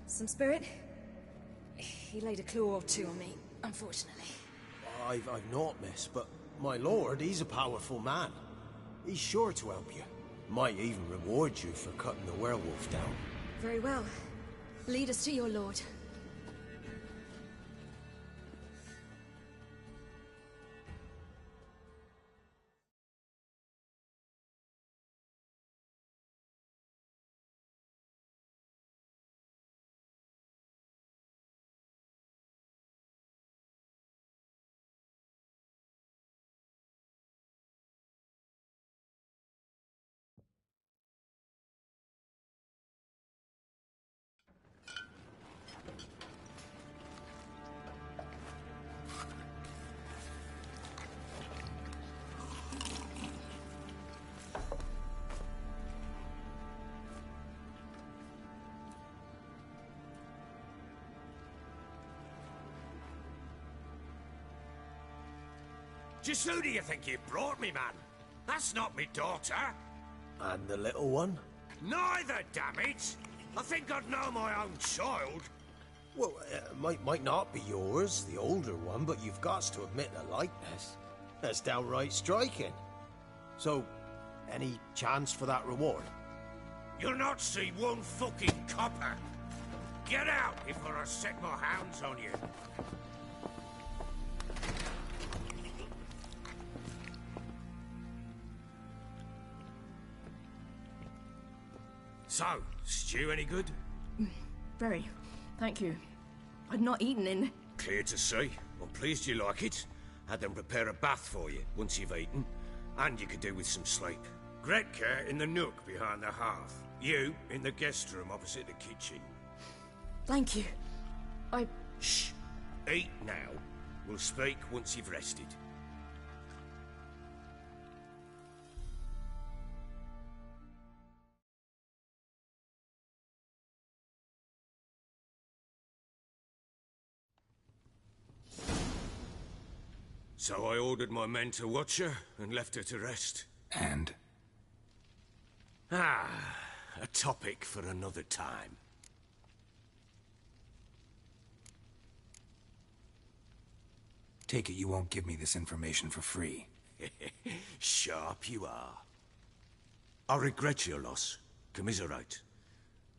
Some spirit? He laid a claw or two on me, unfortunately. I've not, miss, but my lord, he's a powerful man. He's sure to help you. Might even reward you for cutting the werewolf down. Very well. Lead us to your lord. Just who do you think you brought me, man? That's not me daughter. And the little one? Neither, damn it! I think I'd know my own child. Well, might not be yours, the older one, but you've got to admit the likeness. That's downright striking. So, any chance for that reward? You'll not see one fucking copper. Get out before I set my hounds on you. So, stew any good? Very. Thank you. I'd not eaten in... Clear to see. I'm pleased you like it. Had them prepare a bath for you once you've eaten, and you could do with some sleep. Gretka in the nook behind the hearth. You in the guest room opposite the kitchen. Thank you. Shh. Eat now. We'll speak once you've rested. So I ordered my men to watch her and left her to rest. And? A topic for another time. Take it you won't give me this information for free. Sharp you are. I regret your loss. Commiserate.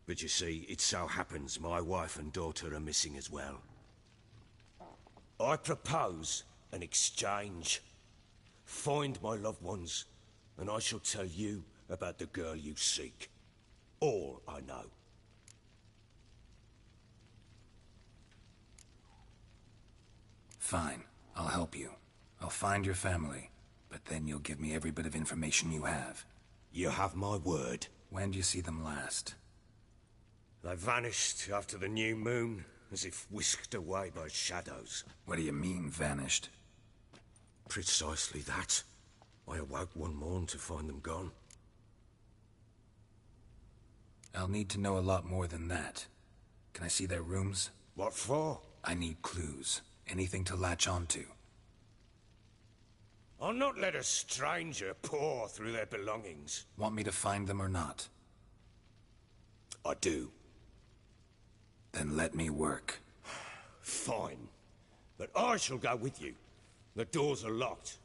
But you see, it so happens my wife and daughter are missing as well. I propose an exchange. Find my loved ones, and I shall tell you about the girl you seek. All I know. Fine. I'll help you. I'll find your family, but then you'll give me every bit of information you have. You have my word. When do you see them last? They vanished after the new moon, as if whisked away by shadows. What do you mean, vanished? Precisely that. I awoke one morn to find them gone. I'll need to know a lot more than that. Can I see their rooms? What for? I need clues. Anything to latch onto. I'll not let a stranger pore through their belongings. Want me to find them or not? I do. Then let me work. Fine. But I shall go with you. The doors are locked.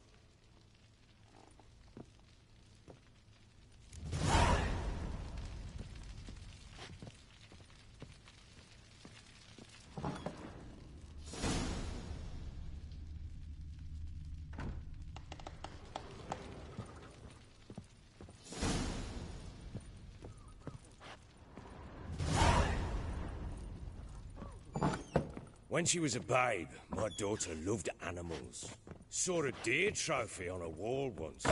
When she was a babe, my daughter loved animals. Saw a deer trophy on a wall once.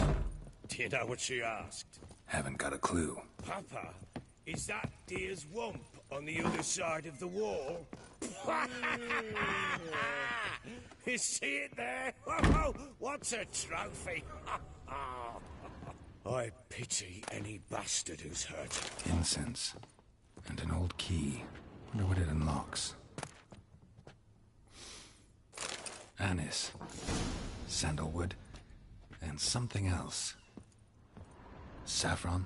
Do you know what she asked? Haven't got a clue. Papa, is that deer's wump on the other side of the wall? You see it there? Whoa, what's a trophy? I pity any bastard who's hurt. Incense. And an old key. Wonder what it unlocks. Anise, sandalwood, and something else. Saffron?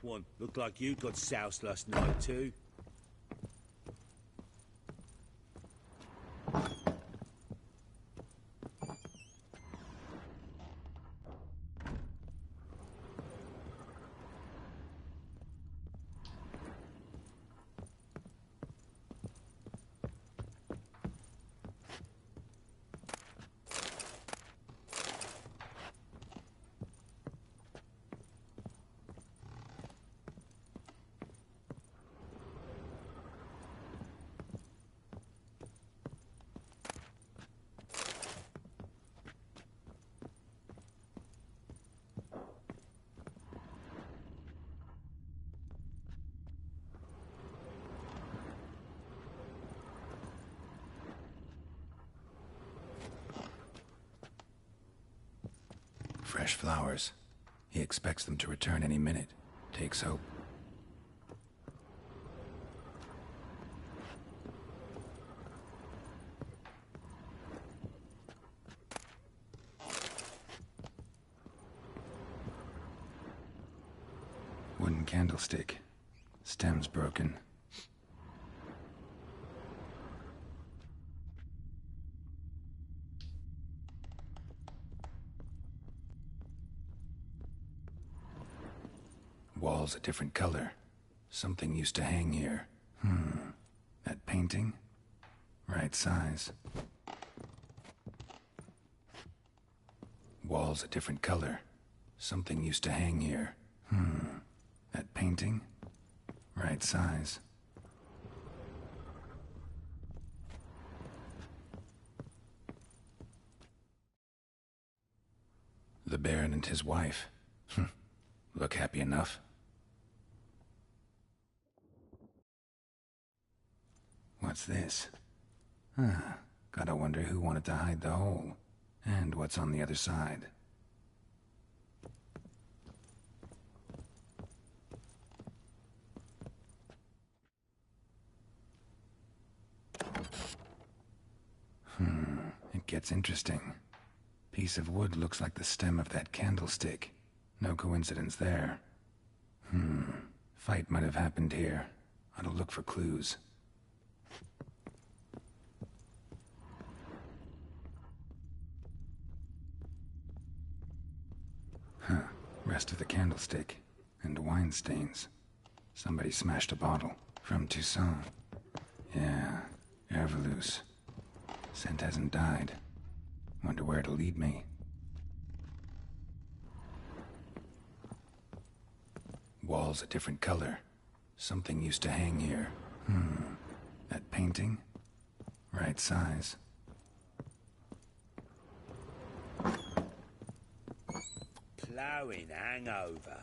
One. Looked like you got soused last night, too. Fresh flowers. He expects them to return any minute. Takes hope. Wooden candlestick. Stem's broken. Walls a different color. Something used to hang here. That painting? Right size. Walls a different color. Something used to hang here. That painting? Right size. The Baron and his wife. Look happy enough. What's this? Gotta wonder who wanted to hide the hole. And what's on the other side. It gets interesting. Piece of wood looks like the stem of that candlestick. No coincidence there. Fight might have happened here. Ought to look for clues. Rest of the candlestick. And wine stains. Somebody smashed a bottle. From Toussaint. Yeah, Herveloos. Scent hasn't died. Wonder where it'll lead me. Walls a different color. Something used to hang here. That painting? Right size. Ploughing hangover.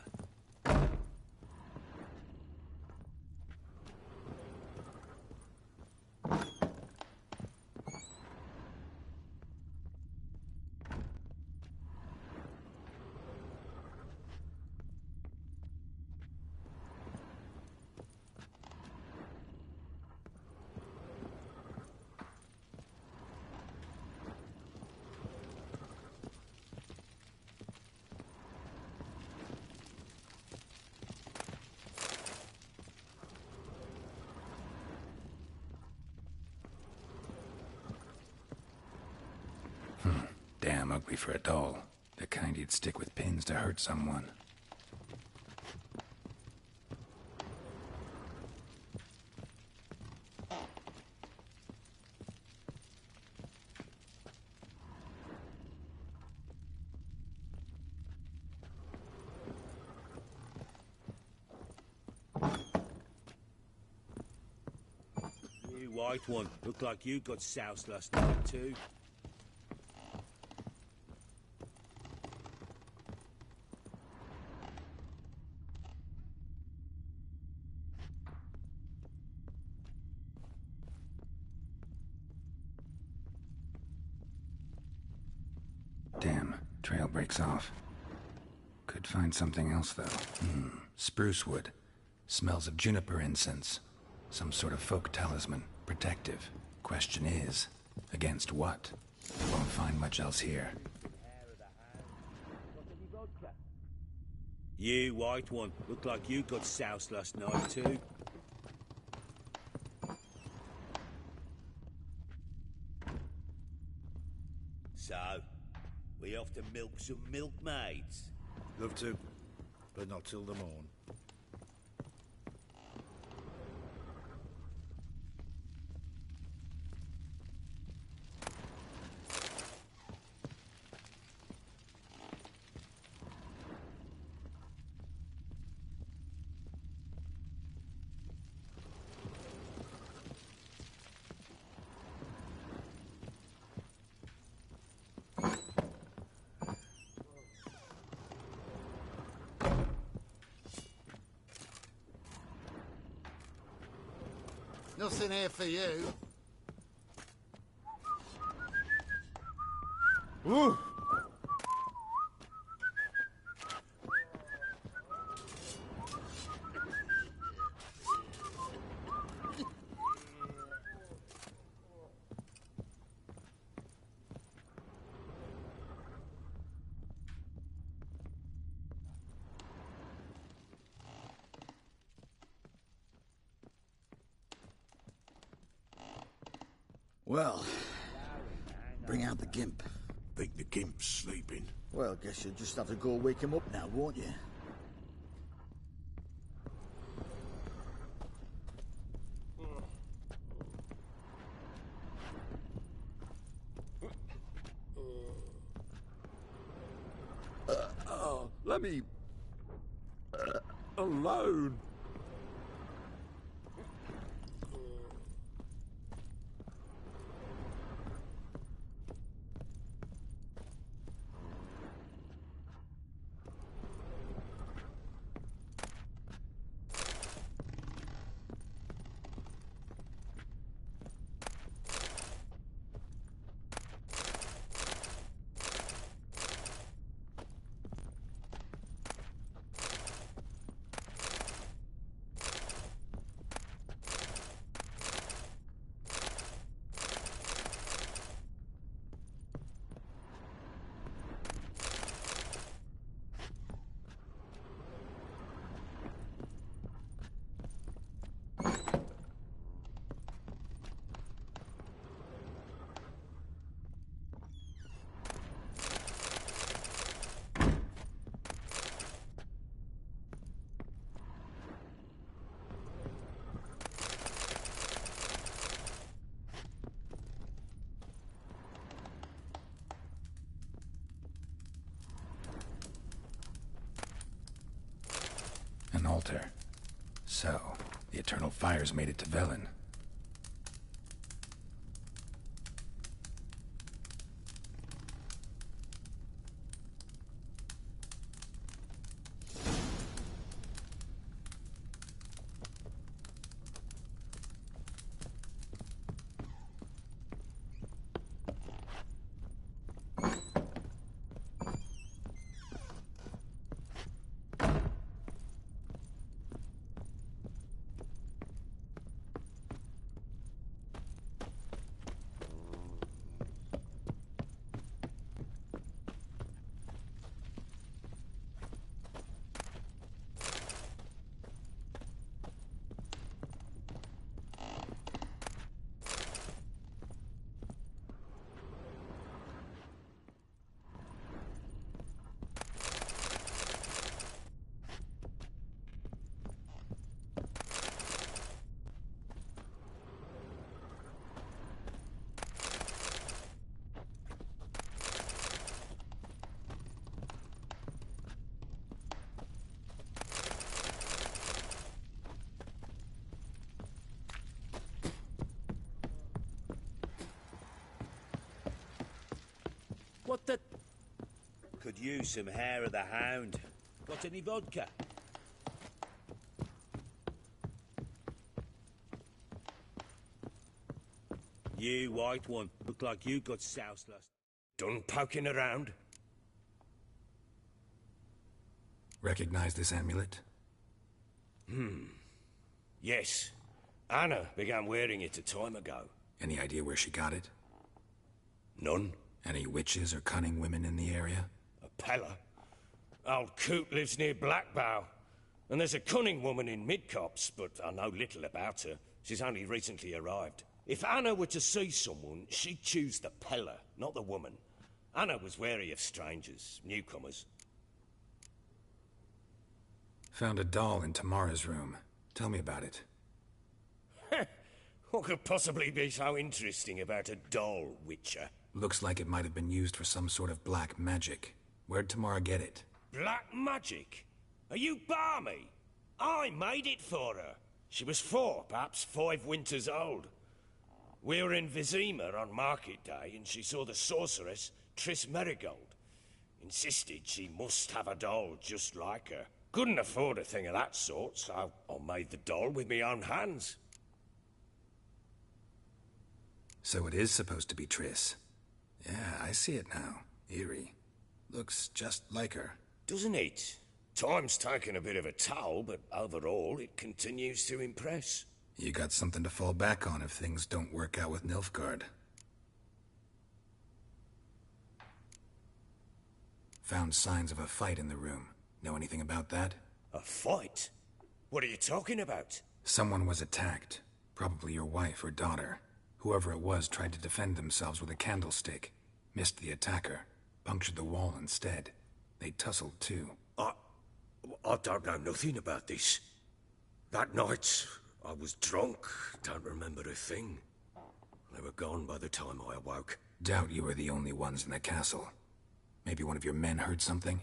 Damn ugly for a doll. The kind you'd stick with pins to hurt someone. You white one, look like you got soused last night too. Damn, trail breaks off. Could find something else, though. Spruce wood. Smells of juniper incense. Some sort of folk talisman. Protective. Question is, against what? Won't find much else here. You white one, look like you got soused last night too. So, we off to milk some milkmaids? Love to, but not till the morn. Nothing here for you. Ooh. Well, bring out the gimp. Think the gimp's sleeping? Well, guess you'll just have to go wake him up now, won't you? let me... alone. An altar. So, the Eternal Fires made it to Velen. What the... Could use some hair of the hound. Got any vodka? You, white one, look like you got soused last... Done poking around? Recognize this amulet? Yes. Anna began wearing it a time ago. Any idea where she got it? None. Any witches or cunning women in the area? A Pella. Old Coot lives near Blackbow. And there's a cunning woman in Midcopse, but I know little about her. She's only recently arrived. If Anna were to see someone, she'd choose the Pella, not the woman. Anna was wary of strangers, newcomers. Found a doll in Tamara's room. Tell me about it. What could possibly be so interesting about a doll, Witcher? Looks like it might have been used for some sort of black magic. Where'd Tamara get it? Black magic? Are you balmy? I made it for her. She was 4, perhaps 5 winters old. We were in Vizima on market day, and she saw the sorceress, Triss Merigold. Insisted she must have a doll just like her. Couldn't afford a thing of that sort, so I made the doll with my own hands. So it is supposed to be Triss. Yeah, I see it now. Eerie. Looks just like her. Doesn't it? Time's taken a bit of a toll, but overall it continues to impress. You got something to fall back on if things don't work out with Nilfgaard. Found signs of a fight in the room. Know anything about that? A fight? What are you talking about? Someone was attacked. Probably your wife or daughter. Whoever it was tried to defend themselves with a candlestick. Missed the attacker. Punctured the wall instead. They tussled too. I don't know nothing about this. That night, I was drunk. Don't remember a thing. They were gone by the time I awoke. Doubt you were the only ones in the castle. Maybe one of your men heard something?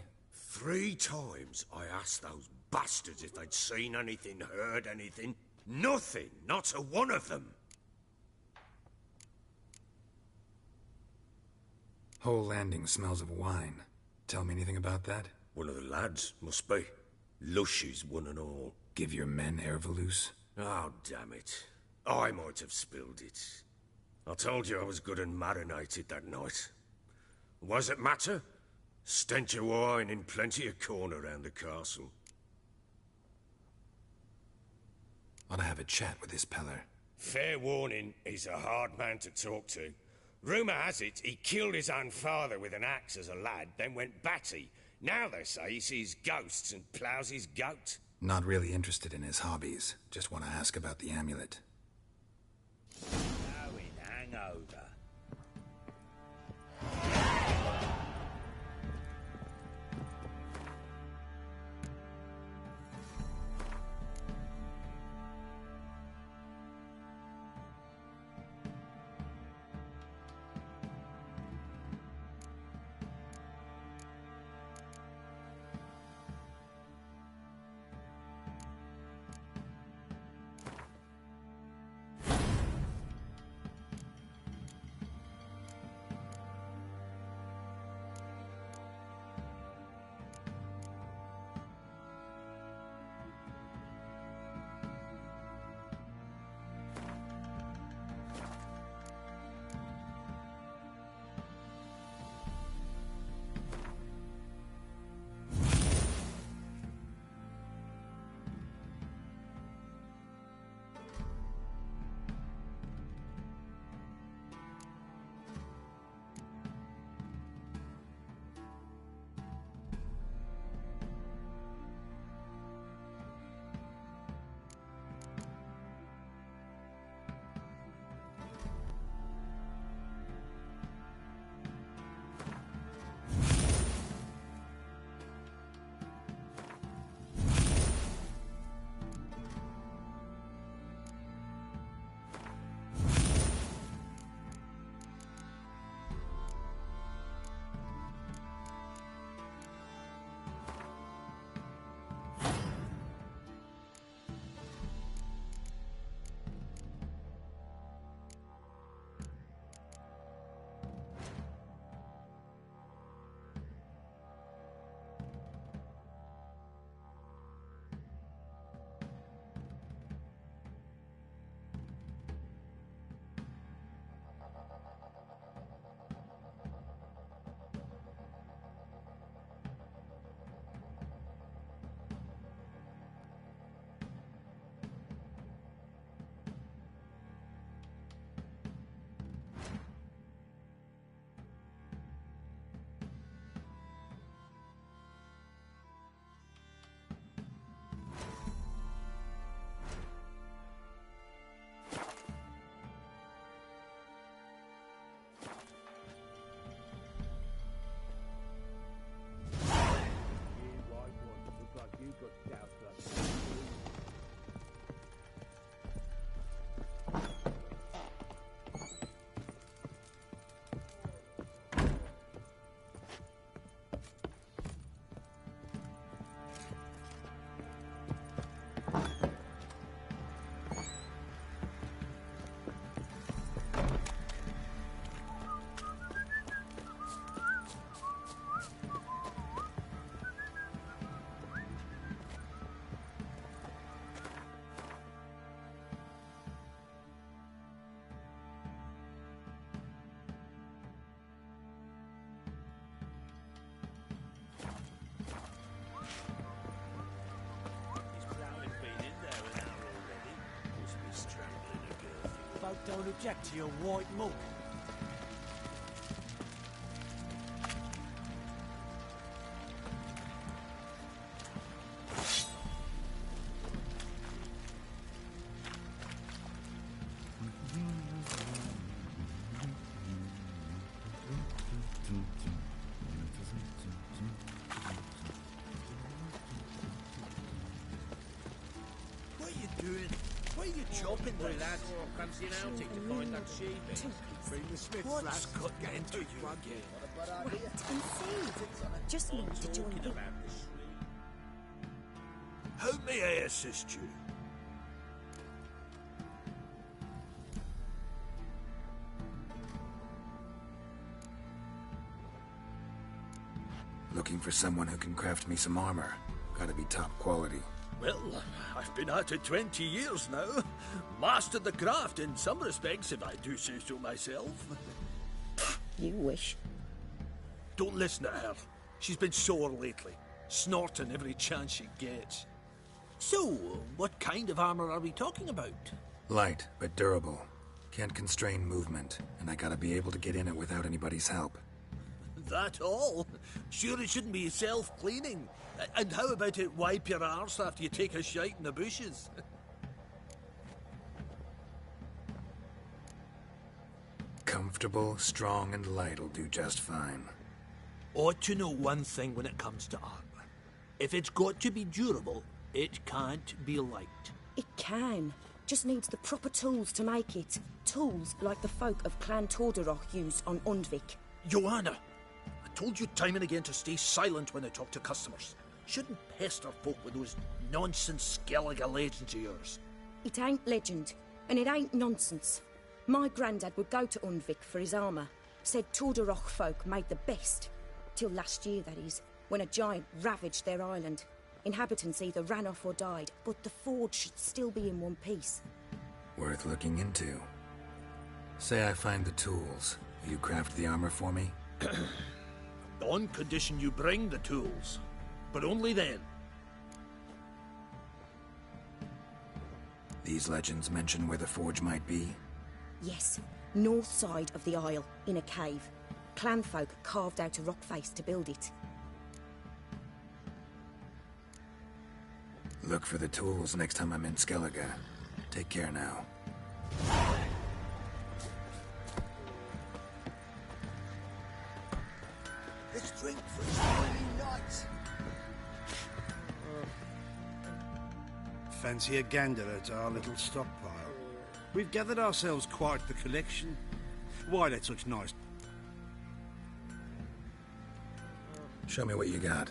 3 times I asked those bastards if they'd seen anything, heard anything. Nothing, not a one of them. Whole landing smells of wine. Tell me anything about that? One of the lads, must be. Lushes, one and all. Give your men Airvalus? Oh, damn it. I might have spilled it. I told you I was good and marinated that night. What does it matter? Stench of wine in plenty of corn around the castle. Ought to have a chat with this Peller. Fair warning, he's a hard man to talk to. Rumour has it he killed his own father with an axe as a lad, then went batty. Now they say he sees ghosts and ploughs his goat. Not really interested in his hobbies. Just want to ask about the amulet. Now in hangover. Don't object to your white mug. What are you doing? What are you chopping through, lad? Fancy an outing to find that sheep? Bring the smith's lass, cut get into you again. Wait and see. Just need to join in. How may I assist you? Looking for someone who can craft me some armor. Gotta be top quality. Well, I've been at it 20 years now. Mastered the craft in some respects, if I do say so myself. You wish. Don't listen to her. She's been sore lately, snorting every chance she gets. So, what kind of armor are we talking about? Light, but durable. Can't constrain movement, and I gotta be able to get in it without anybody's help. That all? Sure it shouldn't be self-cleaning. And how about it wipe your arse after you take a shite in the bushes? Comfortable, strong, and light'll do just fine. Ought to know one thing when it comes to armor. If it's got to be durable, it can't be light. It can. Just needs the proper tools to make it. Tools like the folk of Clan Tordarroch used on Undvik. Joanna, I told you time and again to stay silent when I talk to customers. Shouldn't pester folk with those nonsense Skellige legends of yours. It ain't legend, and it ain't nonsense. My granddad would go to Undvik for his armour. Said Tordarroch folk made the best. Till last year, that is, when a giant ravaged their island. Inhabitants either ran off or died, but the forge should still be in one piece. Worth looking into. Say I find the tools. Will you craft the armor for me? On condition you bring the tools. But only then. These legends mention where the forge might be? Yes, north side of the isle, in a cave. Clanfolk carved out a rock face to build it. Look for the tools next time I'm in Skellige. Take care now. Let's drink for a stormy night. Fancy a gander at our little stockpile. We've gathered ourselves quite the collection. Why let such nice... Show me what you got.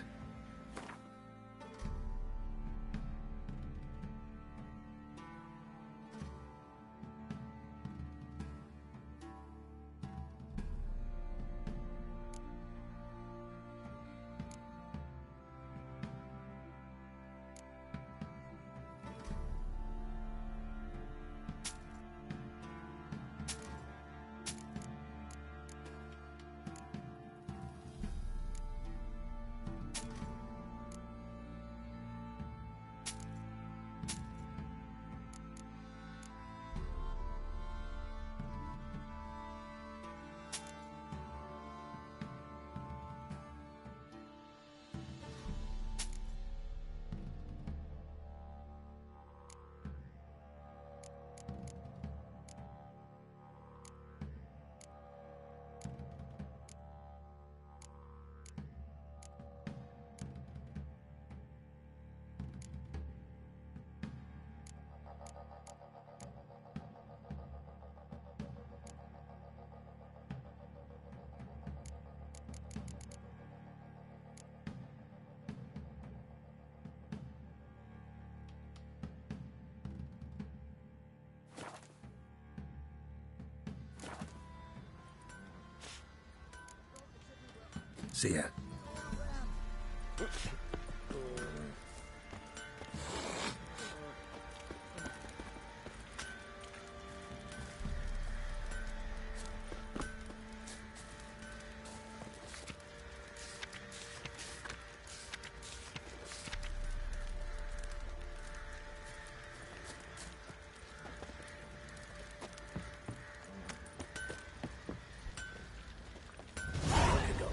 See ya.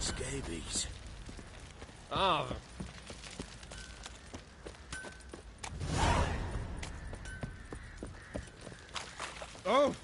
Scabies. Ah. Oh!